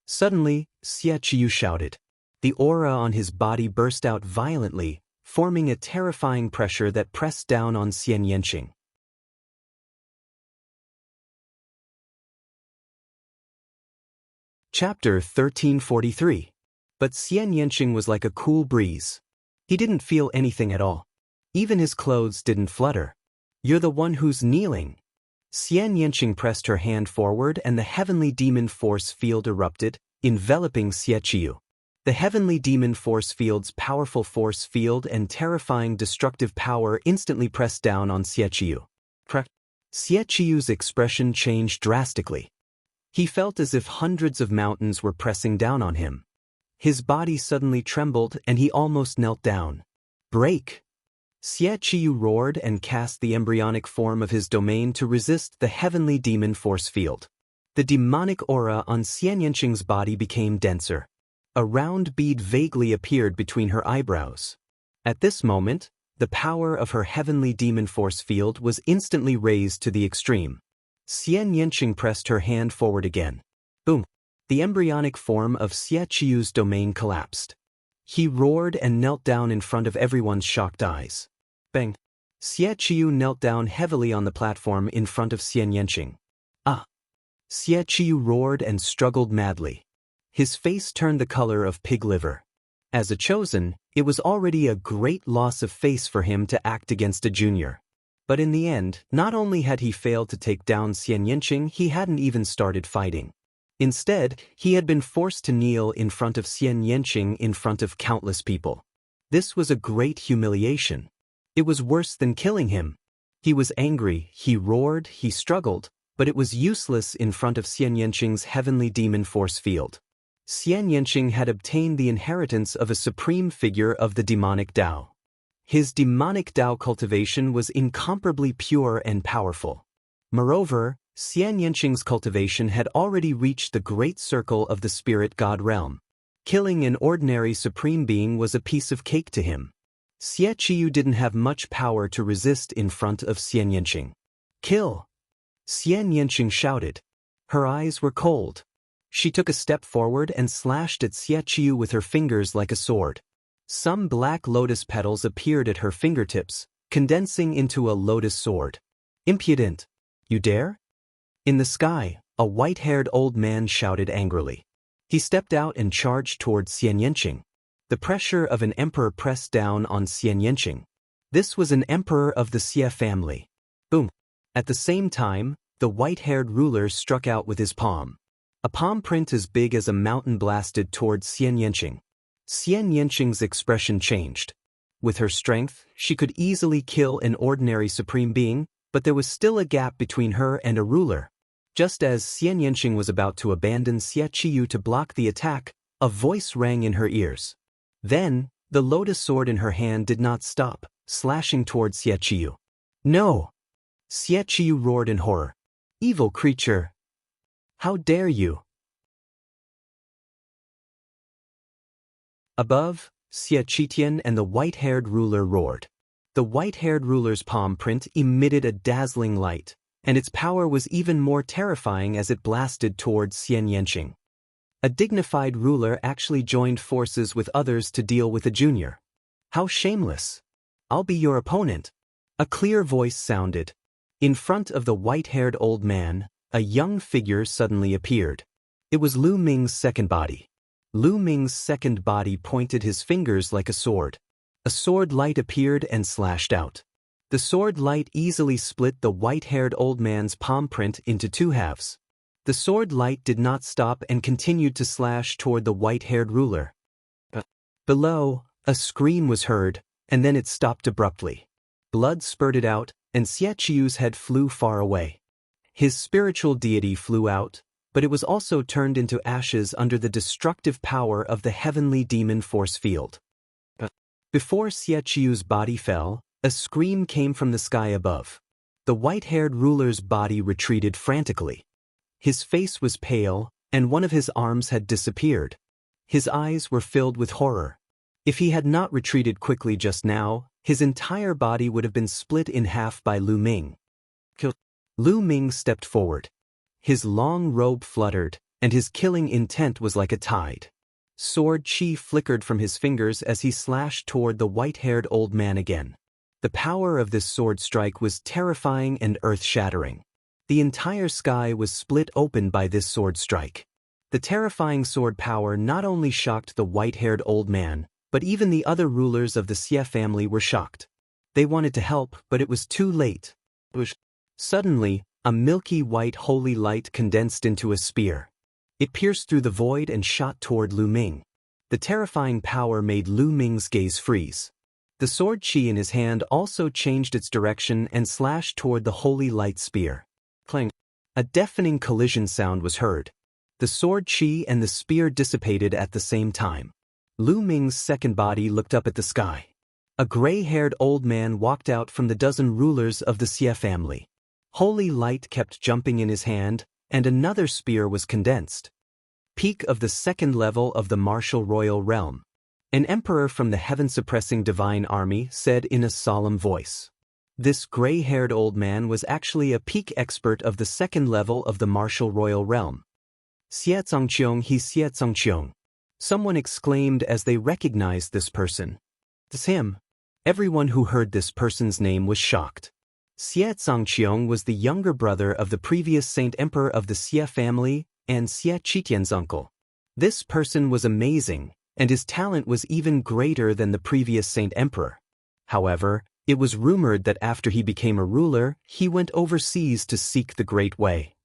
Suddenly, Xie Qiu shouted. The aura on his body burst out violently, forming a terrifying pressure that pressed down on Xian Yanqing. Chapter 1343. But Xian Yanqing was like a cool breeze. He didn't feel anything at all. Even his clothes didn't flutter. You're the one who's kneeling. Xian Yanqing pressed her hand forward and the heavenly demon force field erupted, enveloping Xie Qiu. The heavenly demon force field's powerful force field and terrifying destructive power instantly pressed down on Xie Qiu. Xie Qiu's expression changed drastically. He felt as if hundreds of mountains were pressing down on him. His body suddenly trembled and he almost knelt down. Break! Xie Qiu roared and cast the embryonic form of his domain to resist the heavenly demon force field. The demonic aura on Xian Yanqing's body became denser. A round bead vaguely appeared between her eyebrows. At this moment, the power of her heavenly demon force field was instantly raised to the extreme. Xian Yanqing pressed her hand forward again. Boom! The embryonic form of Xie Qiu's domain collapsed. He roared and knelt down in front of everyone's shocked eyes. Bang! Xie Qiu knelt down heavily on the platform in front of Xian Yanqing. Ah! Xie Qiu roared and struggled madly. His face turned the color of pig liver. As a chosen, it was already a great loss of face for him to act against a junior. But in the end, not only had he failed to take down Xian Yanqing, he hadn't even started fighting. Instead, he had been forced to kneel in front of Xian Yanqing in front of countless people. This was a great humiliation. It was worse than killing him. He was angry, he roared, he struggled, but it was useless in front of Xian Yanqing's heavenly demon force field. Xian Yanqing had obtained the inheritance of a supreme figure of the demonic Tao. His demonic Tao cultivation was incomparably pure and powerful. Moreover, Xian Yanqing's cultivation had already reached the great circle of the spirit god realm. Killing an ordinary supreme being was a piece of cake to him. Xie Qiu didn't have much power to resist in front of Xian Yanqing. Kill! Xian Yanqing shouted. Her eyes were cold. She took a step forward and slashed at Xie Qiu with her fingers like a sword. Some black lotus petals appeared at her fingertips, condensing into a lotus sword. Impudent! You dare? In the sky, a white-haired old man shouted angrily. He stepped out and charged toward Xian Yanqing. The pressure of an emperor pressed down on Xian Yanqing. This was an emperor of the Xie family. Boom! At the same time, the white-haired ruler struck out with his palm. A palm print as big as a mountain blasted toward Xian Yanqing. Xian Yanqing's expression changed. With her strength, she could easily kill an ordinary supreme being, but there was still a gap between her and a ruler. Just as Xian Yanqing was about to abandon Xie Qiu to block the attack, a voice rang in her ears. Then, the lotus sword in her hand did not stop, slashing toward Xie Qiu. No! Xie Qiu roared in horror. Evil creature! How dare you! Above, Xie Qitian and the white-haired ruler roared. The white-haired ruler's palm print emitted a dazzling light, and its power was even more terrifying as it blasted towards Xian Yanqing. A dignified ruler actually joined forces with others to deal with a junior. How shameless! I'll be your opponent. A clear voice sounded. In front of the white-haired old man, a young figure suddenly appeared. It was Lu Ming's second body. Lu Ming's second body pointed his fingers like a sword. A sword light appeared and slashed out. The sword light easily split the white-haired old man's palm print into two halves. The sword light did not stop and continued to slash toward the white-haired ruler. Below, a scream was heard, and then it stopped abruptly. Blood spurted out, and Xie Qiu's head flew far away. His spiritual deity flew out, but it was also turned into ashes under the destructive power of the heavenly demon force field. Before Xie Qiu's body fell, a scream came from the sky above. The white-haired ruler's body retreated frantically. His face was pale, and one of his arms had disappeared. His eyes were filled with horror. If he had not retreated quickly just now, his entire body would have been split in half by Lu Ming. Lu Ming stepped forward. His long robe fluttered, and his killing intent was like a tide. Sword chi flickered from his fingers as he slashed toward the white-haired old man again. The power of this sword strike was terrifying and earth-shattering. The entire sky was split open by this sword strike. The terrifying sword power not only shocked the white-haired old man, but even the other rulers of the Xie family were shocked. They wanted to help, but it was too late. Suddenly, a milky white holy light condensed into a spear. It pierced through the void and shot toward Lu Ming. The terrifying power made Lu Ming's gaze freeze. The sword chi in his hand also changed its direction and slashed toward the holy light spear. Clang! A deafening collision sound was heard. The sword chi and the spear dissipated at the same time. Lu Ming's second body looked up at the sky. A gray-haired old man walked out from the dozen rulers of the Xie family. Holy light kept jumping in his hand, and another spear was condensed. Peak of the second level of the martial royal realm. An emperor from the heaven-suppressing divine army said in a solemn voice. This gray-haired old man was actually a peak expert of the second level of the martial royal realm. Xie Zongqiong he Xie Zongqiong. Someone exclaimed as they recognized this person. It's him. Everyone who heard this person's name was shocked. Xie Zongqiong was the younger brother of the previous Saint Emperor of the Xie family and Xie Qitian's uncle. This person was amazing, and his talent was even greater than the previous Saint Emperor. However, it was rumored that after he became a ruler, he went overseas to seek the Great Way.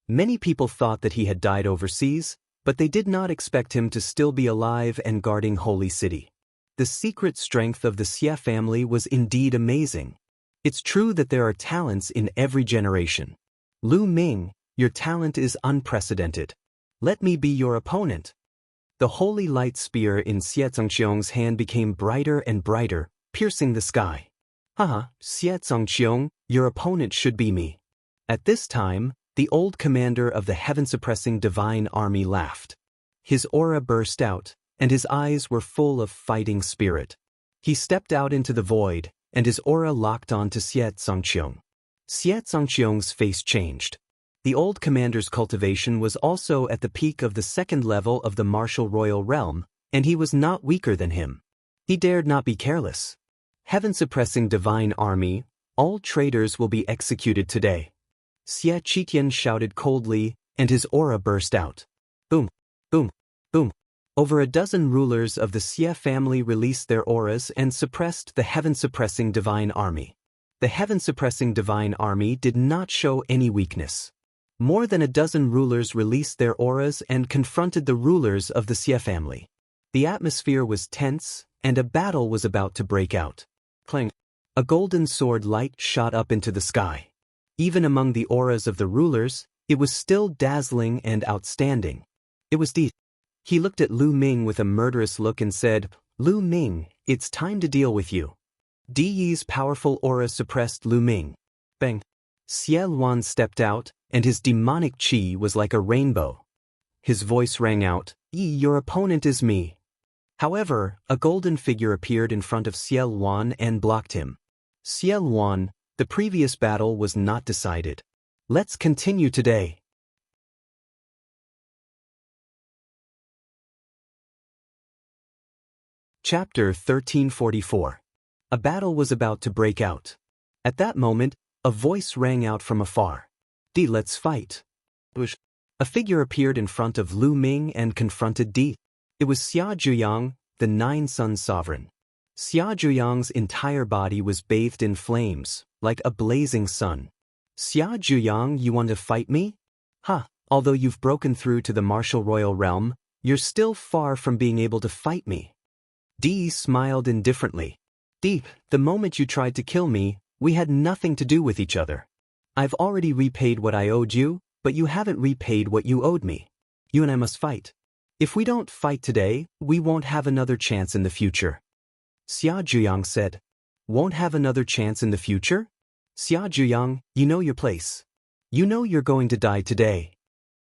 Many people thought that he had died overseas, but they did not expect him to still be alive and guarding Holy City. The secret strength of the Xie family was indeed amazing. It's true that there are talents in every generation. Lu Ming, your talent is unprecedented. Let me be your opponent. The holy light spear in Xie Zongqiong's hand became brighter and brighter, piercing the sky. Haha, Xie Zongqiong, your opponent should be me. At this time, the old commander of the heaven-suppressing divine army laughed. His aura burst out, and his eyes were full of fighting spirit. He stepped out into the void, and his aura locked on to Xie Zongqiong. Xie Zongqiong's face changed. The old commander's cultivation was also at the peak of the second level of the martial royal realm, and he was not weaker than him. He dared not be careless. Heaven-suppressing divine army, all traitors will be executed today. Xie Qitian shouted coldly, and his aura burst out. Boom, boom, boom. Over a dozen rulers of the Xie family released their auras and suppressed the heaven-suppressing divine army. The heaven-suppressing divine army did not show any weakness. More than a dozen rulers released their auras and confronted the rulers of the Xie family. The atmosphere was tense, and a battle was about to break out. Clang! A golden sword light shot up into the sky. Even among the auras of the rulers, it was still dazzling and outstanding. It was deep. He looked at Lu Ming with a murderous look and said, Lu Ming, it's time to deal with you. Di Yi's powerful aura suppressed Lu Ming. Bang! Xie Luan stepped out, and his demonic qi was like a rainbow. His voice rang out, Your opponent is me. However, a golden figure appeared in front of Xiao Luan and blocked him. Xiao Luan, the previous battle was not decided. Let's continue today. Chapter 1344. A battle was about to break out. At that moment, a voice rang out from afar. Let's fight. A figure appeared in front of Lu Ming and confronted Di. It was Xia Zhuyang, the Nine Suns sovereign. Xia Zhuyang's entire body was bathed in flames, like a blazing sun. Xia Zhuyang, you want to fight me? Although you've broken through to the martial royal realm, you're still far from being able to fight me. Di smiled indifferently. Di, the moment you tried to kill me, we had nothing to do with each other. I've already repaid what I owed you, but you haven't repaid what you owed me. You and I must fight. If we don't fight today, we won't have another chance in the future. Xia Zhuyang said. Won't have another chance in the future? Xia Zhuyang, you know your place. You know you're going to die today.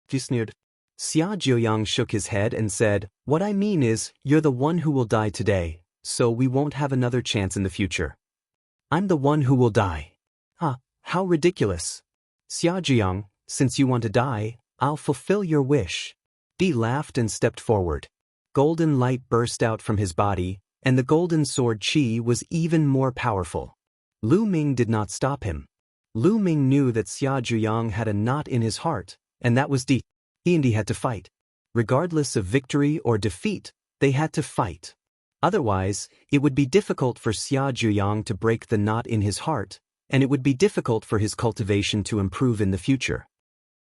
He sneered. Xia Zhuyang shook his head and said, what I mean is, you're the one who will die today, so we won't have another chance in the future. I'm the one who will die. How ridiculous. Xia Zhuyang, since you want to die, I'll fulfill your wish. Di laughed and stepped forward. Golden light burst out from his body, and the golden sword Qi was even more powerful. Lu Ming did not stop him. Lu Ming knew that Xia Zhuyang had a knot in his heart, and that was Di. He and Di had to fight. Regardless of victory or defeat, they had to fight. Otherwise, it would be difficult for Xia Zhuyang to break the knot in his heart, and it would be difficult for his cultivation to improve in the future.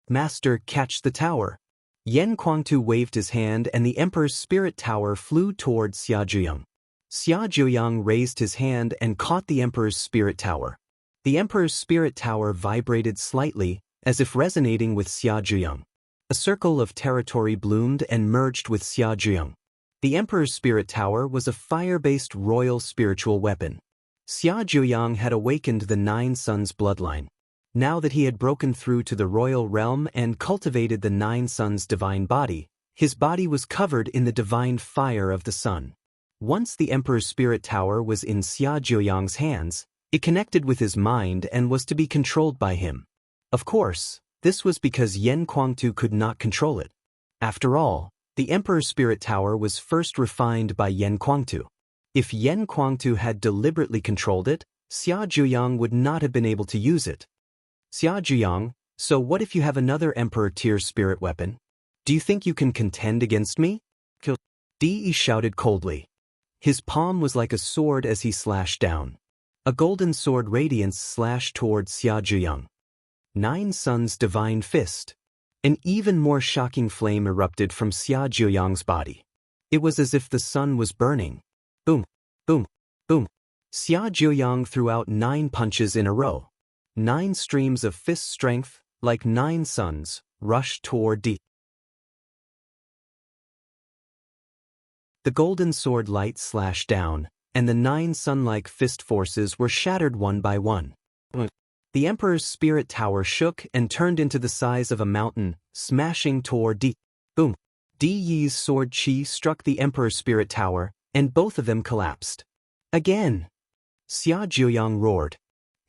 Master, catch the tower. Yan Kuangtu waved his hand and the Emperor's spirit tower flew toward Xia Zhuyang. Xia Zhuyang raised his hand and caught the Emperor's spirit tower. The Emperor's spirit tower vibrated slightly, as if resonating with Xia Zhuyang. A circle of territory bloomed and merged with Xia Zhuyang. The Emperor's spirit tower was a fire-based royal spiritual weapon. Xia Zhuyang had awakened the Nine Suns bloodline. Now that he had broken through to the royal realm and cultivated the Nine Suns' divine body, his body was covered in the divine fire of the sun. Once the Emperor's spirit tower was in Xia Zhuyang's hands, it connected with his mind and was to be controlled by him. Of course, this was because Yan Kuangtu could not control it. After all, the Emperor's spirit tower was first refined by Yan Kuangtu. If Yan Kuangtu had deliberately controlled it, Xia Zhuyang would not have been able to use it. Xia Zhuyang, so what if you have another Emperor-tier spirit weapon? Do you think you can contend against me? Di shouted coldly. His palm was like a sword as he slashed down. A golden sword radiance slashed toward Xia Zhuyang. Nine Suns' divine fist. An even more shocking flame erupted from Xia Zhuyang's body. It was as if the sun was burning. Boom, boom, boom. Xia Zhuyang threw out 9 punches in a row. 9 streams of fist strength, like 9 suns, rushed toward Di. The golden sword light slashed down, and the 9 sun-like fist forces were shattered one by one. The Emperor's spirit tower shook and turned into the size of a mountain, smashing toward Di. Boom! Di Yi's sword Qi struck the Emperor's spirit tower, and both of them collapsed. Again! Xia Zhuyang roared.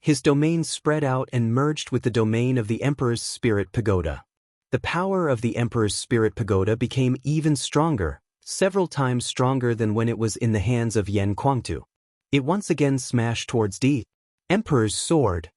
His domain spread out and merged with the domain of the Emperor's spirit pagoda. The power of the Emperor's spirit pagoda became even stronger, several times stronger than when it was in the hands of Yan Kuangtu. It once again smashed towards Di. Emperor's sword.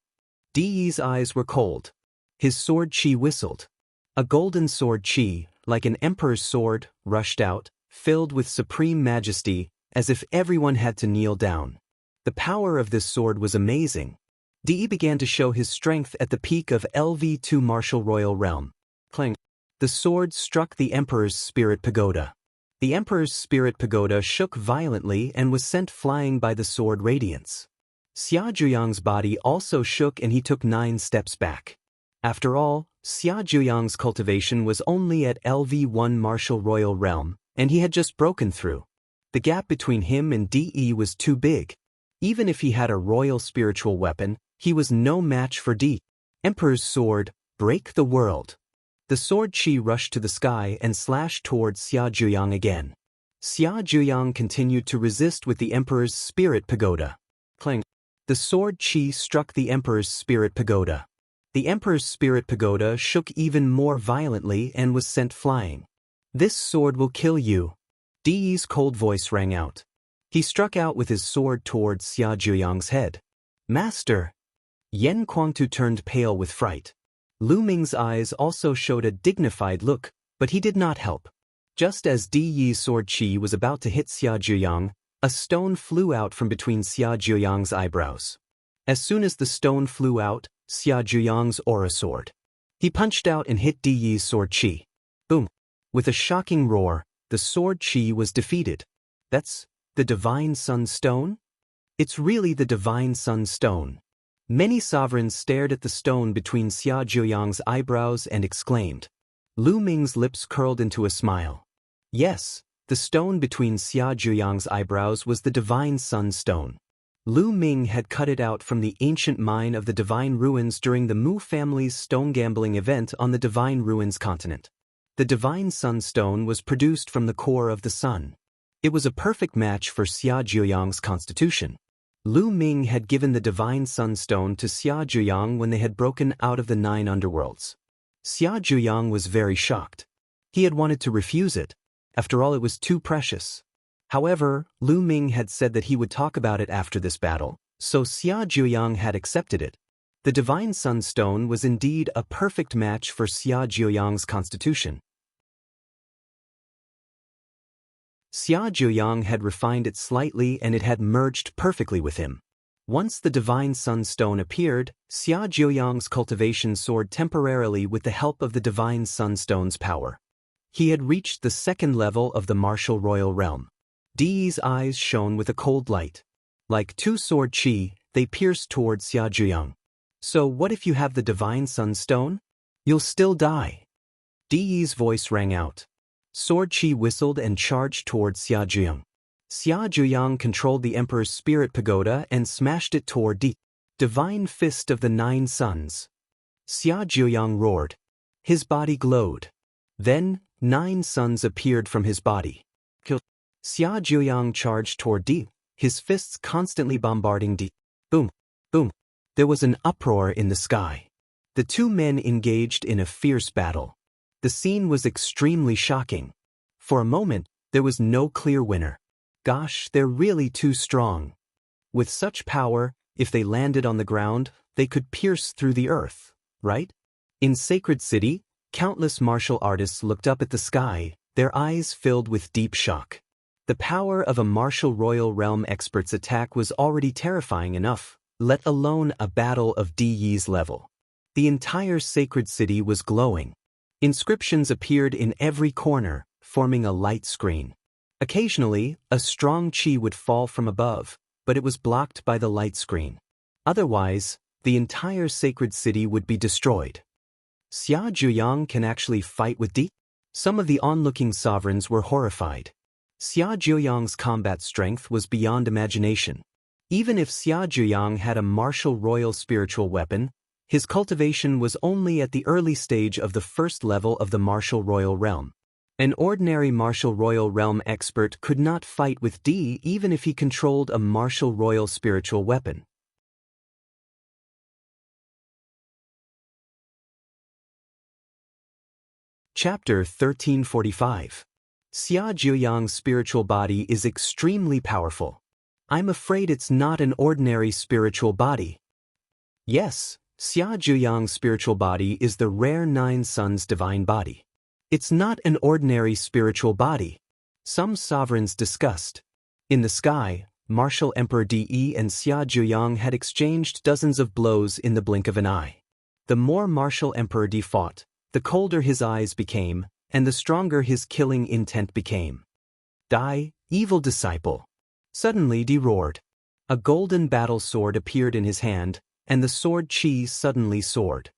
Di Yi's eyes were cold. His sword Qi whistled. A golden sword Qi, like an emperor's sword, rushed out, filled with supreme majesty, as if everyone had to kneel down. The power of this sword was amazing. Di began to show his strength at the peak of LV2 martial royal realm. Clang! The sword struck the Emperor's spirit pagoda. The Emperor's spirit pagoda shook violently and was sent flying by the sword radiance. Xia Zhuyang's body also shook and he took 9 steps back. After all, Xia Zhuyang's cultivation was only at LV1 martial royal realm, and he had just broken through. The gap between him and Di was too big. Even if he had a royal spiritual weapon, he was no match for Di. Emperor's sword, break the world. The sword Qi rushed to the sky and slashed towards Xia Zhuyang again. Xia Zhuyang continued to resist with the Emperor's Spirit Pagoda. Clang. The sword Qi struck the Emperor's Spirit Pagoda. The Emperor's Spirit Pagoda shook even more violently and was sent flying. "This sword will kill you." Di Yi's cold voice rang out. He struck out with his sword towards Xia Zhuyang's head. "Master!" Yan Kuangtu turned pale with fright. Lu Ming's eyes also showed a dignified look, but he did not help. Just as Di Yi's sword Qi was about to hit Xia Zhuyang, a stone flew out from between Xia Zhuyang's eyebrows. As soon as the stone flew out, Xia Zhuyang's aura soared. He punched out and hit Di Yi's sword Qi. Boom! With a shocking roar, the sword Qi was defeated. "That's the Divine Sun Stone?" "It's really the Divine Sun Stone." Many sovereigns stared at the stone between Xia Zhuyang's eyebrows and exclaimed. Lu Ming's lips curled into a smile. Yes, the stone between Xia Zhuyang's eyebrows was the Divine Sun Stone. Lu Ming had cut it out from the ancient mine of the Divine Ruins during the Mu family's stone gambling event on the Divine Ruins continent. The Divine Sun Stone was produced from the core of the sun. It was a perfect match for Xia Zhuyang's constitution. Lu Ming had given the Divine Sun Stone to Xia Zhuyang when they had broken out of the 9 underworlds. Xia Zhuyang was very shocked. He had wanted to refuse it. After all, it was too precious. However, Lu Ming had said that he would talk about it after this battle, so Xia Zhuyang had accepted it. The Divine Sun Stone was indeed a perfect match for Xia Zhuyang's constitution. Xia Zhuyang had refined it slightly and it had merged perfectly with him. Once the Divine Sun Stone appeared, Xia Zhuyang's cultivation soared temporarily with the help of the Divine Sun Stone's power. He had reached the 2nd level of the martial royal realm. Di Yi's eyes shone with a cold light. Like 2 sword Qi, they pierced towards Xia Zhuyang. "So what if you have the Divine Sun Stone? You'll still die." Di Yi's voice rang out. Sword Qi whistled and charged towards Xia Zhuyang. Xia Zhuyang controlled the Emperor's Spirit Pagoda and smashed it toward Di. Divine Fist of the 9 Suns. Xia Zhuyang roared. His body glowed. Then, 9 suns appeared from his body. Xia Zhuyang charged toward Di, his fists constantly bombarding Di. Boom! Boom! There was an uproar in the sky. The 2 men engaged in a fierce battle. The scene was extremely shocking. For a moment, there was no clear winner. Gosh, they're really too strong. With such power, if they landed on the ground, they could pierce through the earth, right? In Sacred City, countless martial artists looked up at the sky, their eyes filled with deep shock. The power of a martial royal realm expert's attack was already terrifying enough, let alone a battle of Di Yi's level. The entire Sacred City was glowing. Inscriptions appeared in every corner, forming a light screen. Occasionally, a strong Qi would fall from above, but it was blocked by the light screen. Otherwise, the entire Sacred City would be destroyed. Xia Zhuyang can actually fight with Di? Some of the onlooking sovereigns were horrified. Xia Zhuyang's combat strength was beyond imagination. Even if Xia Zhuyang had a martial royal spiritual weapon, his cultivation was only at the early stage of the 1st level of the martial royal realm. An ordinary martial royal realm expert could not fight with Di even if he controlled a martial royal spiritual weapon. Chapter 1345. Xia Zhuyang's spiritual body is extremely powerful. I'm afraid it's not an ordinary spiritual body. Yes, Xia Zhuyang's spiritual body is the rare 9 Suns divine body. It's not an ordinary spiritual body. Some sovereigns discussed. In the sky, Martial Emperor Di and Xia Zhuyang had exchanged dozens of blows in the blink of an eye. The more Martial Emperor Di fought, the colder his eyes became, and the stronger his killing intent became. Die, evil disciple. Suddenly Di roared. A golden battle sword appeared in his hand, and the sword Qi suddenly soared.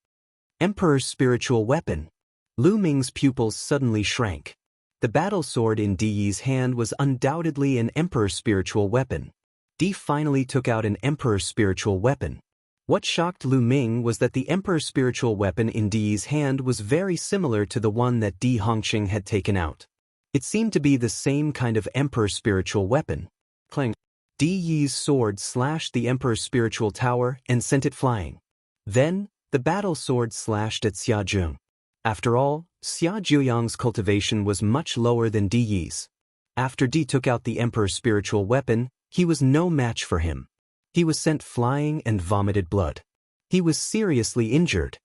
Emperor's spiritual weapon. Lu Ming's pupils suddenly shrank. The battle sword in Di Yi's hand was undoubtedly an emperor's spiritual weapon. Di finally took out an emperor's spiritual weapon. What shocked Lu Ming was that the Emperor's spiritual weapon in Di's hand was very similar to the one that Di Hongqing had taken out. It seemed to be the same kind of Emperor's spiritual weapon. Clang. Di Yi's sword slashed the Emperor's spiritual tower and sent it flying. Then, the battle sword slashed at Xia Zheng. After all, Xia Zhuyang's cultivation was much lower than Di Yi's. After Di took out the Emperor's spiritual weapon, he was no match for him. He was sent flying and vomited blood. He was seriously injured.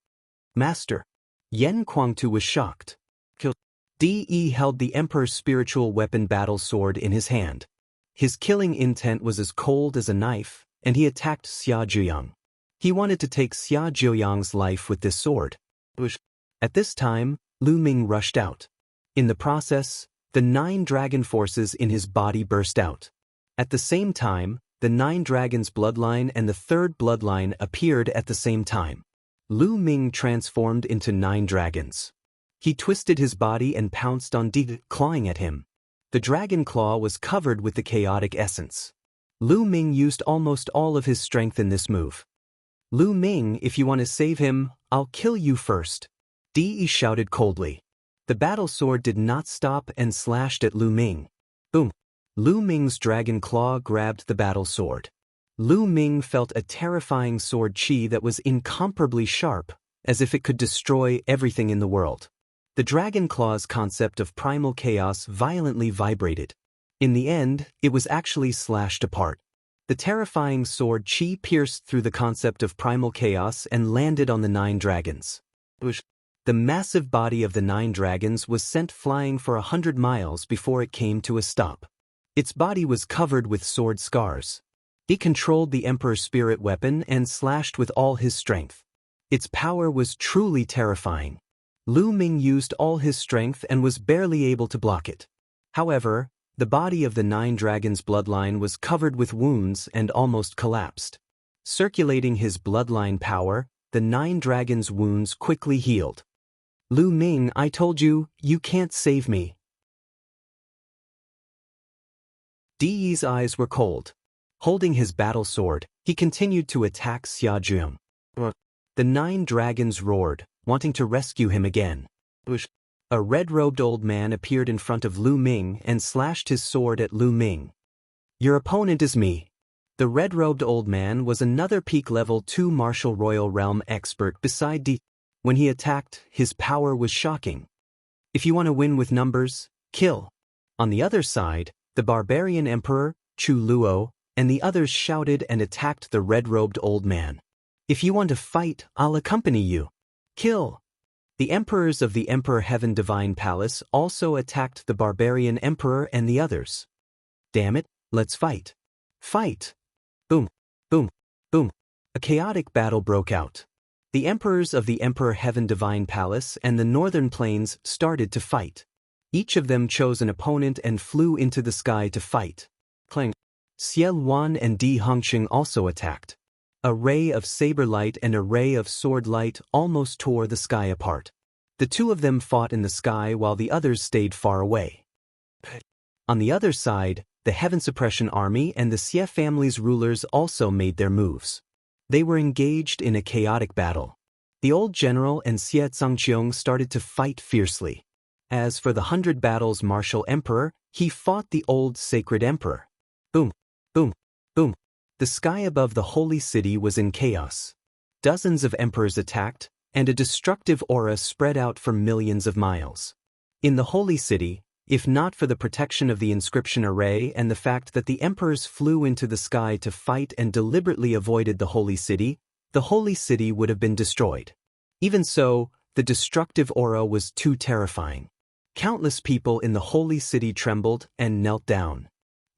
Master. Yen Kuangtu was shocked. Di held the Emperor's spiritual weapon battle sword in his hand. His killing intent was as cold as a knife, and he attacked Xia Zhuyang. He wanted to take Xia Zhuyang's life with this sword. At this time, Lu Ming rushed out. In the process, the 9 dragon forces in his body burst out. At the same time, the 9 dragons' bloodline and the 3rd bloodline appeared at the same time. Lu Ming transformed into 9 dragons. He twisted his body and pounced on Di, clawing at him. The dragon claw was covered with the chaotic essence. Lu Ming used almost all of his strength in this move. Lu Ming, if you want to save him, I'll kill you first. Di shouted coldly. The battle sword did not stop and slashed at Lu Ming. Boom. Lu Ming's dragon claw grabbed the battle sword. Lu Ming felt a terrifying sword chi that was incomparably sharp, as if it could destroy everything in the world. The dragon claw's concept of primal chaos violently vibrated. In the end, it was actually slashed apart. The terrifying sword chi pierced through the concept of primal chaos and landed on the 9 dragons. The massive body of the 9 dragons was sent flying for 100 miles before it came to a stop. Its body was covered with sword scars. It controlled the Emperor's spirit weapon and slashed with all his strength. Its power was truly terrifying. Lu Ming used all his strength and was barely able to block it. However, the body of the 9 dragons' bloodline was covered with wounds and almost collapsed. Circulating his bloodline power, the 9 dragons' wounds quickly healed. Lu Ming, I told you, you can't save me. Di's eyes were cold. Holding his battle sword, he continued to attack Xia Zhuyang. The 9 dragons roared, wanting to rescue him again. A red-robed old man appeared in front of Lu Ming and slashed his sword at Lu Ming. Your opponent is me. The red-robed old man was another peak level 2 martial royal realm expert beside Di. When he attacked, his power was shocking. If you want to win with numbers, kill. On the other side, the barbarian emperor, Chu Luo, and the others shouted and attacked the red-robed old man. If you want to fight, I'll accompany you. Kill. The emperors of the Emperor Heaven Divine Palace also attacked the barbarian emperor and the others. Damn it, let's fight. Fight. Boom, boom, boom. A chaotic battle broke out. The emperors of the Emperor Heaven Divine Palace and the Northern Plains started to fight. Each of them chose an opponent and flew into the sky to fight. Clang. Xie Luan and Di Hongqing also attacked. A ray of saber light and a ray of sword light almost tore the sky apart. The 2 of them fought in the sky while the others stayed far away. On the other side, the Heaven Suppression Army and the Xie family's rulers also made their moves. They were engaged in a chaotic battle. The old general and Xie Zhangqiong started to fight fiercely. As for the 100 Battles martial emperor, he fought the old sacred emperor. Boom, boom, boom. The sky above the holy city was in chaos. Dozens of emperors attacked, and a destructive aura spread out for millions of miles. In the holy city, if not for the protection of the inscription array and the fact that the emperors flew into the sky to fight and deliberately avoided the holy city would have been destroyed. Even so, the destructive aura was too terrifying. Countless people in the holy city trembled and knelt down.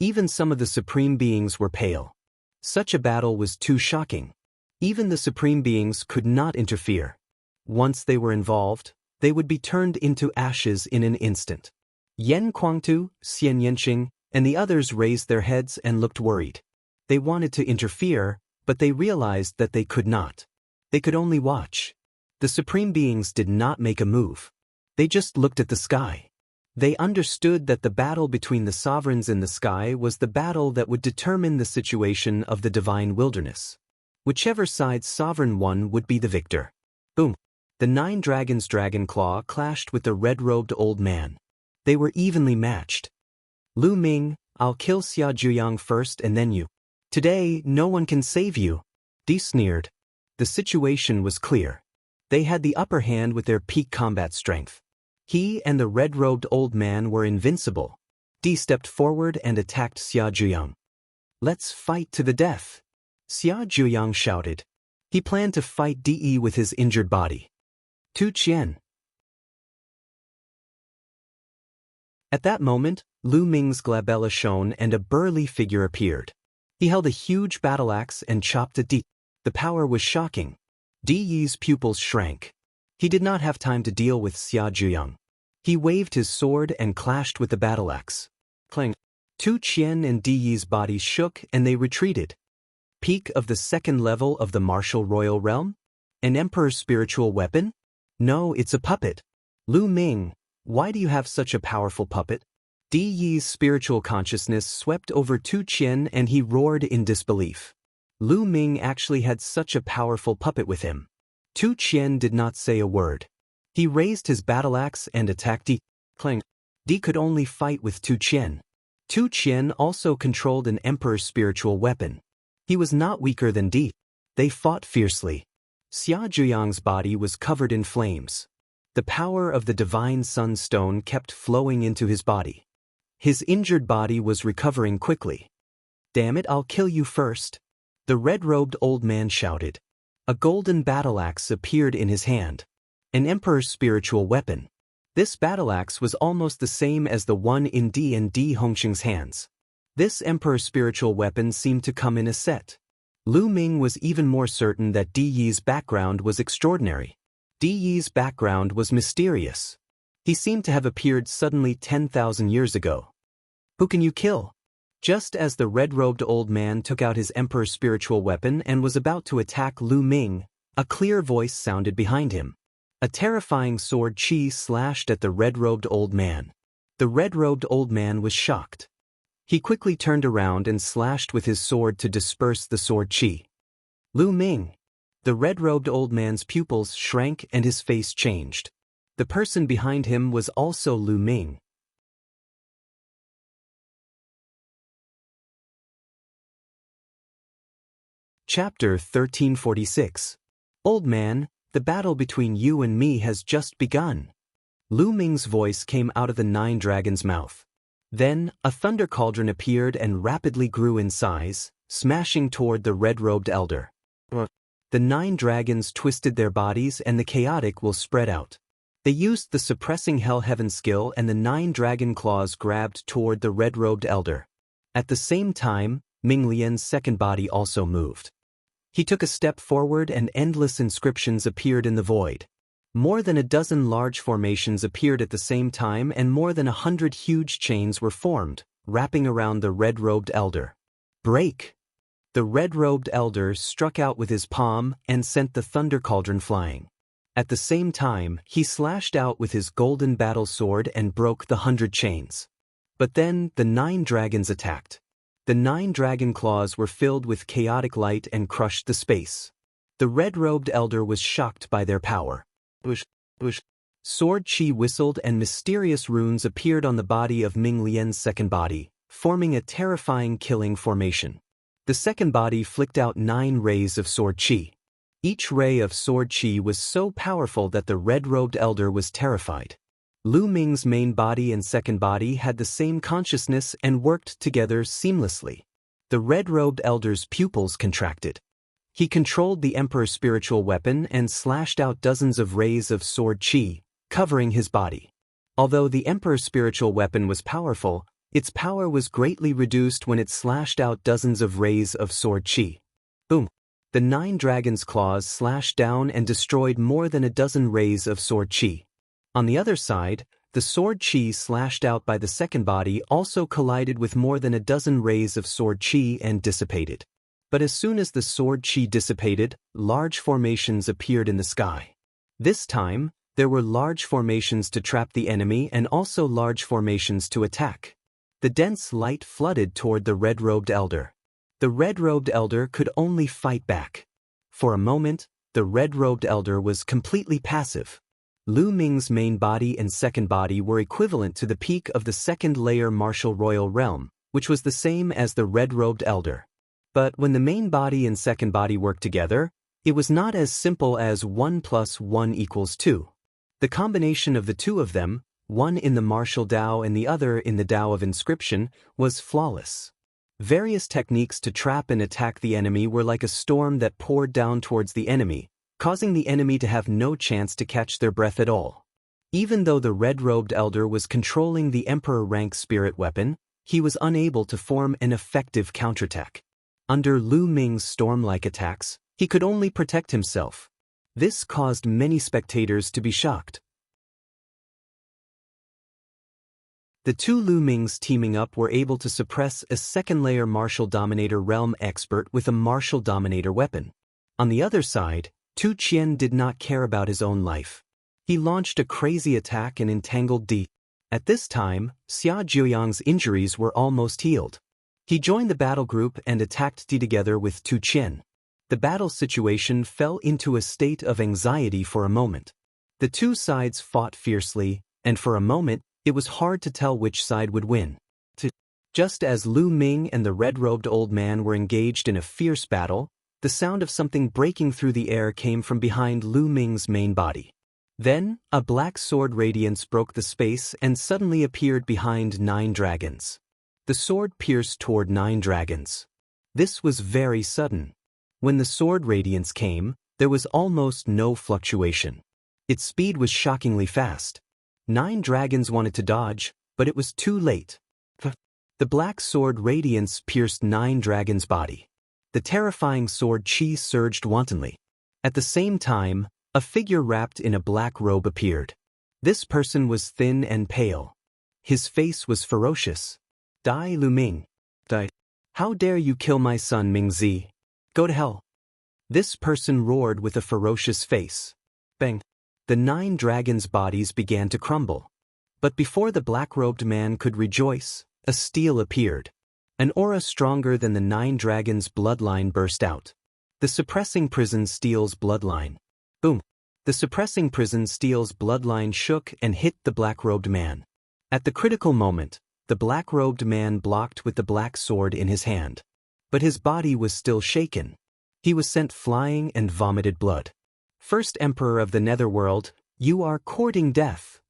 Even some of the supreme beings were pale. Such a battle was too shocking. Even the supreme beings could not interfere. Once they were involved, they would be turned into ashes in an instant. Yen Kuangtu, Xian Yanqing, and the others raised their heads and looked worried. They wanted to interfere, but they realized that they could not. They could only watch. The supreme beings did not make a move. They just looked at the sky. They understood that the battle between the sovereigns in the sky was the battle that would determine the situation of the divine wilderness. Whichever side's sovereign one would be the victor. Boom. The 9 dragons' dragon claw clashed with the red-robed old man. They were evenly matched. Lu Ming, I'll kill Xia Zhuyang first and then you. Today, no one can save you. Di sneered. The situation was clear. They had the upper hand with their peak combat strength. He and the red-robed old man were invincible. Di stepped forward and attacked Xia Zhuyang. Let's fight to the death. Xia Zhuyang shouted. He planned to fight Di with his injured body. Tu Qian. At that moment, Lu Ming's glabella shone and a burly figure appeared. He held a huge battle axe and chopped at Di. The power was shocking. Di's pupils shrank. He did not have time to deal with Xia Zhuyang. He waved his sword and clashed with the battle axe. Clang. Tu Qian and Di's bodies shook and they retreated. Peak of the second level of the martial royal realm? An emperor's spiritual weapon? No, it's a puppet. Lu Ming, why do you have such a powerful puppet? Di's spiritual consciousness swept over Tu Qian and he roared in disbelief. Lu Ming actually had such a powerful puppet with him. Tu Qian did not say a word. He raised his battle axe and attacked Di. Clang. Di could only fight with Tu Qian. Tu Qian also controlled an emperor's spiritual weapon. He was not weaker than Di. They fought fiercely. Xia Zhuyang's body was covered in flames. The power of the divine sunstone kept flowing into his body. His injured body was recovering quickly. Damn it, I'll kill you first. The red-robed old man shouted. A golden battle axe appeared in his hand. An emperor's spiritual weapon. This battle axe was almost the same as the one in Di and Di Hongqing's hands. This emperor's spiritual weapon seemed to come in a set. Lu Ming was even more certain that Di Yi's background was extraordinary. Di Yi's background was mysterious. He seemed to have appeared suddenly 10,000 years ago. Who can you kill? Just as the red-robed old man took out his emperor's spiritual weapon and was about to attack Lu Ming, a clear voice sounded behind him. A terrifying sword chi slashed at the red-robed old man. The red-robed old man was shocked. He quickly turned around and slashed with his sword to disperse the sword chi. Lu Ming. The red-robed old man's pupils shrank and his face changed. The person behind him was also Lu Ming. Chapter 1346. Old man, the battle between you and me has just begun. Lu Ming's voice came out of the 9 dragons' mouth. Then, a thunder cauldron appeared and rapidly grew in size, smashing toward the red-robed elder. The 9 dragons twisted their bodies and the chaotic will spread out. They used the suppressing hell heaven skill and the 9 dragon claws grabbed toward the red-robed elder. At the same time, Ming Lian's second body also moved. He took a step forward and endless inscriptions appeared in the void. More than a dozen large formations appeared at the same time and more than 100 huge chains were formed, wrapping around the red-robed elder. Break! The red-robed elder struck out with his palm and sent the thunder cauldron flying. At the same time, he slashed out with his golden battle sword and broke the 100 chains. But then, the 9 dragons attacked. The 9 dragon claws were filled with chaotic light and crushed the space. The red-robed elder was shocked by their power. Bush, bush. Sword chi whistled and mysterious runes appeared on the body of Ming Lian's second body, forming a terrifying killing formation. The second body flicked out 9 rays of sword chi. Each ray of sword chi was so powerful that the red-robed elder was terrified. Lu Ming's main body and second body had the same consciousness and worked together seamlessly. The red-robed elder's pupils contracted. He controlled the emperor's spiritual weapon and slashed out dozens of rays of sword chi, covering his body. Although the emperor's spiritual weapon was powerful, its power was greatly reduced when it slashed out dozens of rays of sword chi. Boom! The 9 dragons' claws slashed down and destroyed more than a dozen rays of sword chi. On the other side, the sword chi slashed out by the second body also collided with more than a dozen rays of sword chi and dissipated. But as soon as the sword chi dissipated, large formations appeared in the sky. This time, there were large formations to trap the enemy and also large formations to attack. The dense light flooded toward the red-robed elder. The red-robed elder could only fight back. For a moment, the red-robed elder was completely passive. Lu Ming's main body and second body were equivalent to the peak of the second-layer martial royal realm, which was the same as the red-robed elder. But when the main body and second body worked together, it was not as simple as 1 + 1 = 2. The combination of the two of them, one in the martial Dao and the other in the Dao of inscription, was flawless. Various techniques to trap and attack the enemy were like a storm that poured down towards the enemy, causing the enemy to have no chance to catch their breath at all. Even though the red-robed elder was controlling the emperor-rank spirit weapon, he was unable to form an effective counterattack. Under Lu Ming's storm-like attacks, he could only protect himself. This caused many spectators to be shocked. The two Lu Mings teaming up were able to suppress a second-layer martial dominator realm expert with a martial dominator weapon. On the other side, Tu Qian did not care about his own life. He launched a crazy attack and entangled Di. At this time, Xia Jiuyang's injuries were almost healed. He joined the battle group and attacked Di together with Tu Qian. The battle situation fell into a state of anxiety for a moment. The two sides fought fiercely, and for a moment, it was hard to tell which side would win. Just as Lu Ming and the red-robed old man were engaged in a fierce battle, the sound of something breaking through the air came from behind Lu Ming's main body. Then, a black sword radiance broke the space and suddenly appeared behind 9 dragons. The sword pierced toward 9 dragons. This was very sudden. When the sword radiance came, there was almost no fluctuation. Its speed was shockingly fast. 9 dragons wanted to dodge, but it was too late. The black sword radiance pierced 9 dragons' body. The terrifying sword chi surged wantonly. At the same time, a figure wrapped in a black robe appeared. This person was thin and pale. His face was ferocious. Dai Lu Ming. Dai. How dare you kill my son Mingzi? Go to hell. This person roared with a ferocious face. Bang. The 9 dragons' bodies began to crumble. But before the black-robed man could rejoice, a steel appeared. An aura stronger than the 9 dragons' bloodline burst out. The suppressing prison steel's bloodline. Boom. The suppressing prison steel's bloodline shook and hit the black-robed man. At the critical moment, the black-robed man blocked with the black sword in his hand. But his body was still shaken. He was sent flying and vomited blood. First Emperor of the Netherworld, you are courting death.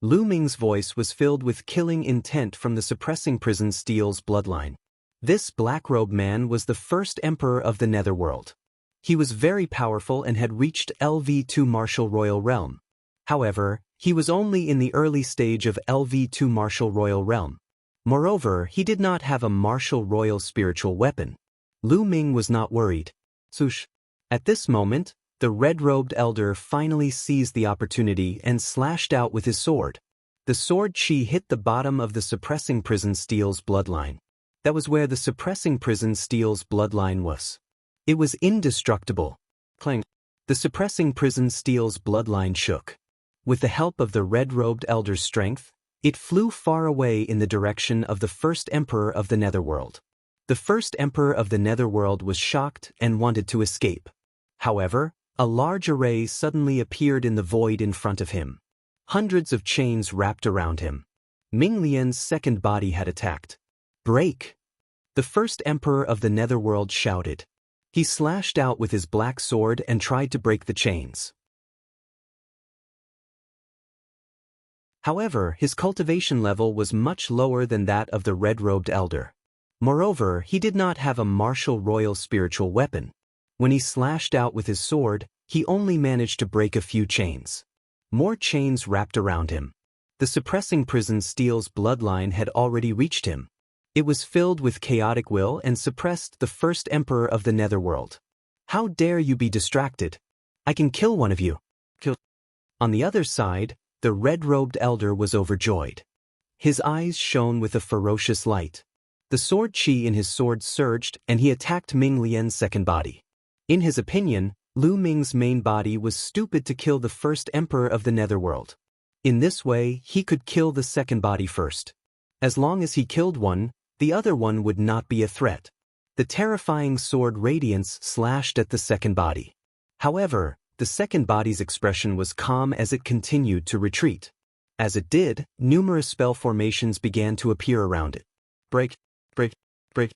Lu Ming's voice was filled with killing intent from the suppressing prison steel's bloodline. This black-robed man was the first Emperor of the Netherworld. He was very powerful and had reached LV2 Martial Royal Realm. However, he was only in the early stage of LV2 Martial Royal Realm. Moreover, he did not have a martial royal spiritual weapon. Lu Ming was not worried. Swoosh. At this moment, the red-robed elder finally seized the opportunity and slashed out with his sword. The sword chi hit the bottom of the suppressing prison steel's bloodline. That was where the suppressing prison steel's bloodline was. It was indestructible. Clang. The suppressing prison steel's bloodline shook. With the help of the red-robed elder's strength, it flew far away in the direction of the first Emperor of the Netherworld. The first Emperor of the Netherworld was shocked and wanted to escape. However, a large array suddenly appeared in the void in front of him. Hundreds of chains wrapped around him. Ming Lian's second body had attacked. Break! The first Emperor of the Netherworld shouted. He slashed out with his black sword and tried to break the chains. However, his cultivation level was much lower than that of the red-robed elder. Moreover, he did not have a martial royal spiritual weapon. When he slashed out with his sword, he only managed to break a few chains. More chains wrapped around him. The suppressing prison steel's bloodline had already reached him. It was filled with chaotic will and suppressed the first Emperor of the Netherworld. How dare you be distracted? I can kill one of you. Kill. On the other side, the red-robed elder was overjoyed. His eyes shone with a ferocious light. The sword chi in his sword surged and he attacked Ming Lian's second body. In his opinion, Lu Ming's main body was stupid to kill the first Emperor of the Netherworld. In this way, he could kill the second body first. As long as he killed one, the other one would not be a threat. The terrifying sword radiance slashed at the second body. However, the second body's expression was calm as it continued to retreat. As it did, numerous spell formations began to appear around it. Break, break, break.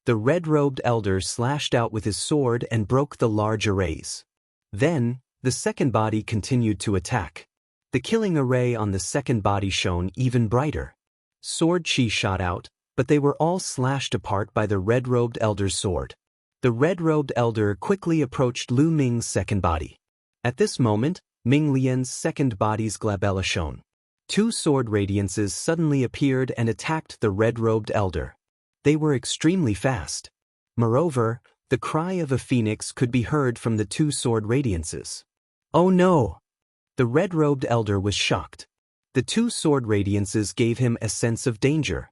The red-robed elder slashed out with his sword and broke the large arrays. Then, the second body continued to attack. The killing array on the second body shone even brighter. Sword chi shot out, but they were all slashed apart by the red-robed elder's sword. The red-robed elder quickly approached Lu Ming's second body. At this moment, Ming Lian's second body's glabella shone. Two sword radiances suddenly appeared and attacked the red-robed elder. They were extremely fast. Moreover, the cry of a phoenix could be heard from the two sword radiances. Oh no! The red-robed elder was shocked. The two sword radiances gave him a sense of danger.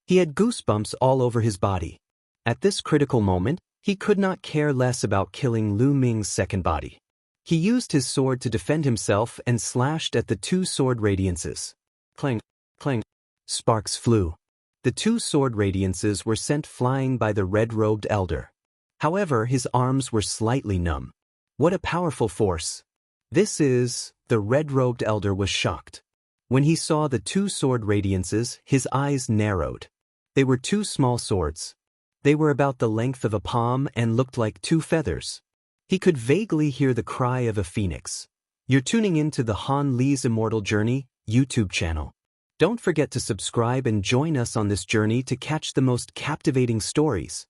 He had goosebumps all over his body. At this critical moment, he could not care less about killing Lu Ming's second body. He used his sword to defend himself and slashed at the two sword radiances. Clang, clang. Sparks flew. The two sword radiances were sent flying by the red-robed elder. However, his arms were slightly numb. What a powerful force! The red-robed elder was shocked. When he saw the two sword radiances, his eyes narrowed. They were two small swords. They were about the length of a palm and looked like two feathers. He could vaguely hear the cry of a phoenix. You're tuning into the Han Li's Immortal Journey YouTube channel. Don't forget to subscribe and join us on this journey to catch the most captivating stories.